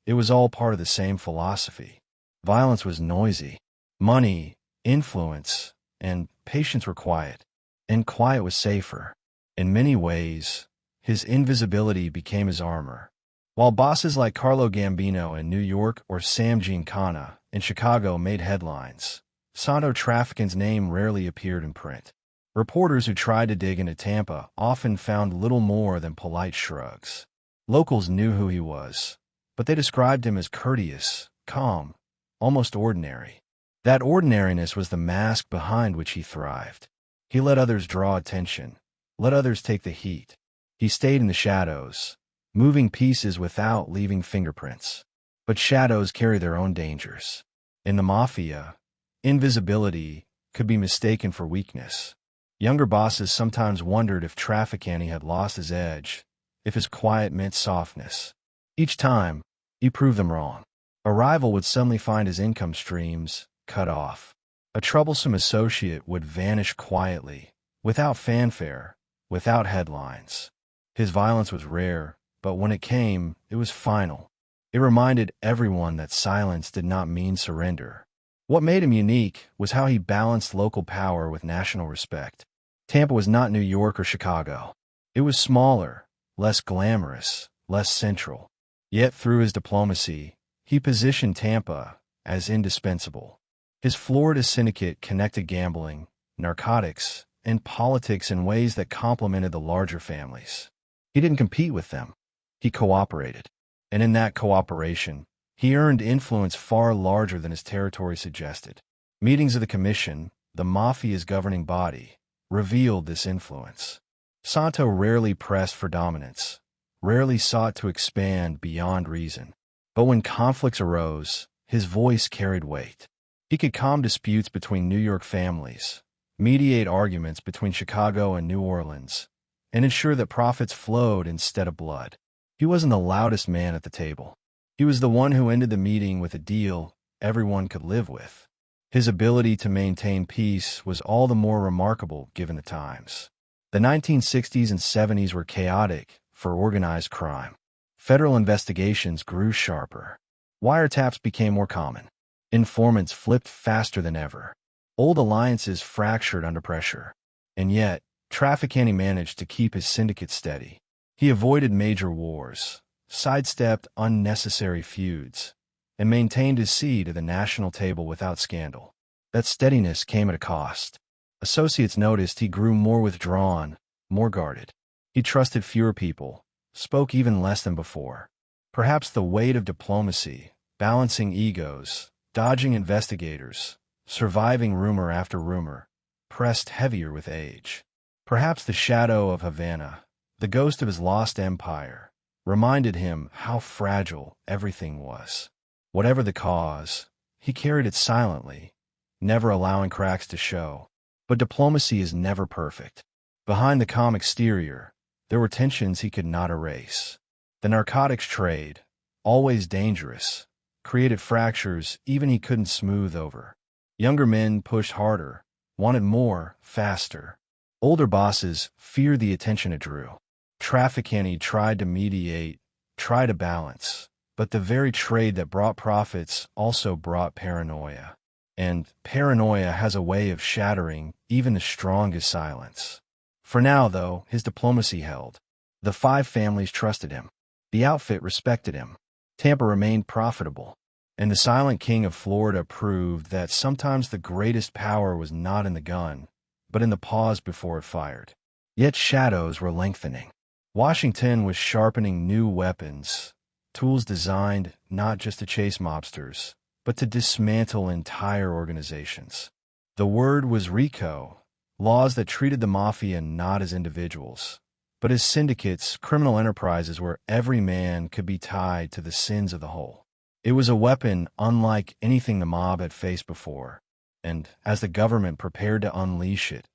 [SPEAKER 1] It was all part of the same philosophy. Violence was noisy. Money, influence, and patience were quiet. And quiet was safer. In many ways, his invisibility became his armor. While bosses like Carlo Gambino in New York or Sam Giancana in Chicago made headlines, Santo Trafficante's name rarely appeared in print. Reporters who tried to dig into Tampa often found little more than polite shrugs. Locals knew who he was, but they described him as courteous, calm, almost ordinary. That ordinariness was the mask behind which he thrived. He let others draw attention, let others take the heat. He stayed in the shadows, moving pieces without leaving fingerprints. But shadows carry their own dangers. In the Mafia, invisibility could be mistaken for weakness. Younger bosses sometimes wondered if Trafficante had lost his edge, if his quiet meant softness. Each time, he proved them wrong. A rival would suddenly find his income streams cut off. A troublesome associate would vanish quietly, without fanfare, without headlines. His violence was rare, but when it came, it was final. It reminded everyone that silence did not mean surrender. What made him unique was how he balanced local power with national respect. Tampa was not New York or Chicago. It was smaller, less glamorous, less central. Yet through his diplomacy, he positioned Tampa as indispensable. His Florida syndicate connected gambling, narcotics, and politics in ways that complemented the larger families. He didn't compete with them. He cooperated. And in that cooperation, he earned influence far larger than his territory suggested. Meetings of the Commission, the Mafia's governing body, revealed this influence. Santo rarely pressed for dominance, rarely sought to expand beyond reason. But when conflicts arose, his voice carried weight. He could calm disputes between New York families, mediate arguments between Chicago and New Orleans, and ensure that profits flowed instead of blood. He wasn't the loudest man at the table. He was the one who ended the meeting with a deal everyone could live with. His ability to maintain peace was all the more remarkable given the times. The 1960s and 70s were chaotic for organized crime. Federal investigations grew sharper. Wiretaps became more common. Informants flipped faster than ever. Old alliances fractured under pressure. And yet, Trafficante managed to keep his syndicate steady. He avoided major wars, sidestepped unnecessary feuds, and maintained his seat at the national table without scandal. That steadiness came at a cost. Associates noticed he grew more withdrawn, more guarded. He trusted fewer people, spoke even less than before. Perhaps the weight of diplomacy, balancing egos, dodging investigators, surviving rumor after rumor, pressed heavier with age. Perhaps the shadow of Havana, the ghost of his lost empire, reminded him how fragile everything was. Whatever the cause, he carried it silently, never allowing cracks to show. But diplomacy is never perfect. Behind the calm exterior, there were tensions he could not erase. The narcotics trade, always dangerous, created fractures even he couldn't smooth over. Younger men pushed harder, wanted more, faster. Older bosses feared the attention it drew. Trafficante tried to mediate, tried to balance, but the very trade that brought profits also brought paranoia. And paranoia has a way of shattering even the strongest silence. For now, though, his diplomacy held. The five families trusted him. The outfit respected him. Tampa remained profitable. And the silent king of Florida proved that sometimes the greatest power was not in the gun, but in the pause before it fired. Yet shadows were lengthening. Washington was sharpening new weapons, tools designed not just to chase mobsters, but to dismantle entire organizations. The word was RICO, laws that treated the Mafia not as individuals, but as syndicates, criminal enterprises where every man could be tied to the sins of the whole. It was a weapon unlike anything the mob had faced before, and as the government prepared to unleash it,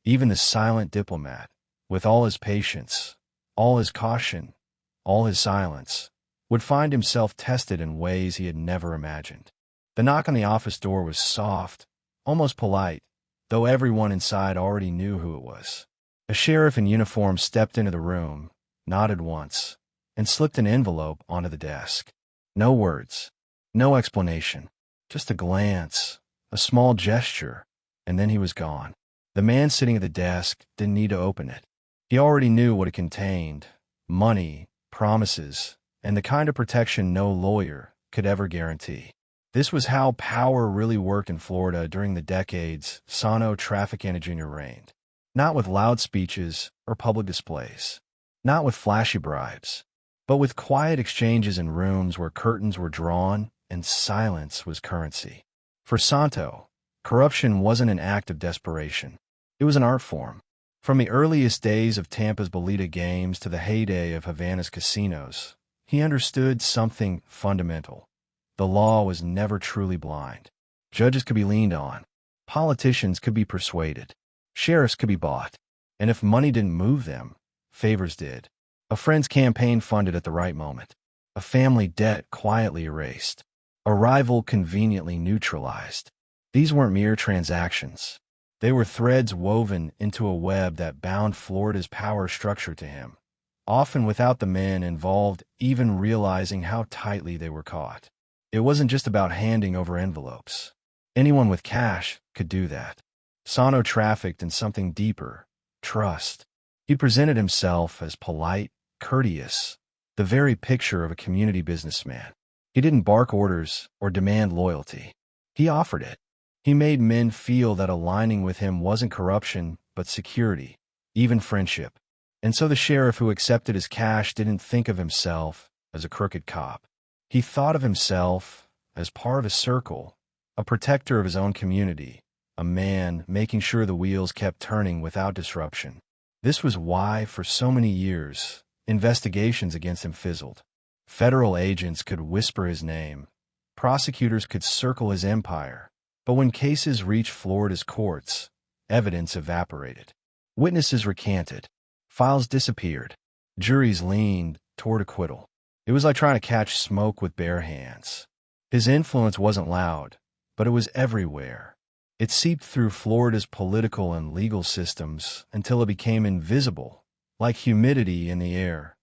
[SPEAKER 1] even the silent diplomat, with all his patience, all his caution, all his silence, would find himself tested in ways he had never imagined. The knock on the office door was soft, almost polite, though everyone inside already knew who it was. A sheriff in uniform stepped into the room, nodded once, and slipped an envelope onto the desk. No words, no explanation, just a glance, a small gesture, and then he was gone. The man sitting at the desk didn't need to open it. He already knew what it contained: money, promises, and the kind of protection no lawyer could ever guarantee. This was how power really worked in Florida during the decades Santo Trafficante Jr. reigned. Not with loud speeches or public displays, not with flashy bribes, but with quiet exchanges in rooms where curtains were drawn and silence was currency. For Santo, corruption wasn't an act of desperation. It was an art form. From the earliest days of Tampa's Bolita games to the heyday of Havana's casinos, he understood something fundamental. The law was never truly blind. Judges could be leaned on. Politicians could be persuaded. Sheriffs could be bought. And if money didn't move them, favors did. A friend's campaign funded at the right moment. A family debt quietly erased. A rival conveniently neutralized. These weren't mere transactions. They were threads woven into a web that bound Florida's power structure to him, often without the men involved even realizing how tightly they were caught. It wasn't just about handing over envelopes. Anyone with cash could do that. Santo trafficked in something deeper: trust. He presented himself as polite, courteous, the very picture of a community businessman. He didn't bark orders or demand loyalty. He offered it. He made men feel that aligning with him wasn't corruption, but security, even friendship. And so the sheriff who accepted his cash didn't think of himself as a crooked cop. He thought of himself as part of a circle, a protector of his own community, a man making sure the wheels kept turning without disruption. This was why, for so many years, investigations against him fizzled. Federal agents could whisper his name. Prosecutors could circle his empire. But when cases reached Florida's courts, evidence evaporated. Witnesses recanted. Files disappeared. Juries leaned toward acquittal. It was like trying to catch smoke with bare hands. His influence wasn't loud, but it was everywhere. It seeped through Florida's political and legal systems until it became invisible, like humidity in the air,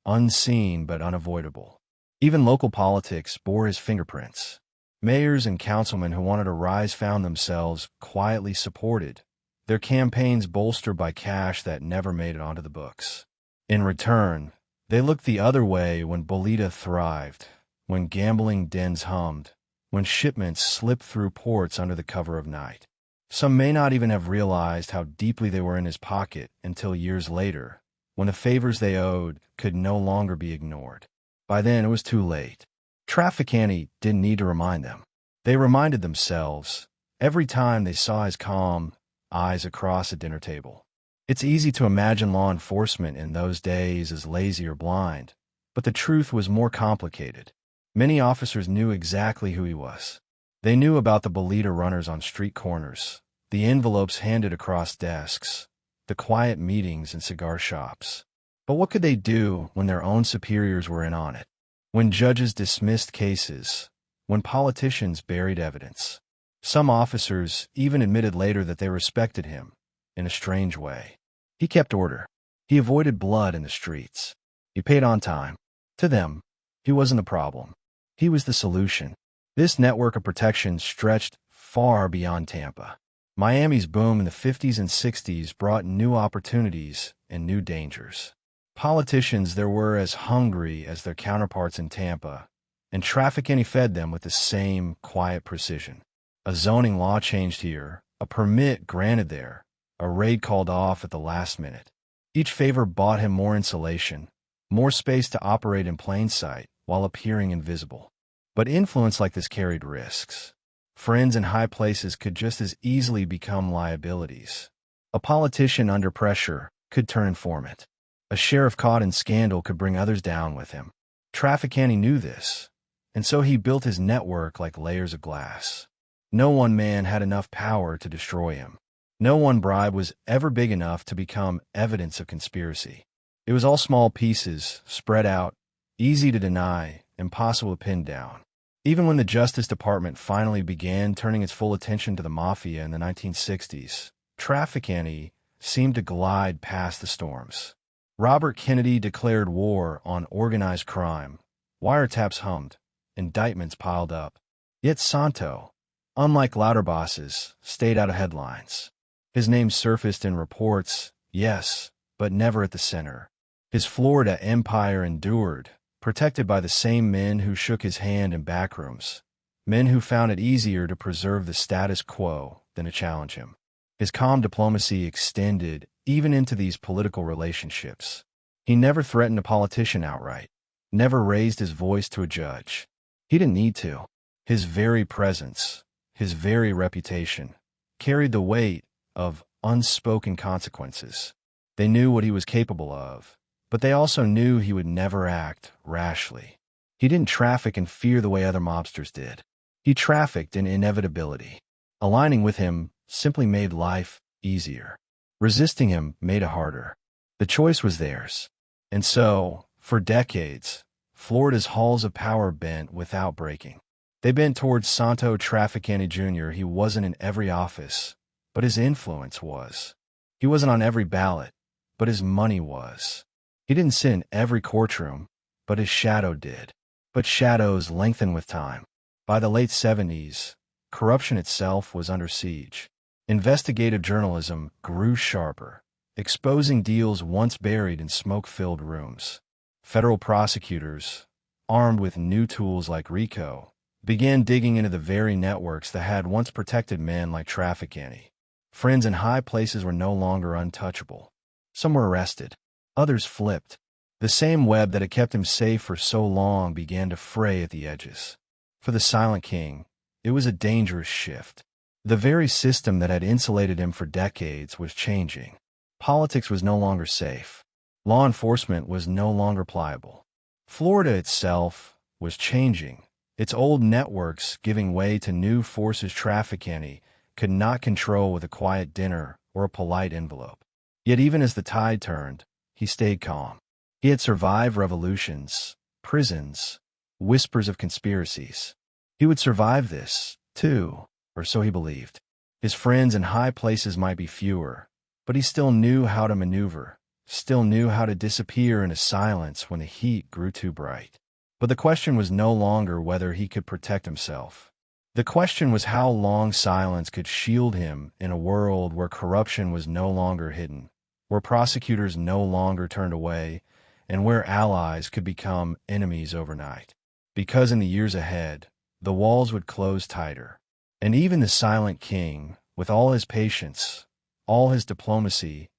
[SPEAKER 1] unseen but unavoidable. Even local politics bore his fingerprints. Mayors and councilmen who wanted to rise found themselves quietly supported, their campaigns bolstered by cash that never made it onto the books. In return, they looked the other way when Bolita thrived, when gambling dens hummed, when shipments slipped through ports under the cover of night. Some may not even have realized how deeply they were in his pocket until years later, when the favors they owed could no longer be ignored. By then, it was too late. Trafficante didn't need to remind them. They reminded themselves every time they saw his calm eyes across a dinner table. It's easy to imagine law enforcement in those days as lazy or blind, but the truth was more complicated. Many officers knew exactly who he was. They knew about the Bolita runners on street corners, the envelopes handed across desks, the quiet meetings in cigar shops. But what could they do when their own superiors were in on it? When judges dismissed cases, when politicians buried evidence? Some officers even admitted later that they respected him, in a strange way. He kept order. He avoided blood in the streets. He paid on time. To them, he wasn't the problem. He was the solution. This network of protection stretched far beyond Tampa. Miami's boom in the 50s and 60s brought new opportunities and new dangers. Politicians there were as hungry as their counterparts in Tampa, and Trafficante fed them with the same quiet precision. A zoning law changed here, a permit granted there, a raid called off at the last minute. Each favor bought him more insulation, more space to operate in plain sight while appearing invisible. But influence like this carried risks. Friends in high places could just as easily become liabilities. A politician under pressure could turn informant. A sheriff caught in scandal could bring others down with him. Trafficante knew this, and so he built his network like layers of glass. No one man had enough power to destroy him. No one bribe was ever big enough to become evidence of conspiracy. It was all small pieces, spread out, easy to deny, impossible to pin down. Even when the Justice Department finally began turning its full attention to the Mafia in the 1960s, Trafficante seemed to glide past the storms. Robert Kennedy declared war on organized crime. Wiretaps hummed. Indictments piled up. Yet Santo, unlike louder bosses, stayed out of headlines. His name surfaced in reports, yes, but never at the center. His Florida empire endured, protected by the same men who shook his hand in backrooms, men who found it easier to preserve the status quo than to challenge him. His calm diplomacy extended even into these political relationships. He never threatened a politician outright, never raised his voice to a judge. He didn't need to. His very presence, his very reputation, carried the weight of unspoken consequences. They knew what he was capable of, but they also knew he would never act rashly. He didn't traffic in fear the way other mobsters did. He trafficked in inevitability. Aligning with him simply made life easier. Resisting him made it harder. The choice was theirs. And so, for decades, Florida's halls of power bent without breaking. They bent towards Santo Trafficante Jr. He wasn't in every office, but his influence was. He wasn't on every ballot, but his money was. He didn't sit in every courtroom, but his shadow did. But shadows lengthen with time. By the late 70s, corruption itself was under siege. Investigative journalism grew sharper, exposing deals once buried in smoke-filled rooms. Federal prosecutors, armed with new tools like RICO, began digging into the very networks that had once protected men like Trafficante. Friends in high places were no longer untouchable. Some were arrested. Others flipped. The same web that had kept him safe for so long began to fray at the edges. For the Silent King, it was a dangerous shift. The very system that had insulated him for decades was changing. Politics was no longer safe. Law enforcement was no longer pliable. Florida itself was changing, its old networks giving way to new forces Trafficante could not control with a quiet dinner or a polite envelope. Yet even as the tide turned, he stayed calm. He had survived revolutions, prisons, whispers of conspiracies. He would survive this, too, or so he believed. His friends in high places might be fewer, but he still knew how to maneuver, still knew how to disappear into silence when the heat grew too bright. But the question was no longer whether he could protect himself. The question was how long silence could shield him in a world where corruption was no longer hidden, where prosecutors no longer turned away, and where allies could become enemies overnight. Because in the years ahead, the walls would close tighter, and even the Silent King, with all his patience, all his diplomacy,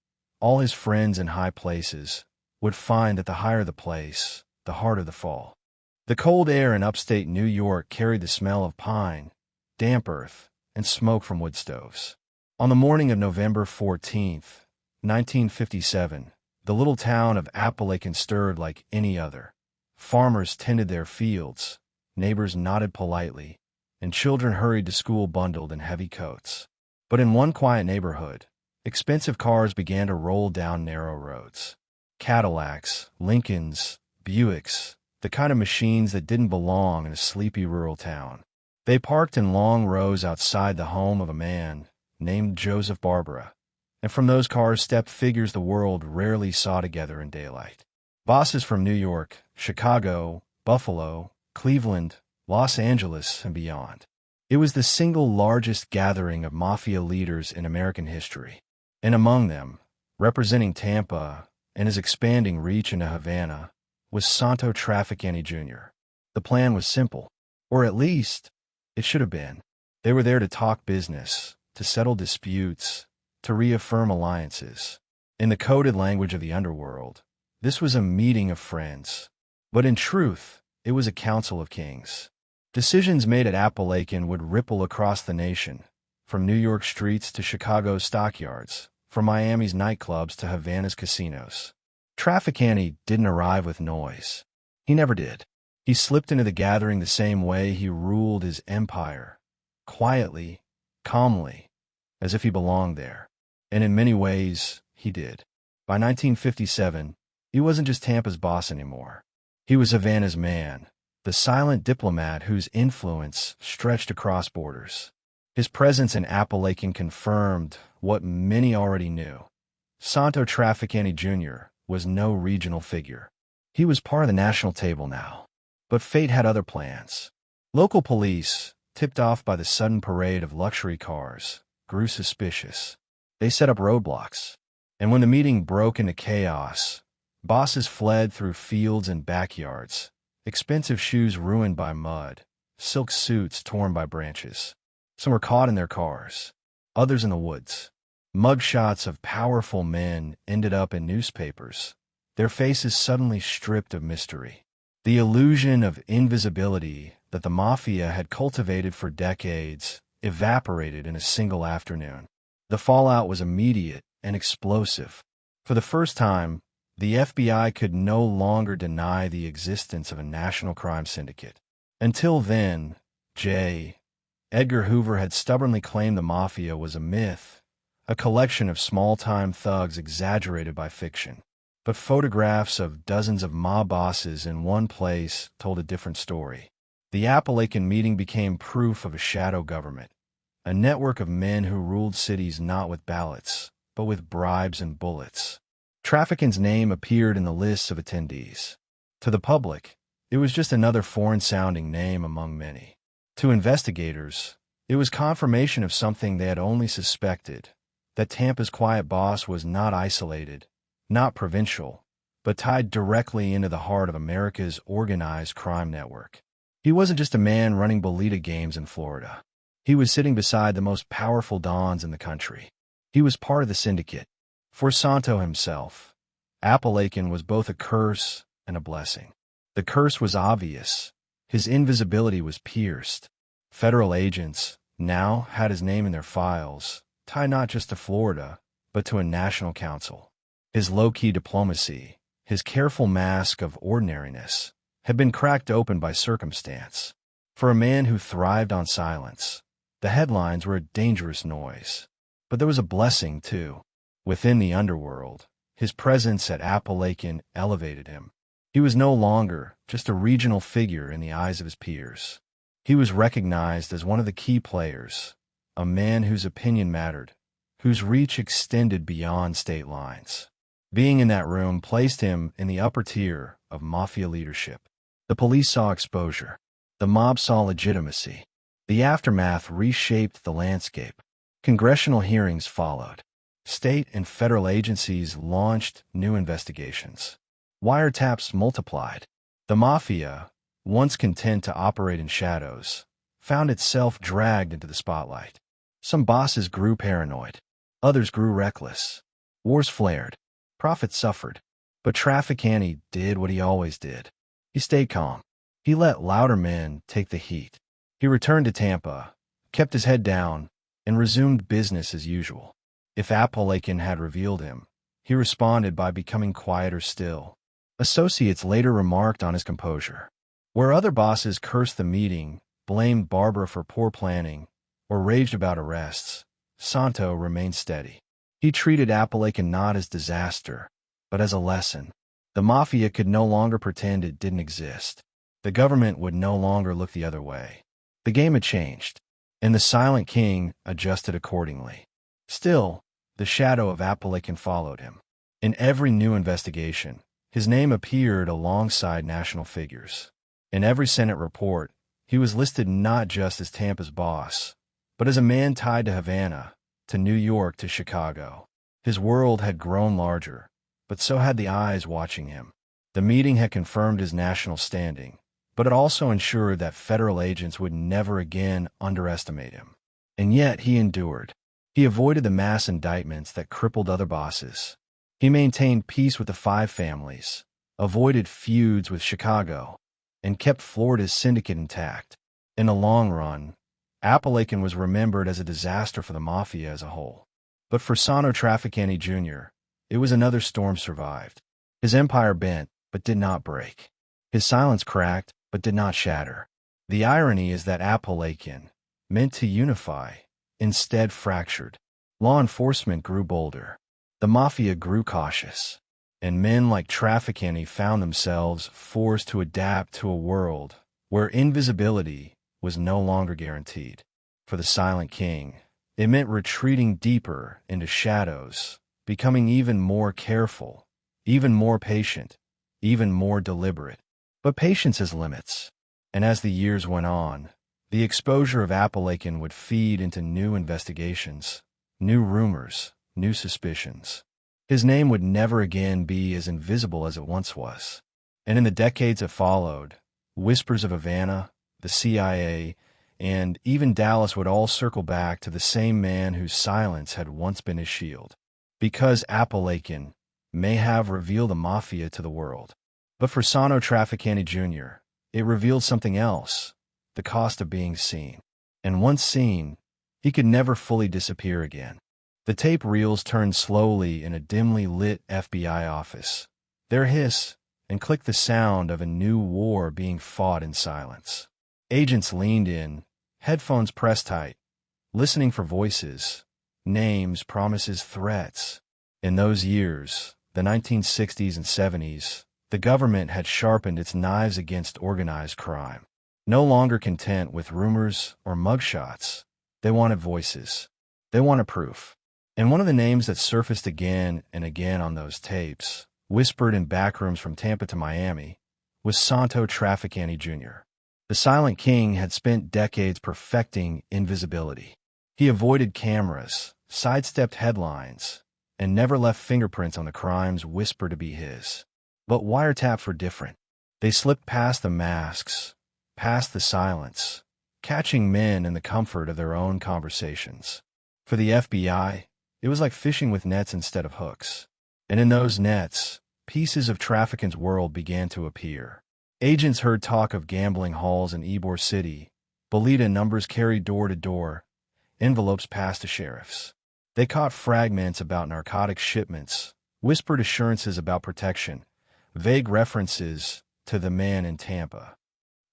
[SPEAKER 1] all his friends in high places, would find that the higher the place, the harder the fall. The cold air in upstate New York carried the smell of pine, damp earth, and smoke from wood stoves. On the morning of November 14th, 1957, the little town of Appalachin stirred like any other. Farmers tended their fields, neighbors nodded politely, and children hurried to school bundled in heavy coats. But in one quiet neighborhood, expensive cars began to roll down narrow roads. Cadillacs, Lincolns, Buicks, the kind of machines that didn't belong in a sleepy rural town. They parked in long rows outside the home of a man named Joseph Barbara, and from those cars stepped figures the world rarely saw together in daylight. Bosses from New York, Chicago, Buffalo, Cleveland, Los Angeles, and beyond. It was the single largest gathering of Mafia leaders in American history. And among them, representing Tampa and his expanding reach into Havana, was Santo Trafficante Jr. The plan was simple, or at least, it should have been. They were there to talk business, to settle disputes, to reaffirm alliances. In the coded language of the underworld, this was a meeting of friends. But in truth, it was a council of kings. Decisions made at Appalachin would ripple across the nation, from New York streets to Chicago's stockyards, from Miami's nightclubs to Havana's casinos. Trafficante didn't arrive with noise. He never did. He slipped into the gathering the same way he ruled his empire, quietly, calmly, as if he belonged there. And in many ways, he did. By 1957, he wasn't just Tampa's boss anymore. He was Havana's man, the silent diplomat whose influence stretched across borders. His presence in Appalachin confirmed what many already knew. Santo Trafficante Jr. was no regional figure. He was part of the national table now. But fate had other plans. Local police, tipped off by the sudden parade of luxury cars, grew suspicious. They set up roadblocks. And when the meeting broke into chaos, bosses fled through fields and backyards, expensive shoes ruined by mud, silk suits torn by branches. Some were caught in their cars, others in the woods. Mugshots of powerful men ended up in newspapers, their faces suddenly stripped of mystery. The illusion of invisibility that the Mafia had cultivated for decades evaporated in a single afternoon. The fallout was immediate and explosive. For the first time, the FBI could no longer deny the existence of a national crime syndicate. Until then, J. Edgar Hoover had stubbornly claimed the Mafia was a myth, a collection of small-time thugs exaggerated by fiction. But photographs of dozens of mob bosses in one place told a different story. The Appalachin meeting became proof of a shadow government, a network of men who ruled cities not with ballots, but with bribes and bullets. Trafficant's name appeared in the lists of attendees. To the public, it was just another foreign-sounding name among many. To investigators, it was confirmation of something they had only suspected, that Tampa's quiet boss was not isolated, not provincial, but tied directly into the heart of America's organized crime network. He wasn't just a man running bolita games in Florida. He was sitting beside the most powerful dons in the country. He was part of the syndicate. For Santo himself, Appalachin was both a curse and a blessing. The curse was obvious. His invisibility was pierced. Federal agents now had his name in their files, tied not just to Florida, but to a national council. His low-key diplomacy, his careful mask of ordinariness, had been cracked open by circumstance. For a man who thrived on silence, the headlines were a dangerous noise. But there was a blessing, too. Within the underworld, his presence at Appalachin elevated him. He was no longer just a regional figure in the eyes of his peers. He was recognized as one of the key players, a man whose opinion mattered, whose reach extended beyond state lines. Being in that room placed him in the upper tier of Mafia leadership. The police saw exposure. The mob saw legitimacy. The aftermath reshaped the landscape. Congressional hearings followed. State and federal agencies launched new investigations. Wiretaps multiplied. The Mafia, once content to operate in shadows, found itself dragged into the spotlight. Some bosses grew paranoid. Others grew reckless. Wars flared. Profits suffered. But Trafficante did what he always did. He stayed calm. He let louder men take the heat. He returned to Tampa, kept his head down, and resumed business as usual. If Appalachin had revealed him, he responded by becoming quieter still. Associates later remarked on his composure. Where other bosses cursed the meeting, blamed Barbara for poor planning, or raged about arrests, Santo remained steady. He treated Appalachin not as disaster, but as a lesson. The Mafia could no longer pretend it didn't exist. The government would no longer look the other way. The game had changed, and the Silent King adjusted accordingly. Still, the shadow of Appalachin followed him. In every new investigation, his name appeared alongside national figures. In every Senate report, he was listed not just as Tampa's boss, but as a man tied to Havana, to New York, to Chicago. His world had grown larger, but so had the eyes watching him. The meeting had confirmed his national standing, but it also ensured that federal agents would never again underestimate him. And yet he endured. He avoided the mass indictments that crippled other bosses. He maintained peace with the five families, avoided feuds with Chicago, and kept Florida's syndicate intact. In the long run, Appalachin was remembered as a disaster for the Mafia as a whole. But for Santo Trafficante Jr., it was another storm survived. His empire bent, but did not break. His silence cracked, but did not shatter. The irony is that Appalachin, meant to unify, instead fractured. Law enforcement grew bolder. The Mafia grew cautious. And men like Trafficante found themselves forced to adapt to a world where invisibility was no longer guaranteed. For the Silent King, it meant retreating deeper into shadows, becoming even more careful, even more patient, even more deliberate. But patience has limits. And as the years went on, the exposure of Appalachin would feed into new investigations, new rumors, new suspicions. His name would never again be as invisible as it once was. And in the decades that followed, whispers of Havana, the CIA, and even Dallas would all circle back to the same man whose silence had once been his shield. Because Appalachin may have revealed the Mafia to the world. But for Santo Trafficante Jr., it revealed something else, the cost of being seen. And once seen, he could never fully disappear again. The tape reels turned slowly in a dimly lit FBI office. There hiss and click the sound of a new war being fought in silence. Agents leaned in, headphones pressed tight, listening for voices, names, promises, threats. In those years, the 1960s and 70s, the government had sharpened its knives against organized crime. No longer content with rumors or mugshots, they wanted voices. They wanted proof. And one of the names that surfaced again and again on those tapes, whispered in backrooms from Tampa to Miami, was Santo Trafficante Jr. The Silent King had spent decades perfecting invisibility. He avoided cameras, sidestepped headlines, and never left fingerprints on the crimes whispered to be his. But wiretaps were different. They slipped past the masks, past the silence, catching men in the comfort of their own conversations. For the FBI, it was like fishing with nets instead of hooks. And in those nets, pieces of trafficking's world began to appear. Agents heard talk of gambling halls in Ybor City, bolita numbers carried door to door, envelopes passed to sheriffs. They caught fragments about narcotics shipments, whispered assurances about protection, vague references to the man in Tampa.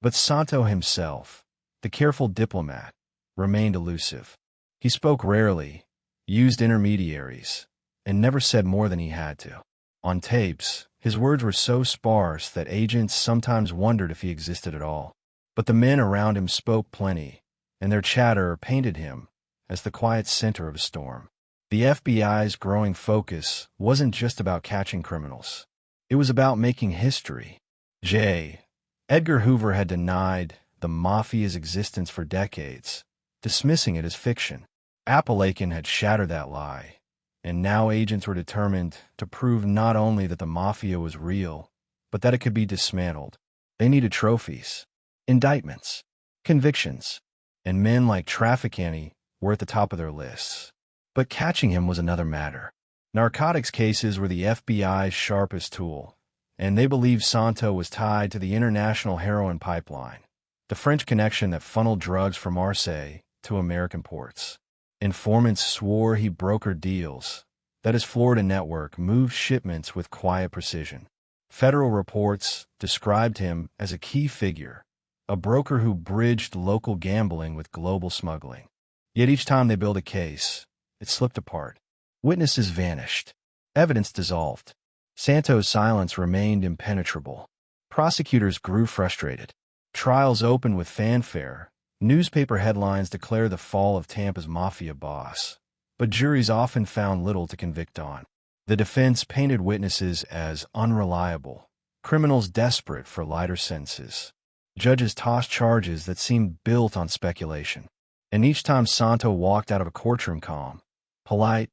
[SPEAKER 1] But Santo himself, the careful diplomat, remained elusive. He spoke rarely, used intermediaries, and never said more than he had to. On tapes, his words were so sparse that agents sometimes wondered if he existed at all. But the men around him spoke plenty, and their chatter painted him as the quiet center of a storm. The FBI's growing focus wasn't just about catching criminals. It was about making history. J. Edgar Hoover had denied the Mafia's existence for decades, dismissing it as fiction. Appalachin had shattered that lie, and now agents were determined to prove not only that the Mafia was real, but that it could be dismantled. They needed trophies, indictments, convictions, and men like Trafficante were at the top of their lists. But catching him was another matter. Narcotics cases were the FBI's sharpest tool, and they believed Santo was tied to the international heroin pipeline, the French connection that funneled drugs from Marseille to American ports. Informants swore he brokered deals, that his Florida network moved shipments with quiet precision. Federal reports described him as a key figure, a broker who bridged local gambling with global smuggling. Yet each time they built a case, it slipped apart. Witnesses vanished. Evidence dissolved. Santo's silence remained impenetrable. Prosecutors grew frustrated. Trials opened with fanfare. Newspaper headlines declare the fall of Tampa's Mafia boss. But juries often found little to convict on. The defense painted witnesses as unreliable, criminals desperate for lighter sentences. Judges tossed charges that seemed built on speculation. And each time Santo walked out of a courtroom calm, polite,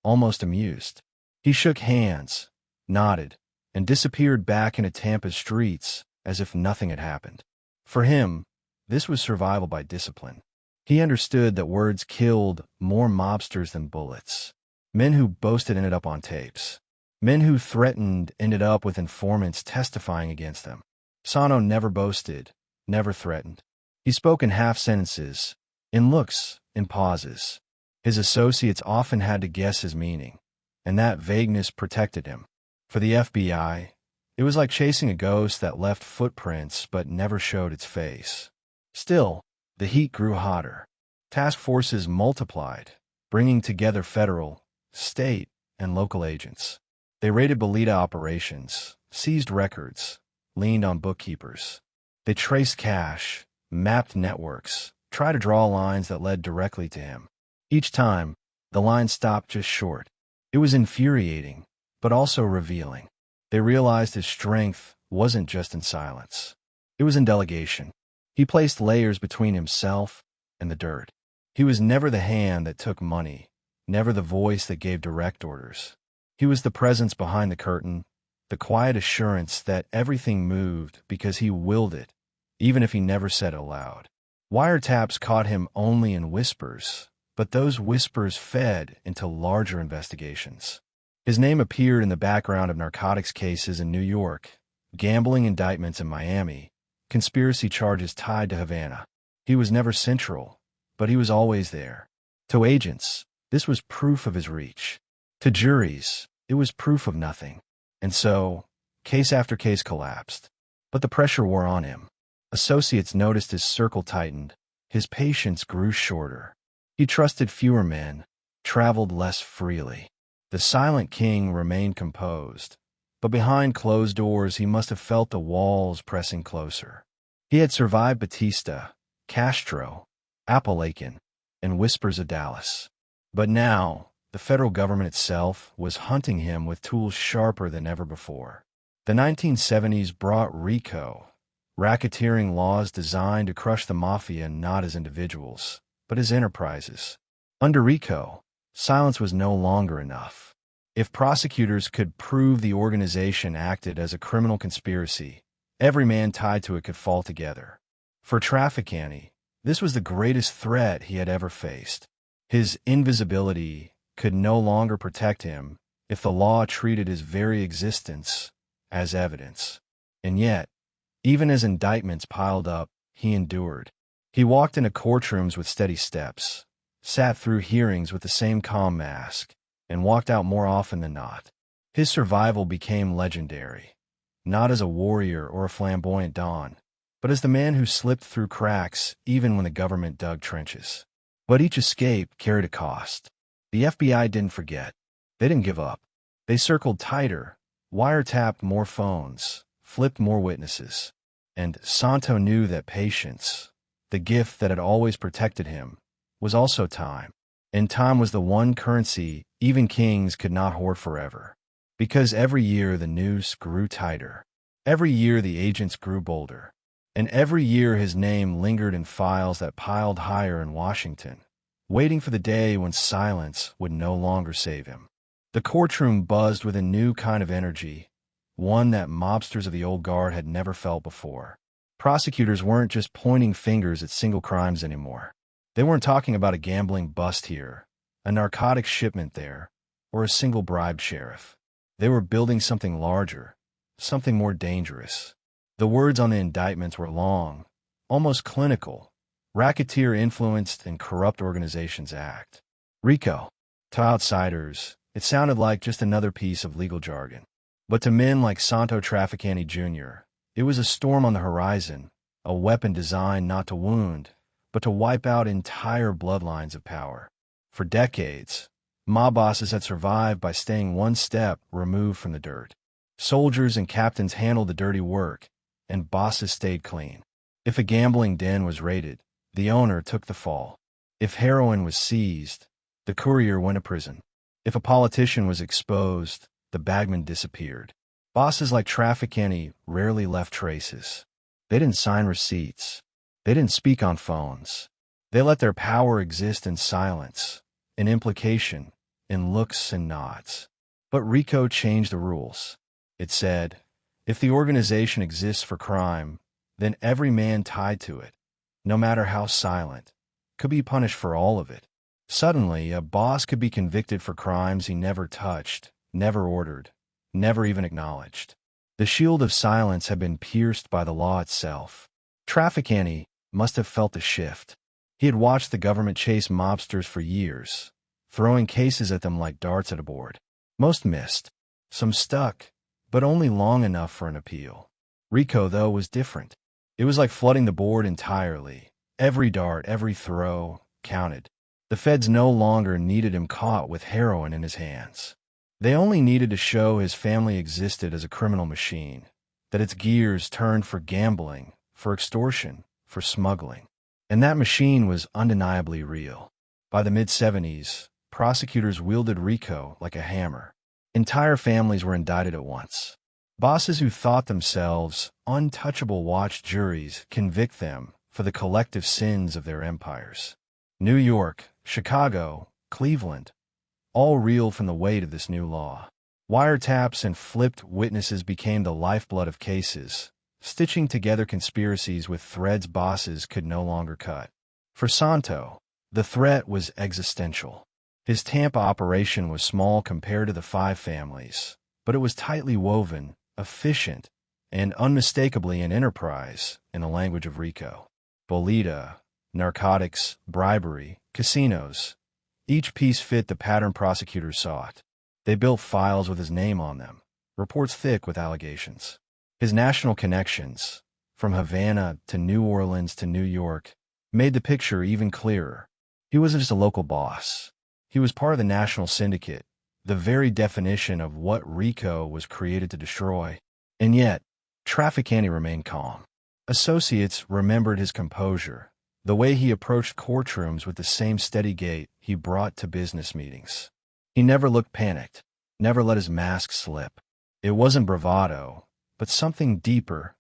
[SPEAKER 1] almost amused. He shook hands, nodded, and disappeared back into Tampa's streets as if nothing had happened. For him, this was survival by discipline. He understood that words killed more mobsters than bullets. Men who boasted ended up on tapes. Men who threatened ended up with informants testifying against them. Santo never boasted, never threatened. He spoke in half sentences, in looks, in pauses. His associates often had to guess his meaning, and that vagueness protected him. For the FBI, it was like chasing a ghost that left footprints but never showed its face. Still, the heat grew hotter. Task forces multiplied, bringing together federal, state, and local agents. They raided bolita operations, seized records, leaned on bookkeepers. They traced cash, mapped networks, tried to draw lines that led directly to him. Each time, the line stopped just short. It was infuriating, but also revealing. They realized his strength wasn't just in silence. It was in delegation. He placed layers between himself and the dirt. He was never the hand that took money, never the voice that gave direct orders. He was the presence behind the curtain, the quiet assurance that everything moved because he willed it, even if he never said it aloud. Wiretaps caught him only in whispers, but those whispers fed into larger investigations. His name appeared in the background of narcotics cases in New York, gambling indictments in Miami, conspiracy charges tied to Havana. He was never central, but he was always there. To agents, this was proof of his reach. To juries, it was proof of nothing. And so, case after case collapsed. But the pressure wore on him. Associates noticed his circle tightened. His patience grew shorter. He trusted fewer men, traveled less freely. The silent king remained composed, but behind closed doors he must have felt the walls pressing closer. He had survived Batista, Castro, Appalachin, and whispers of Dallas. But now, the federal government itself was hunting him with tools sharper than ever before. The 1970s brought RICO, racketeering laws designed to crush the Mafia not as individuals, but as enterprises. Under RICO, silence was no longer enough. If prosecutors could prove the organization acted as a criminal conspiracy, every man tied to it could fall together. For Trafficante, this was the greatest threat he had ever faced. His invisibility could no longer protect him if the law treated his very existence as evidence. And yet, even as indictments piled up, he endured. He walked into courtrooms with steady steps, sat through hearings with the same calm mask, and walked out more often than not. His survival became legendary, not as a warrior or a flamboyant don, but as the man who slipped through cracks even when the government dug trenches. But each escape carried a cost. The FBI didn't forget. They didn't give up. They circled tighter, wiretapped more phones, flipped more witnesses. And Santo knew that patience, the gift that had always protected him, was also time. And time was the one currency even kings could not hoard forever. Because every year the noose grew tighter. Every year the agents grew bolder. And every year his name lingered in files that piled higher in Washington, waiting for the day when silence would no longer save him. The courtroom buzzed with a new kind of energy, one that mobsters of the old guard had never felt before. Prosecutors weren't just pointing fingers at single crimes anymore. They weren't talking about a gambling bust here, a narcotics shipment there, or a single bribed sheriff. They were building something larger, something more dangerous. The words on the indictments were long, almost clinical. Racketeer-influenced and corrupt organizations act. RICO. To outsiders, it sounded like just another piece of legal jargon. But to men like Santo Trafficante Jr., it was a storm on the horizon, a weapon designed not to wound, but to wipe out entire bloodlines of power. For decades, mob bosses had survived by staying one step removed from the dirt. Soldiers and captains handled the dirty work, and bosses stayed clean. If a gambling den was raided, the owner took the fall. If heroin was seized, the courier went to prison. If a politician was exposed, the bagman disappeared. Bosses like Trafficante rarely left traces. They didn't sign receipts. They didn't speak on phones. They let their power exist in silence, in implication, in looks and nods. But RICO changed the rules. It said, if the organization exists for crime, then every man tied to it, no matter how silent, could be punished for all of it. Suddenly, a boss could be convicted for crimes he never touched, never ordered, never even acknowledged. The shield of silence had been pierced by the law itself. Trafficante must have felt the shift. He had watched the government chase mobsters for years, throwing cases at them like darts at a board. Most missed. Some stuck, but only long enough for an appeal. RICO, though, was different. It was like flooding the board entirely. Every dart, every throw, counted. The feds no longer needed him caught with heroin in his hands. They only needed to show his family existed as a criminal machine, that its gears turned for gambling, for extortion, for smuggling. And that machine was undeniably real. By the mid-70s, prosecutors wielded RICO like a hammer. Entire families were indicted at once. Bosses who thought themselves untouchable watched juries convict them for the collective sins of their empires. New York, Chicago, Cleveland, all reeled from the weight of this new law. Wiretaps and flipped witnesses became the lifeblood of cases, stitching together conspiracies with threads bosses could no longer cut. For Santo, the threat was existential. His Tampa operation was small compared to the 5 families, but it was tightly woven, efficient, and unmistakably an enterprise in the language of RICO. Bolita, narcotics, bribery, casinos. Each piece fit the pattern prosecutors sought. They built files with his name on them, reports thick with allegations. His national connections, from Havana to New Orleans to New York, made the picture even clearer. He wasn't just a local boss. He was part of the national syndicate, the very definition of what RICO was created to destroy. And yet, Trafficante remained calm. Associates remembered his composure, the way he approached courtrooms with the same steady gait he brought to business meetings. He never looked panicked, never let his mask slip. It wasn't bravado, but something deeper,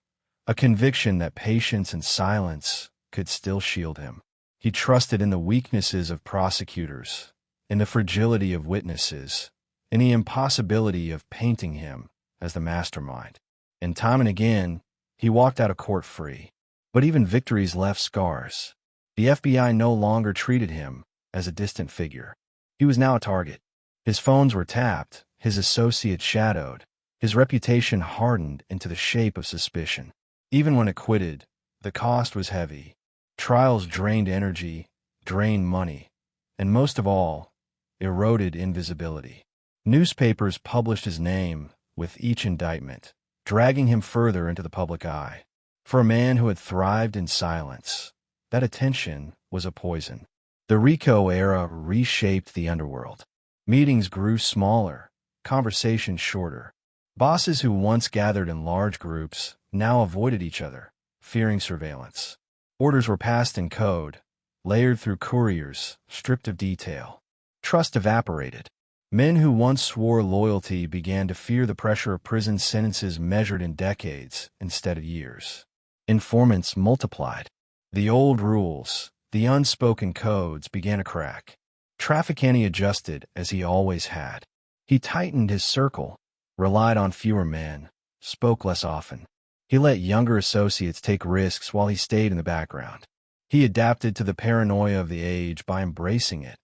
[SPEAKER 1] a conviction that patience and silence could still shield him. He trusted in the weaknesses of prosecutors, in the fragility of witnesses, and the impossibility of painting him as the mastermind. And time and again, he walked out of court free. But even victories left scars. The FBI no longer treated him as a distant figure. He was now a target. His phones were tapped, his associates shadowed, his reputation hardened into the shape of suspicion. Even when acquitted, the cost was heavy. Trials drained energy, drained money, and most of all, eroded invisibility. Newspapers published his name with each indictment, dragging him further into the public eye. For a man who had thrived in silence, that attention was a poison. The RICO era reshaped the underworld. Meetings grew smaller, conversations shorter. Bosses who once gathered in large groups now avoided each other, fearing surveillance. Orders were passed in code, layered through couriers, stripped of detail. Trust evaporated. Men who once swore loyalty began to fear the pressure of prison sentences measured in decades instead of years. Informants multiplied. The old rules, the unspoken codes began to crack. Trafficante adjusted as he always had. He tightened his circle, relied on fewer men, spoke less often. He let younger associates take risks while he stayed in the background. He adapted to the paranoia of the age by embracing it,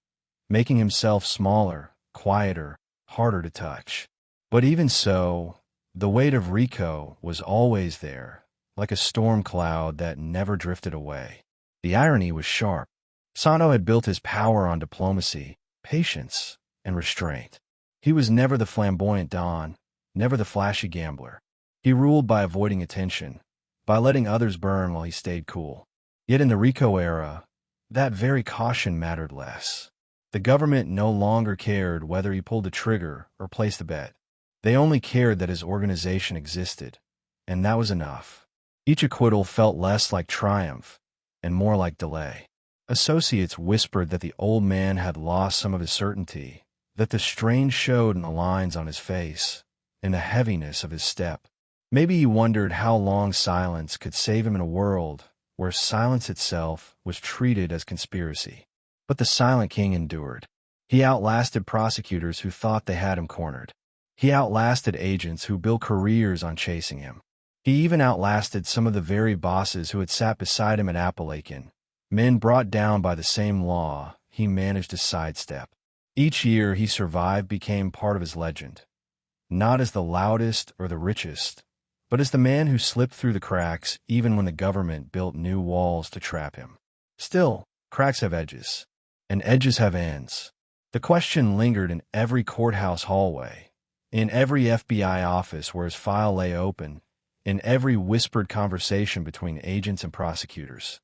[SPEAKER 1] making himself smaller, quieter, harder to touch. But even so, the weight of RICO was always there, like a storm cloud that never drifted away. The irony was sharp. Santo had built his power on diplomacy, patience, and restraint. He was never the flamboyant don, never the flashy gambler. He ruled by avoiding attention, by letting others burn while he stayed cool. Yet in the RICO era, that very caution mattered less. The government no longer cared whether he pulled the trigger or placed a bet. They only cared that his organization existed, and that was enough. Each acquittal felt less like triumph and more like delay. Associates whispered that the old man had lost some of his certainty, that the strain showed in the lines on his face, in the heaviness of his step. Maybe he wondered how long silence could save him in a world where silence itself was treated as conspiracy. But the silent king endured. He outlasted prosecutors who thought they had him cornered. He outlasted agents who built careers on chasing him. He even outlasted some of the very bosses who had sat beside him at Appalachin. Men brought down by the same law, he managed to sidestep. Each year he survived became part of his legend. Not as the loudest or the richest, but as the man who slipped through the cracks even when the government built new walls to trap him. Still, cracks have edges, and edges have ends. The question lingered in every courthouse hallway, in every FBI office where his file lay open, in every whispered conversation between agents and prosecutors.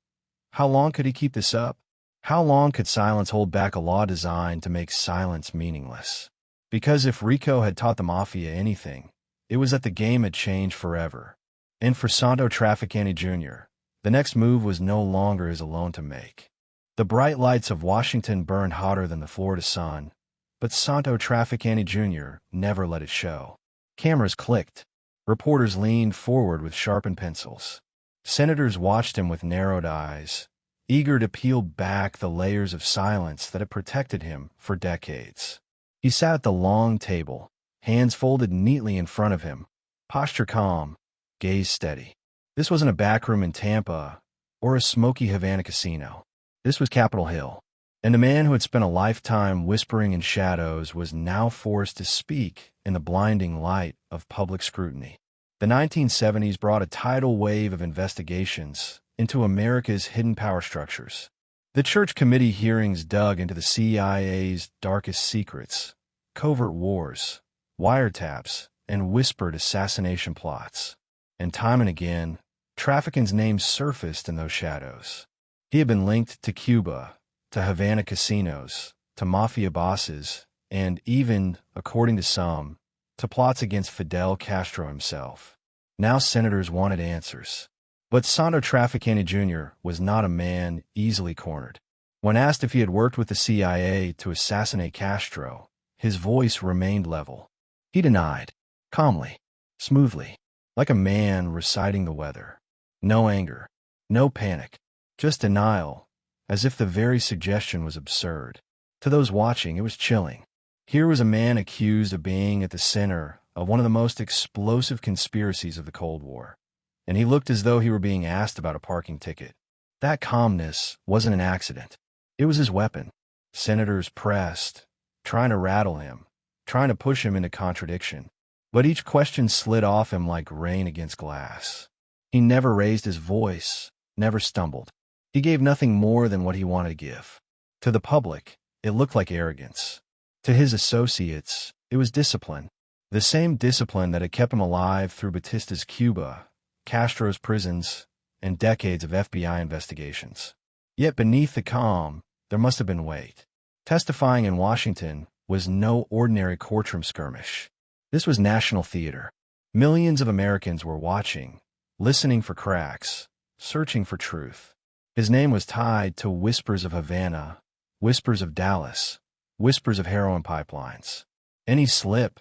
[SPEAKER 1] How long could he keep this up? How long could silence hold back a law designed to make silence meaningless? Because if RICO had taught the Mafia anything, it was that the game had changed forever. And for Santo Trafficante Jr., the next move was no longer his alone to make. The bright lights of Washington burned hotter than the Florida sun, but Santo Trafficante Jr. never let it show. Cameras clicked. Reporters leaned forward with sharpened pencils. Senators watched him with narrowed eyes, eager to peel back the layers of silence that had protected him for decades. He sat at the long table, hands folded neatly in front of him, posture calm, gaze steady. This wasn't a back room in Tampa or a smoky Havana casino. This was Capitol Hill, and the man who had spent a lifetime whispering in shadows was now forced to speak in the blinding light of public scrutiny. The 1970s brought a tidal wave of investigations into America's hidden power structures. The church committee hearings dug into the CIA's darkest secrets, covert wars, wiretaps, and whispered assassination plots. And time and again, Trafficante's name surfaced in those shadows. He had been linked to Cuba, to Havana casinos, to Mafia bosses, and even, according to some, to plots against Fidel Castro himself. Now senators wanted answers. But Santo Trafficante Jr. was not a man easily cornered. When asked if he had worked with the CIA to assassinate Castro, his voice remained level. He denied, calmly, smoothly, like a man reciting the weather. No anger, no panic, just denial, as if the very suggestion was absurd. To those watching, it was chilling. Here was a man accused of being at the center of one of the most explosive conspiracies of the Cold War, and he looked as though he were being asked about a parking ticket. That calmness wasn't an accident. It was his weapon. Senators pressed, trying to rattle him, trying to push him into contradiction. But each question slid off him like rain against glass. He never raised his voice, never stumbled. He gave nothing more than what he wanted to give. To the public, it looked like arrogance. To his associates, it was discipline. The same discipline that had kept him alive through Batista's Cuba, Castro's prisons, and decades of FBI investigations. Yet beneath the calm, there must have been weight. Testifying in Washington was no ordinary courtroom skirmish. This was national theater. Millions of Americans were watching, listening for cracks, searching for truth. His name was tied to whispers of Havana, whispers of Dallas, whispers of heroin pipelines. Any slip,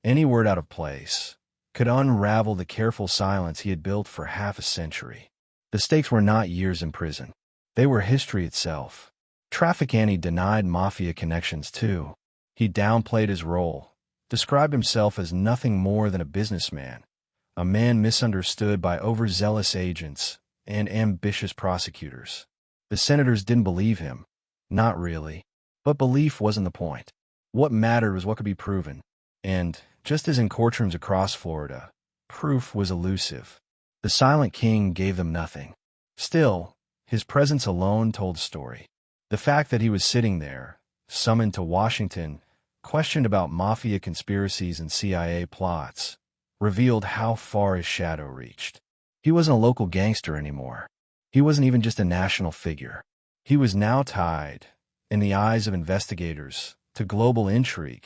[SPEAKER 1] any word out of place, could unravel the careful silence he had built for half a century. The stakes were not years in prison. They were history itself. Trafficante denied Mafia connections too. He downplayed his role, described himself as nothing more than a businessman, a man misunderstood by overzealous agents and ambitious prosecutors. The senators didn't believe him. Not really. But belief wasn't the point. What mattered was what could be proven. And, just as in courtrooms across Florida, proof was elusive. The silent king gave them nothing. Still, his presence alone told a story. The fact that he was sitting there, summoned to Washington, questioned about Mafia conspiracies and CIA plots, revealed how far his shadow reached. He wasn't a local gangster anymore. He wasn't even just a national figure. He was now tied, in the eyes of investigators, to global intrigue,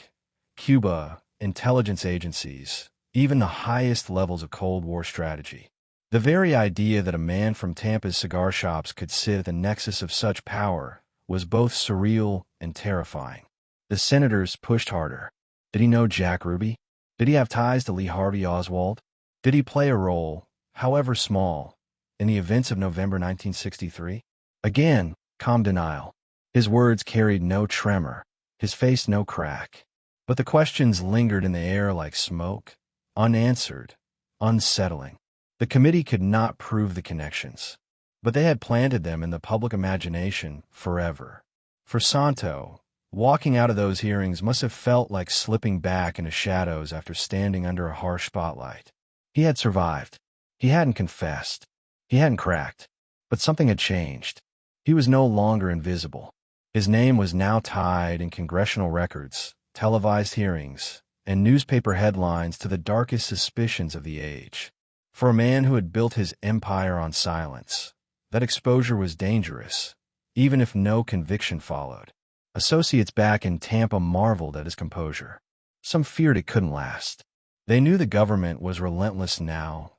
[SPEAKER 1] Cuba, intelligence agencies, even the highest levels of Cold War strategy. The very idea that a man from Tampa's cigar shops could sit at the nexus of such power was both surreal and terrifying. The senators pushed harder. Did he know Jack Ruby? Did he have ties to Lee Harvey Oswald? Did he play a role, however small, in the events of November 1963? Again, calm denial. His words carried no tremor, his face no crack. But the questions lingered in the air like smoke, unanswered, unsettling. The committee could not prove the connections, but they had planted them in the public imagination forever. For Santo, walking out of those hearings must have felt like slipping back into shadows after standing under a harsh spotlight. He had survived. He hadn't confessed. He hadn't cracked. But something had changed. He was no longer invisible. His name was now tied in congressional records, televised hearings, and newspaper headlines to the darkest suspicions of the age. For a man who had built his empire on silence, that exposure was dangerous, even if no conviction followed. Associates back in Tampa marveled at his composure. Some feared it couldn't last. They knew the government was relentless now,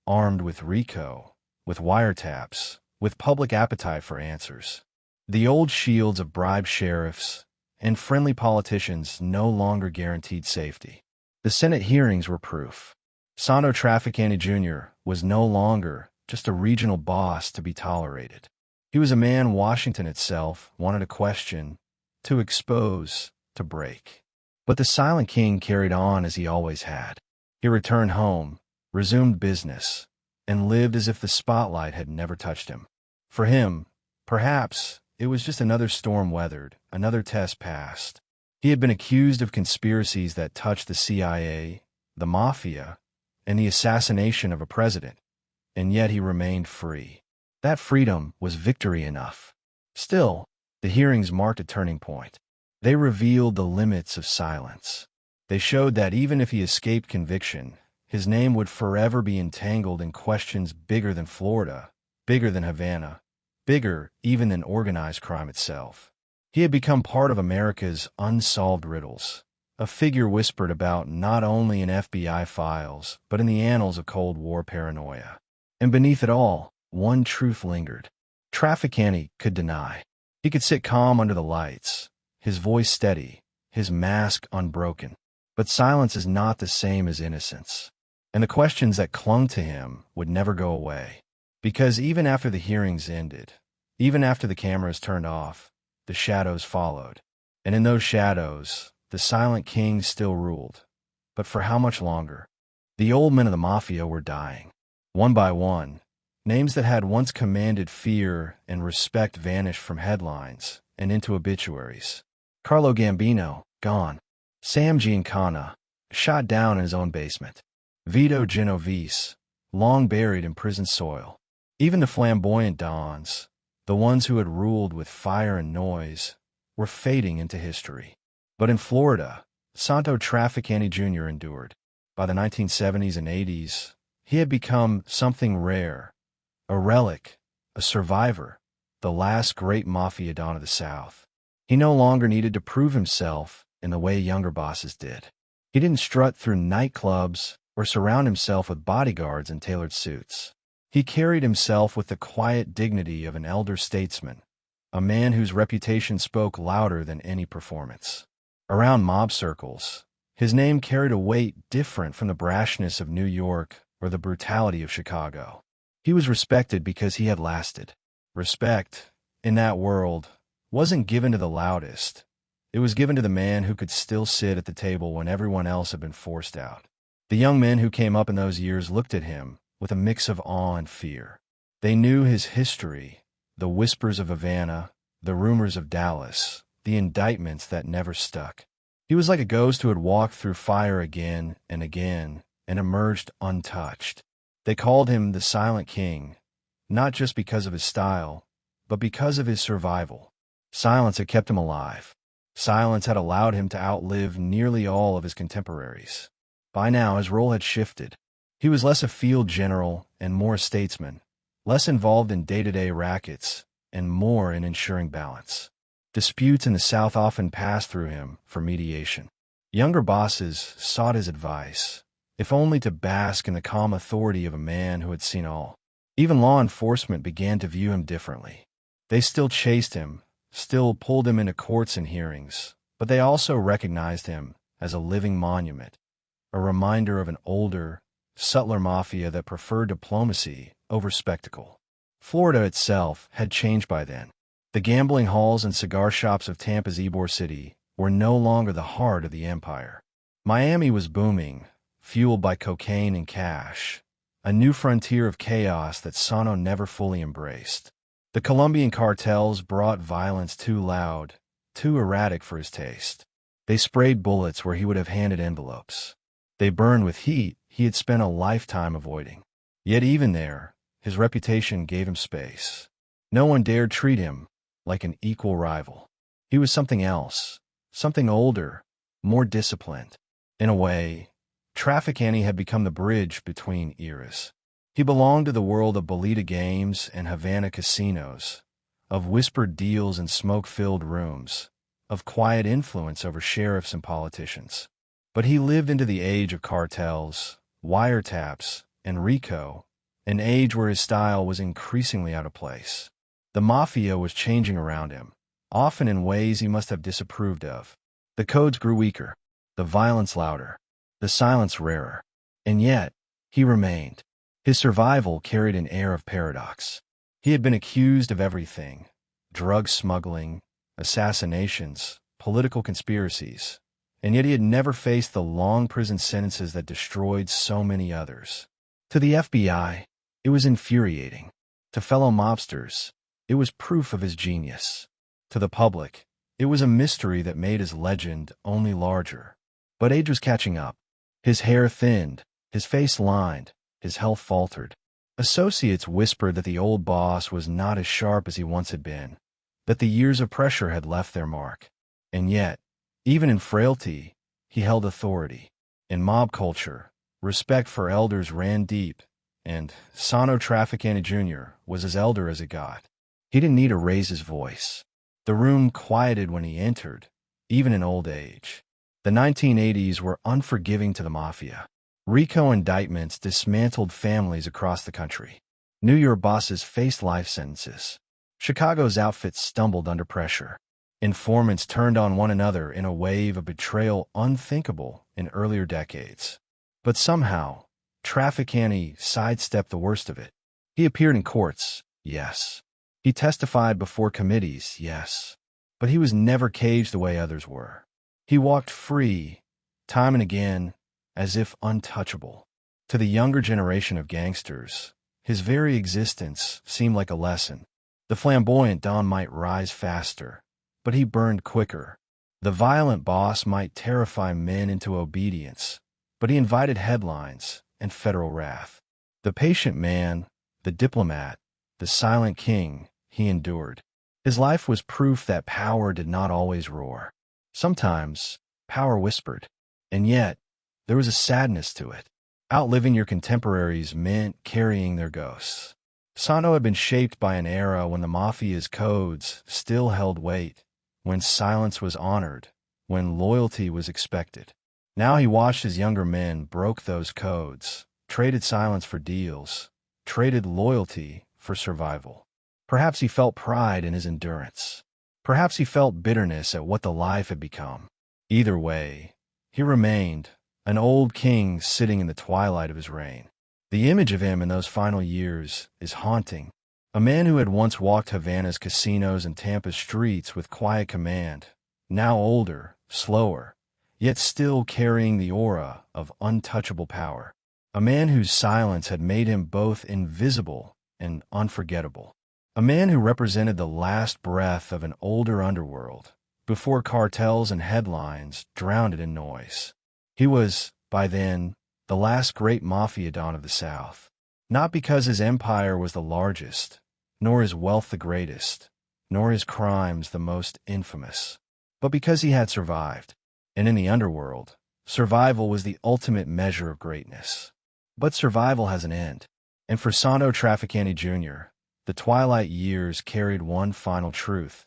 [SPEAKER 1] armed with RICO, with wiretaps, with public appetite for answers. The old shields of bribed sheriffs and friendly politicians no longer guaranteed safety. The Senate hearings were proof. Santo Trafficante Jr. was no longer just a regional boss to be tolerated. He was a man Washington itself wanted to question, to expose, to break. But the silent king carried on as he always had. He returned home, resumed business, and lived as if the spotlight had never touched him. For him, perhaps, it was just another storm weathered, another test passed. He had been accused of conspiracies that touched the CIA, the Mafia, and the assassination of a president, and yet he remained free. That freedom was victory enough. Still, the hearings marked a turning point. They revealed the limits of silence. They showed that even if he escaped conviction, his name would forever be entangled in questions bigger than Florida, bigger than Havana, bigger even than organized crime itself. He had become part of America's unsolved riddles, a figure whispered about not only in FBI files, but in the annals of Cold War paranoia. And beneath it all, one truth lingered. Trafficante could deny. He could sit calm under the lights, his voice steady, his mask unbroken. But silence is not the same as innocence. And the questions that clung to him would never go away. Because even after the hearings ended, even after the cameras turned off, the shadows followed. And in those shadows, the silent king still ruled. But for how much longer? The old men of the Mafia were dying. One by one, names that had once commanded fear and respect vanished from headlines and into obituaries. Carlo Gambino, gone. Sam Giancana, shot down in his own basement. Vito Genovese, long buried in prison soil. Even the flamboyant dons, the ones who had ruled with fire and noise, were fading into history. But in Florida, Santo Trafficante Jr. endured. By the 1970s and 80s, he had become something rare, a relic, a survivor, the last great Mafia don of the South. He no longer needed to prove himself in the way younger bosses did. He didn't strut through nightclubs or surround himself with bodyguards in tailored suits. He carried himself with the quiet dignity of an elder statesman, a man whose reputation spoke louder than any performance. Around mob circles, his name carried a weight different from the brashness of New York or the brutality of Chicago. He was respected because he had lasted. Respect, in that world, wasn't given to the loudest. It was given to the man who could still sit at the table when everyone else had been forced out. The young men who came up in those years looked at him with a mix of awe and fear. They knew his history, the whispers of Havana, the rumors of Dallas, the indictments that never stuck. He was like a ghost who had walked through fire again and emerged untouched. They called him the Silent King, not just because of his style, but because of his survival. Silence had kept him alive. Silence had allowed him to outlive nearly all of his contemporaries. By now, his role had shifted. He was less a field general and more a statesman, less involved in day-to-day rackets and more in ensuring balance. Disputes in the South often passed through him for mediation. Younger bosses sought his advice, if only to bask in the calm authority of a man who had seen all. Even law enforcement began to view him differently. They still chased him, still pulled him into courts and hearings, but they also recognized him as a living monument, a reminder of an older, subtler mafia that preferred diplomacy over spectacle. Florida itself had changed by then. The gambling halls and cigar shops of Tampa's Ybor City were no longer the heart of the empire. Miami was booming, fueled by cocaine and cash, a new frontier of chaos that Sano never fully embraced. The Colombian cartels brought violence too loud, too erratic for his taste. They sprayed bullets where he would have handed envelopes. They burned with heat he had spent a lifetime avoiding. Yet even there, his reputation gave him space. No one dared treat him like an equal rival. He was something else, something older, more disciplined. In a way, Trafficante had become the bridge between eras. He belonged to the world of Bolita games and Havana casinos, of whispered deals in smoke-filled rooms, of quiet influence over sheriffs and politicians. But he lived into the age of cartels, wiretaps, and RICO, an age where his style was increasingly out of place. The Mafia was changing around him, often in ways he must have disapproved of. The codes grew weaker, the violence louder, the silence rarer. And yet, he remained. His survival carried an air of paradox. He had been accused of everything: drug smuggling, assassinations, political conspiracies, and yet he had never faced the long prison sentences that destroyed so many others. To the FBI, it was infuriating. To fellow mobsters, it was proof of his genius. To the public, it was a mystery that made his legend only larger. But age was catching up. His hair thinned, his face lined, his health faltered. Associates whispered that the old boss was not as sharp as he once had been, that the years of pressure had left their mark. And yet, even in frailty, he held authority. In mob culture, respect for elders ran deep, and Santo Trafficante Jr. was as elder as it got. He didn't need to raise his voice. The room quieted when he entered, even in old age. The 1980s were unforgiving to the Mafia. RICO indictments dismantled families across the country. New York bosses faced life sentences. Chicago's outfits stumbled under pressure. Informants turned on one another in a wave of betrayal unthinkable in earlier decades. But somehow, Trafficante sidestepped the worst of it. He appeared in courts, yes. He testified before committees, yes. But he was never caged the way others were. He walked free, time and again, as if untouchable. To the younger generation of gangsters, his very existence seemed like a lesson. The flamboyant Don might rise faster, but he burned quicker. The violent boss might terrify men into obedience, but he invited headlines and federal wrath. The patient man, the diplomat, the silent king, he endured. His life was proof that power did not always roar. Sometimes, power whispered, and yet, there was a sadness to it. Outliving your contemporaries meant carrying their ghosts. Santo had been shaped by an era when the Mafia's codes still held weight, when silence was honored, when loyalty was expected. Now he watched as younger men broke those codes, traded silence for deals, traded loyalty for survival. Perhaps he felt pride in his endurance. Perhaps he felt bitterness at what the life had become. Either way, he remained, an old king sitting in the twilight of his reign. The image of him in those final years is haunting. A man who had once walked Havana's casinos and Tampa's streets with quiet command, now older, slower, yet still carrying the aura of untouchable power. A man whose silence had made him both invisible and unforgettable. A man who represented the last breath of an older underworld, before cartels and headlines drowned it in noise. He was, by then, the last great Mafia don of the South. Not because his empire was the largest, nor his wealth the greatest, nor his crimes the most infamous, but because he had survived. And in the underworld, survival was the ultimate measure of greatness. But survival has an end. And for Santo Trafficante Jr., the twilight years carried one final truth,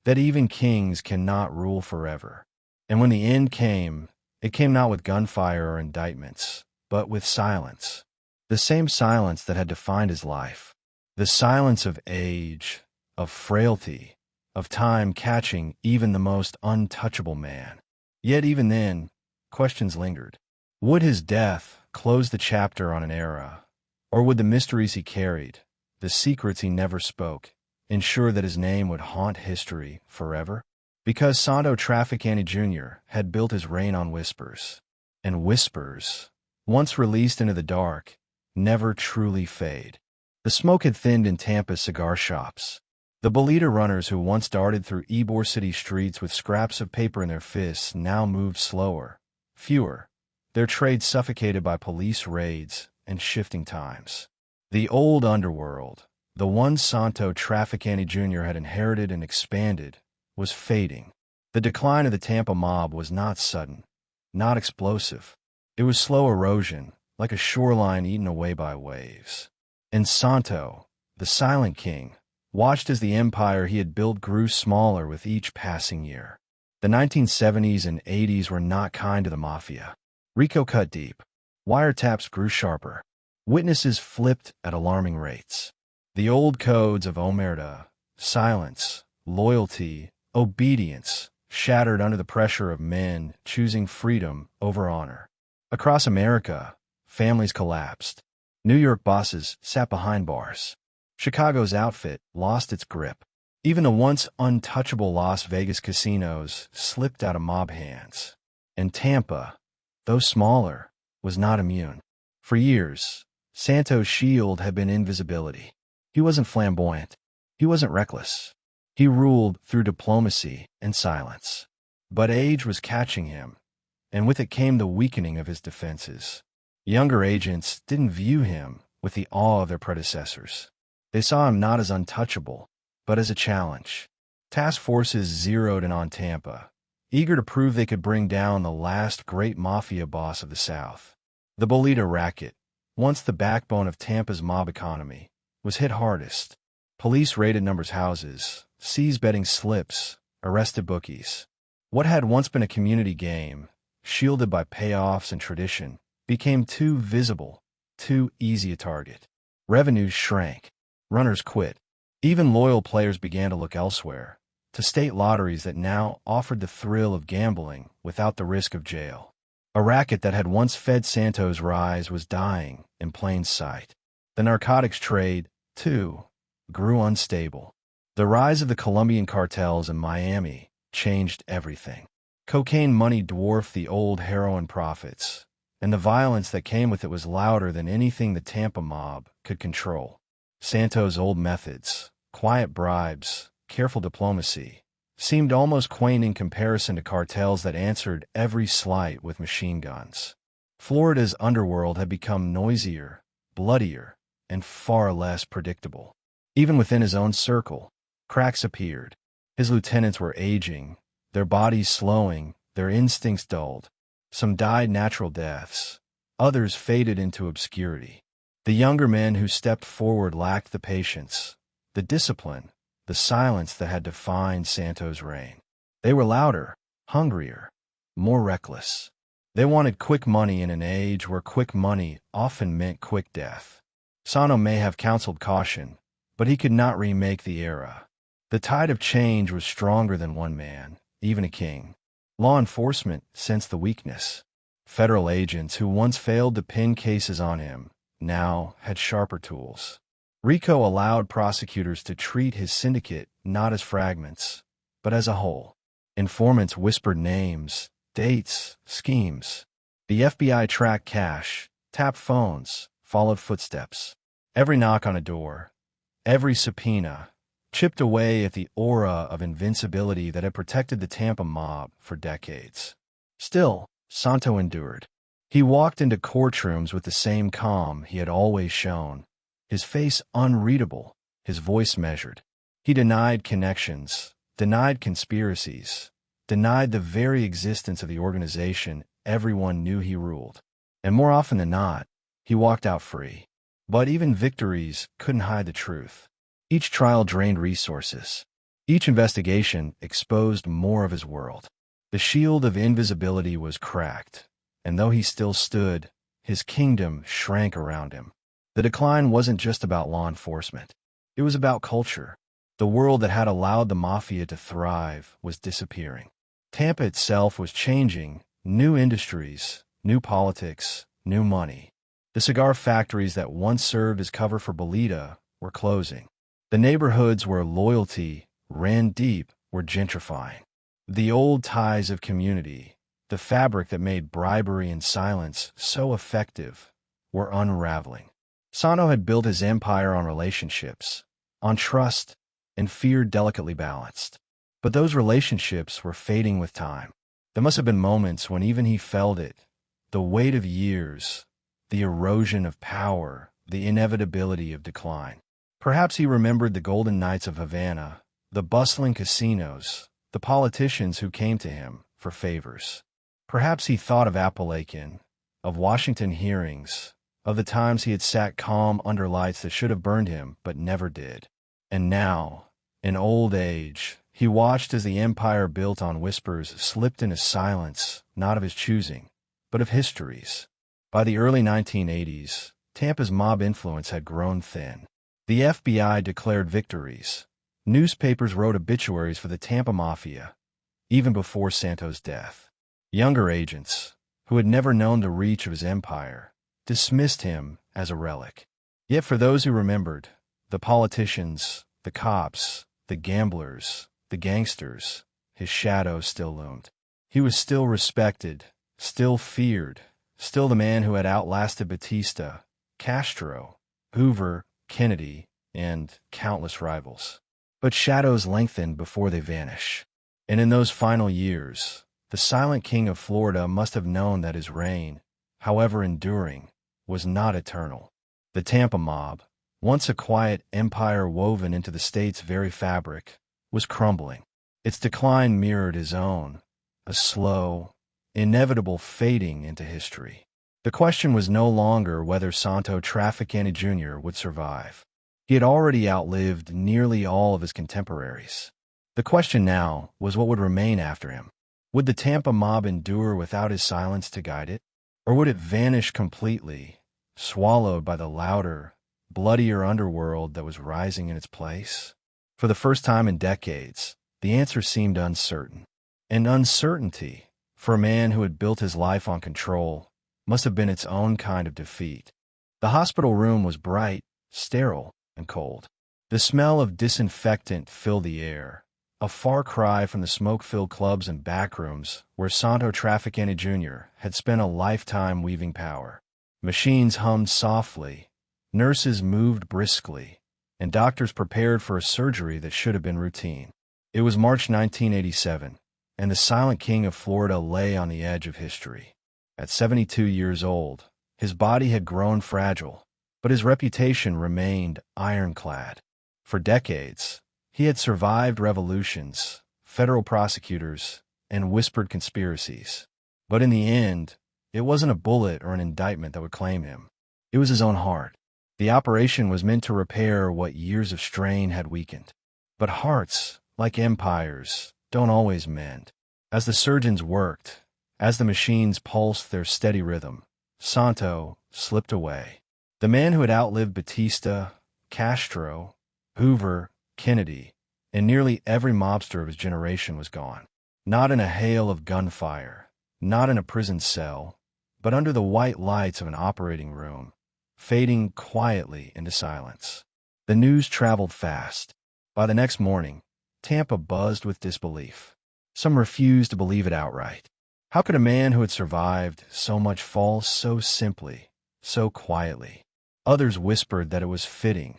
[SPEAKER 1] that even kings cannot rule forever. And when the end came, it came not with gunfire or indictments, but with silence. The same silence that had defined his life. The silence of age, of frailty, of time catching even the most untouchable man. Yet even then, questions lingered. Would his death close the chapter on an era, or would the mysteries he carried, the secrets he never spoke, ensure that his name would haunt history forever? Because Santo Trafficante Jr. had built his reign on whispers, and whispers, once released into the dark, never truly fade. The smoke had thinned in Tampa's cigar shops. The bolita runners who once darted through Ybor City streets with scraps of paper in their fists now moved slower, fewer, their trade suffocated by police raids and shifting times. The old underworld, the one Santo Trafficante Jr. had inherited and expanded, was fading. The decline of the Tampa mob was not sudden, not explosive. It was slow erosion, like a shoreline eaten away by waves. And Santo, the silent king, watched as the empire he had built grew smaller with each passing year. The 1970s and 80s were not kind to the Mafia. RICO cut deep. Wiretaps grew sharper. Witnesses flipped at alarming rates. The old codes of omerta, silence, loyalty, obedience, shattered under the pressure of men choosing freedom over honor. Across America, families collapsed. New York bosses sat behind bars. Chicago's outfit lost its grip. Even the once untouchable Las Vegas casinos slipped out of mob hands. And Tampa, though smaller, was not immune. For years, Santo's shield had been invisibility. He wasn't flamboyant. He wasn't reckless. He ruled through diplomacy and silence. But age was catching him, and with it came the weakening of his defenses. Younger agents didn't view him with the awe of their predecessors. They saw him not as untouchable, but as a challenge. Task forces zeroed in on Tampa, eager to prove they could bring down the last great Mafia boss of the South. The bolita racket, once the backbone of Tampa's mob economy, was hit hardest. Police raided numbers houses, seized betting slips, arrested bookies. What had once been a community game, shielded by payoffs and tradition, became too visible, too easy a target. Revenues shrank. Runners quit. Even loyal players began to look elsewhere, to state lotteries that now offered the thrill of gambling without the risk of jail. A racket that had once fed Santo's rise was dying in plain sight. The narcotics trade, too, grew unstable. The rise of the Colombian cartels in Miami changed everything. Cocaine money dwarfed the old heroin profits, and the violence that came with it was louder than anything the Tampa mob could control. Santo's old methods, quiet bribes, careful diplomacy, seemed almost quaint in comparison to cartels that answered every slight with machine guns. Florida's underworld had become noisier, bloodier, and far less predictable. Even within his own circle, cracks appeared. His lieutenants were aging, their bodies slowing, their instincts dulled. Some died natural deaths, others faded into obscurity. The younger men who stepped forward lacked the patience, the discipline, the silence that had defined Santo's reign. They were louder, hungrier, more reckless. They wanted quick money in an age where quick money often meant quick death. Santo may have counseled caution, but he could not remake the era. The tide of change was stronger than one man, even a king. Law enforcement sensed the weakness. Federal agents who once failed to pin cases on him now had sharper tools. RICO allowed prosecutors to treat his syndicate not as fragments, but as a whole. Informants whispered names, dates, schemes. The FBI tracked cash, tapped phones, followed footsteps. Every knock on a door, every subpoena, chipped away at the aura of invincibility that had protected the Tampa mob for decades. Still, Santo endured. He walked into courtrooms with the same calm he had always shown, his face unreadable, his voice measured. He denied connections, denied conspiracies, denied the very existence of the organization everyone knew he ruled. And more often than not, he walked out free. But even victories couldn't hide the truth. Each trial drained resources. Each investigation exposed more of his world. The shield of invisibility was cracked, and though he still stood, his kingdom shrank around him. The decline wasn't just about law enforcement. It was about culture. The world that had allowed the Mafia to thrive was disappearing. Tampa itself was changing. New industries, new politics, new money. The cigar factories that once served as cover for Bolita were closing. The neighborhoods where loyalty ran deep were gentrifying. The old ties of community, the fabric that made bribery and silence so effective, were unraveling. Santo had built his empire on relationships, on trust, and fear delicately balanced. But those relationships were fading with time. There must have been moments when even he felt it, the weight of years, the erosion of power, the inevitability of decline. Perhaps he remembered the golden nights of Havana, the bustling casinos, the politicians who came to him for favors. Perhaps he thought of Appalachin, of Washington hearings, of the times he had sat calm under lights that should have burned him but never did. And now, in old age, he watched as the empire built on whispers slipped into silence, not of his choosing, but of history's. By the early 1980s, Tampa's mob influence had grown thin. The FBI declared victories. Newspapers wrote obituaries for the Tampa Mafia, even before Santo's death. Younger agents, who had never known the reach of his empire, dismissed him as a relic. Yet for those who remembered, the politicians, the cops, the gamblers, the gangsters, his shadow still loomed. He was still respected, still feared, still the man who had outlasted Batista, Castro, Hoover, Kennedy, and countless rivals. But shadows lengthened before they vanish. And in those final years, the silent king of Florida must have known that his reign, however enduring, was not eternal. The Tampa mob, once a quiet empire woven into the state's very fabric, was crumbling. Its decline mirrored his own, a slow, inevitable fading into history. The question was no longer whether Santo Trafficante Jr. would survive. He had already outlived nearly all of his contemporaries. The question now was what would remain after him. Would the Tampa mob endure without his silence to guide it? Or would it vanish completely, swallowed by the louder, bloodier underworld that was rising in its place? For the first time in decades, the answer seemed uncertain. And uncertainty, for a man who had built his life on control, must have been its own kind of defeat. The hospital room was bright, sterile, and cold. The smell of disinfectant filled the air, a far cry from the smoke-filled clubs and backrooms where Santo Trafficante Jr. had spent a lifetime weaving power. Machines hummed softly, nurses moved briskly, and doctors prepared for a surgery that should have been routine. It was March 1987, and the silent king of Florida lay on the edge of history. At 72 years old, his body had grown fragile, but his reputation remained ironclad. For decades, he had survived revolutions, federal prosecutors, and whispered conspiracies. But in the end, it wasn't a bullet or an indictment that would claim him. It was his own heart. The operation was meant to repair what years of strain had weakened. But hearts, like empires, don't always mend. As the surgeons worked, as the machines pulsed their steady rhythm, Santo slipped away. The man who had outlived Batista, Castro, Hoover, Kennedy, and nearly every mobster of his generation was gone. Not in a hail of gunfire, not in a prison cell, but under the white lights of an operating room, fading quietly into silence. The news traveled fast. By the next morning, Tampa buzzed with disbelief. Some refused to believe it outright. How could a man who had survived so much fall so simply, so quietly? Others whispered that it was fitting,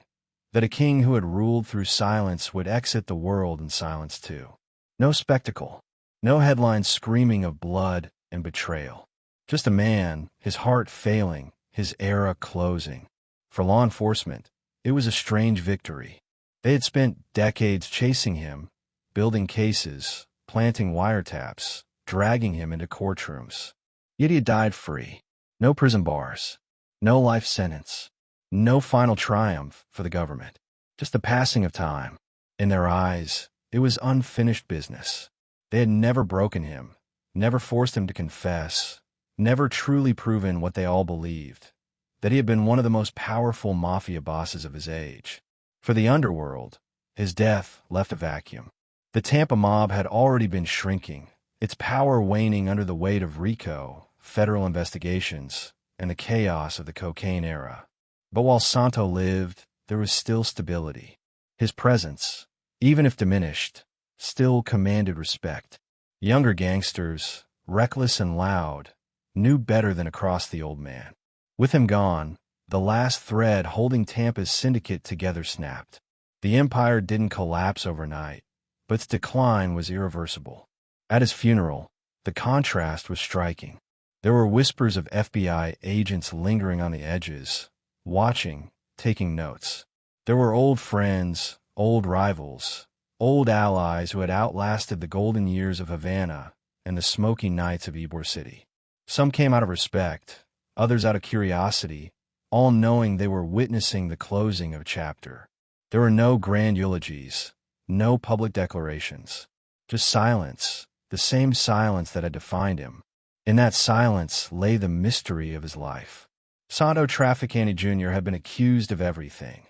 [SPEAKER 1] that a king who had ruled through silence would exit the world in silence too. No spectacle, no headlines screaming of blood and betrayal. Just a man, his heart failing, his era closing. For law enforcement, it was a strange victory. They had spent decades chasing him, building cases, planting wiretaps, dragging him into courtrooms. Yet he had died free. No prison bars, no life sentence, no final triumph for the government. Just the passing of time. In their eyes, it was unfinished business. They had never broken him, never forced him to confess, never truly proven what they all believed, that he had been one of the most powerful mafia bosses of his age. For the underworld, his death left a vacuum. The Tampa mob had already been shrinking, its power waning under the weight of RICO, federal investigations, and the chaos of the cocaine era. But while Santo lived, there was still stability. His presence, even if diminished, still commanded respect. Younger gangsters, reckless and loud, knew better than to cross the old man. With him gone, the last thread holding Tampa's syndicate together snapped. The empire didn't collapse overnight, but its decline was irreversible. At his funeral, the contrast was striking. There were whispers of FBI agents lingering on the edges, watching, taking notes. There were old friends, old rivals, old allies who had outlasted the golden years of Havana and the smoky nights of Ybor City. Some came out of respect, others out of curiosity, all knowing they were witnessing the closing of a chapter. There were no grand eulogies, no public declarations, just silence, the same silence that had defined him. In that silence lay the mystery of his life. Santo Trafficante Jr. had been accused of everything: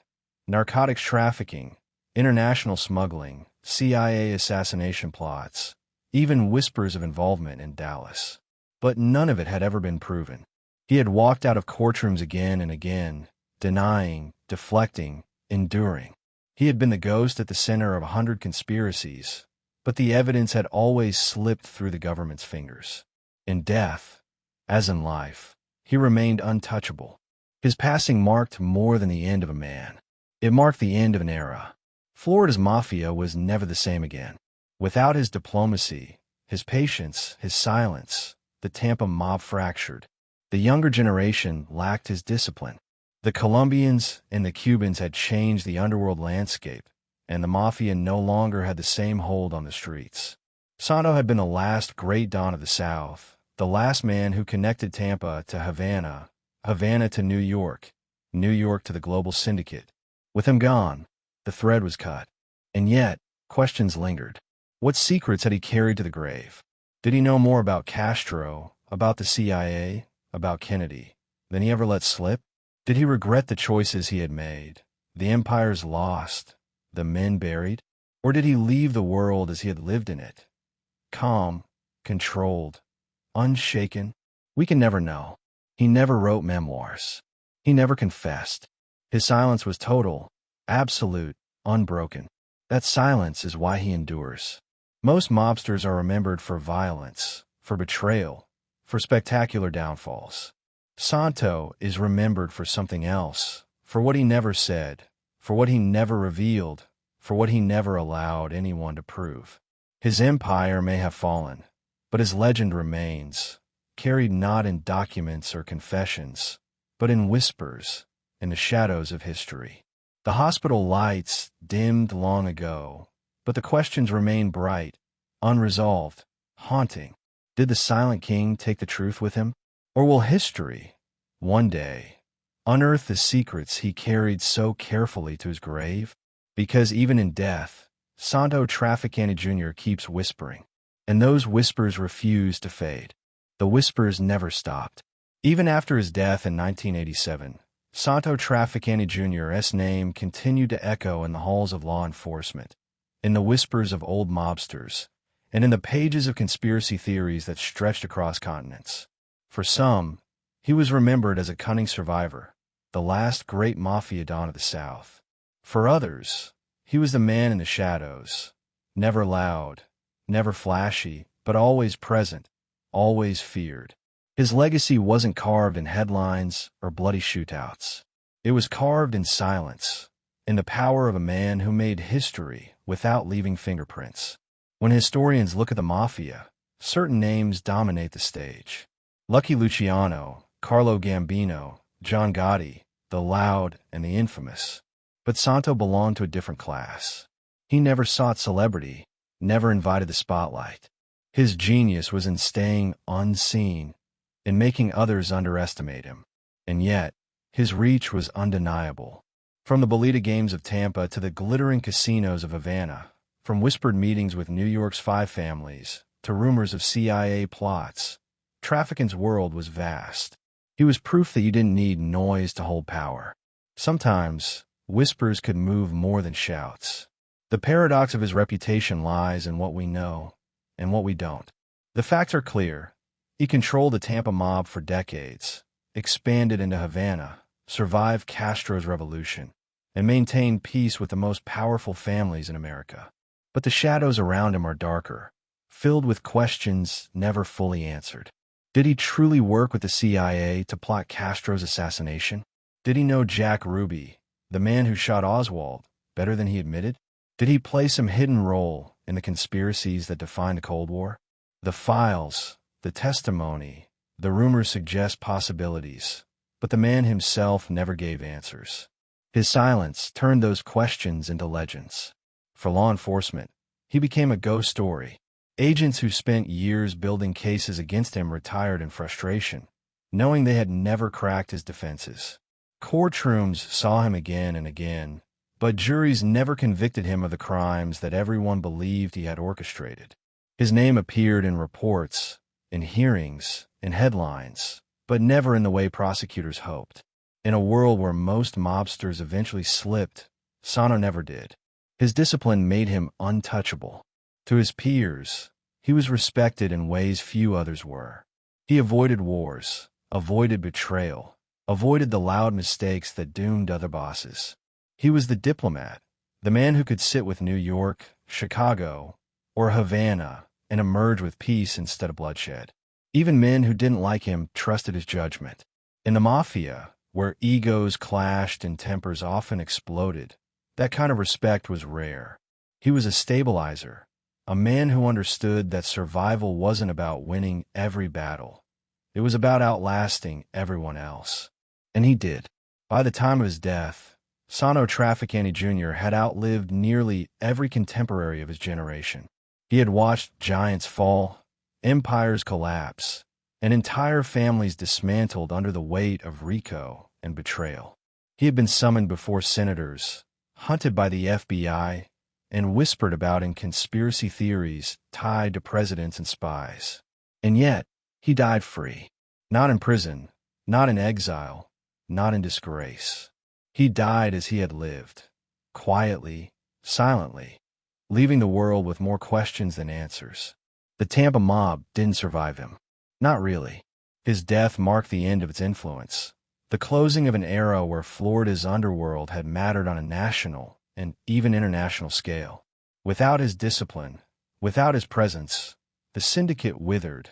[SPEAKER 1] narcotics trafficking, international smuggling, CIA assassination plots, even whispers of involvement in Dallas. But none of it had ever been proven. He had walked out of courtrooms again and again, denying, deflecting, enduring. He had been the ghost at the center of 100 conspiracies, but the evidence had always slipped through the government's fingers. In death, as in life, he remained untouchable. His passing marked more than the end of a man. It marked the end of an era. Florida's Mafia was never the same again. Without his diplomacy, his patience, his silence, the Tampa mob fractured. The younger generation lacked his discipline. The Colombians and the Cubans had changed the underworld landscape, and the Mafia no longer had the same hold on the streets. Santo had been the last great don of the South, the last man who connected Tampa to Havana, Havana to New York, New York to the global syndicate. With him gone, the thread was cut. And yet, questions lingered. What secrets had he carried to the grave? Did he know more about Castro, about the CIA, about Kennedy, than he ever let slip? Did he regret the choices he had made, the empires lost, the men buried? Or did he leave the world as he had lived in it? Calm, controlled, unshaken? We can never know. He never wrote memoirs. He never confessed. His silence was total, absolute, unbroken. That silence is why he endures. Most mobsters are remembered for violence, for betrayal, for spectacular downfalls. Santo is remembered for something else, for what he never said, for what he never revealed, for what he never allowed anyone to prove. His empire may have fallen, but his legend remains, carried not in documents or confessions, but in whispers, in the shadows of history. The hospital lights dimmed long ago, but the questions remain bright, unresolved, haunting. Did the silent king take the truth with him? Or will history, one day, unearth the secrets he carried so carefully to his grave? Because even in death, Santo Trafficante Jr. keeps whispering, and those whispers refuse to fade. The whispers never stopped. Even after his death in 1987, Santo Trafficante Jr.'s name continued to echo in the halls of law enforcement, in the whispers of old mobsters, and in the pages of conspiracy theories that stretched across continents. For some, he was remembered as a cunning survivor, the last great Mafia don of the South. For others, he was the man in the shadows, never loud, never flashy, but always present, always feared. His legacy wasn't carved in headlines or bloody shootouts. It was carved in silence, in the power of a man who made history without leaving fingerprints. When historians look at the Mafia, certain names dominate the stage. Lucky Luciano, Carlo Gambino, John Gotti, the loud and the infamous. But Santo belonged to a different class. He never sought celebrity, never invited the spotlight. His genius was in staying unseen, in making others underestimate him. And yet, his reach was undeniable. From the bolita games of Tampa to the glittering casinos of Havana, from whispered meetings with New York's five families to rumors of CIA plots, Trafficant's world was vast. He was proof that you didn't need noise to hold power. Sometimes, whispers could move more than shouts. The paradox of his reputation lies in what we know and what we don't. The facts are clear. He controlled the Tampa mob for decades, expanded into Havana, survived Castro's revolution, and maintained peace with the most powerful families in America. But the shadows around him are darker, filled with questions never fully answered. Did he truly work with the CIA to plot Castro's assassination? Did he know Jack Ruby, the man who shot Oswald, better than he admitted? Did he play some hidden role in the conspiracies that defined the Cold War? The files, the testimony, the rumors suggest possibilities, but the man himself never gave answers. His silence turned those questions into legends. For law enforcement, he became a ghost story. Agents who spent years building cases against him retired in frustration, knowing they had never cracked his defenses. Courtrooms saw him again and again, but juries never convicted him of the crimes that everyone believed he had orchestrated. His name appeared in reports, in hearings, in headlines, but never in the way prosecutors hoped. In a world where most mobsters eventually slipped, Santo never did. His discipline made him untouchable. To his peers, he was respected in ways few others were. He avoided wars, avoided betrayal, avoided the loud mistakes that doomed other bosses. He was the diplomat, the man who could sit with New York, Chicago, or Havana and emerge with peace instead of bloodshed. Even men who didn't like him trusted his judgment. In the Mafia, where egos clashed and tempers often exploded, that kind of respect was rare. He was a stabilizer, a man who understood that survival wasn't about winning every battle. It was about outlasting everyone else. And he did. By the time of his death, Santo Trafficante Jr. had outlived nearly every contemporary of his generation. He had watched giants fall, empires collapse, and entire families dismantled under the weight of RICO and betrayal. He had been summoned before senators, hunted by the FBI, and whispered about in conspiracy theories tied to presidents and spies. And yet, he died free. Not in prison, not in exile, not in disgrace. He died as he had lived, quietly, silently, leaving the world with more questions than answers. The Tampa mob didn't survive him. Not really. His death marked the end of its influence, the closing of an era where Florida's underworld had mattered on a national, and even international scale. Without his discipline, without his presence, the syndicate withered,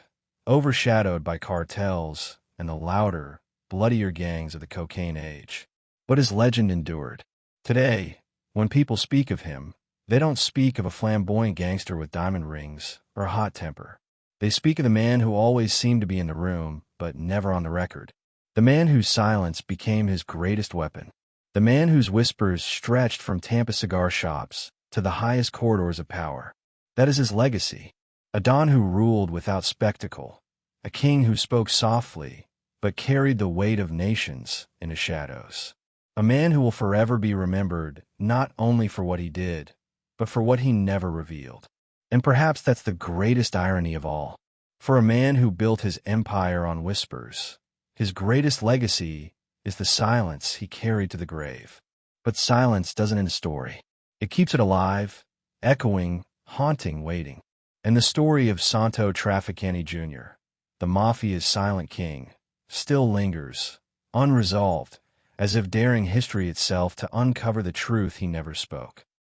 [SPEAKER 1] overshadowed by cartels and the louder, bloodier gangs of the cocaine age. But his legend endured. Today, when people speak of him, they don't speak of a flamboyant gangster with diamond rings or a hot temper. They speak of the man who always seemed to be in the room, but never on the record. The man whose silence became his greatest weapon. The man whose whispers stretched from Tampa cigar shops to the highest corridors of power. That is his legacy. A Don who ruled without spectacle. A king who spoke softly, but carried the weight of nations in his shadows. A man who will forever be remembered not only for what he did, but for what he never revealed. And perhaps that's the greatest irony of all. For a man who built his empire on whispers, his greatest legacy is the silence he carried to the grave. But silence doesn't end a story. It keeps it alive, echoing, haunting, waiting. And the story of Santo Trafficante Jr., the Mafia's silent king, still lingers, unresolved, as if daring history itself to uncover the truth he never spoke.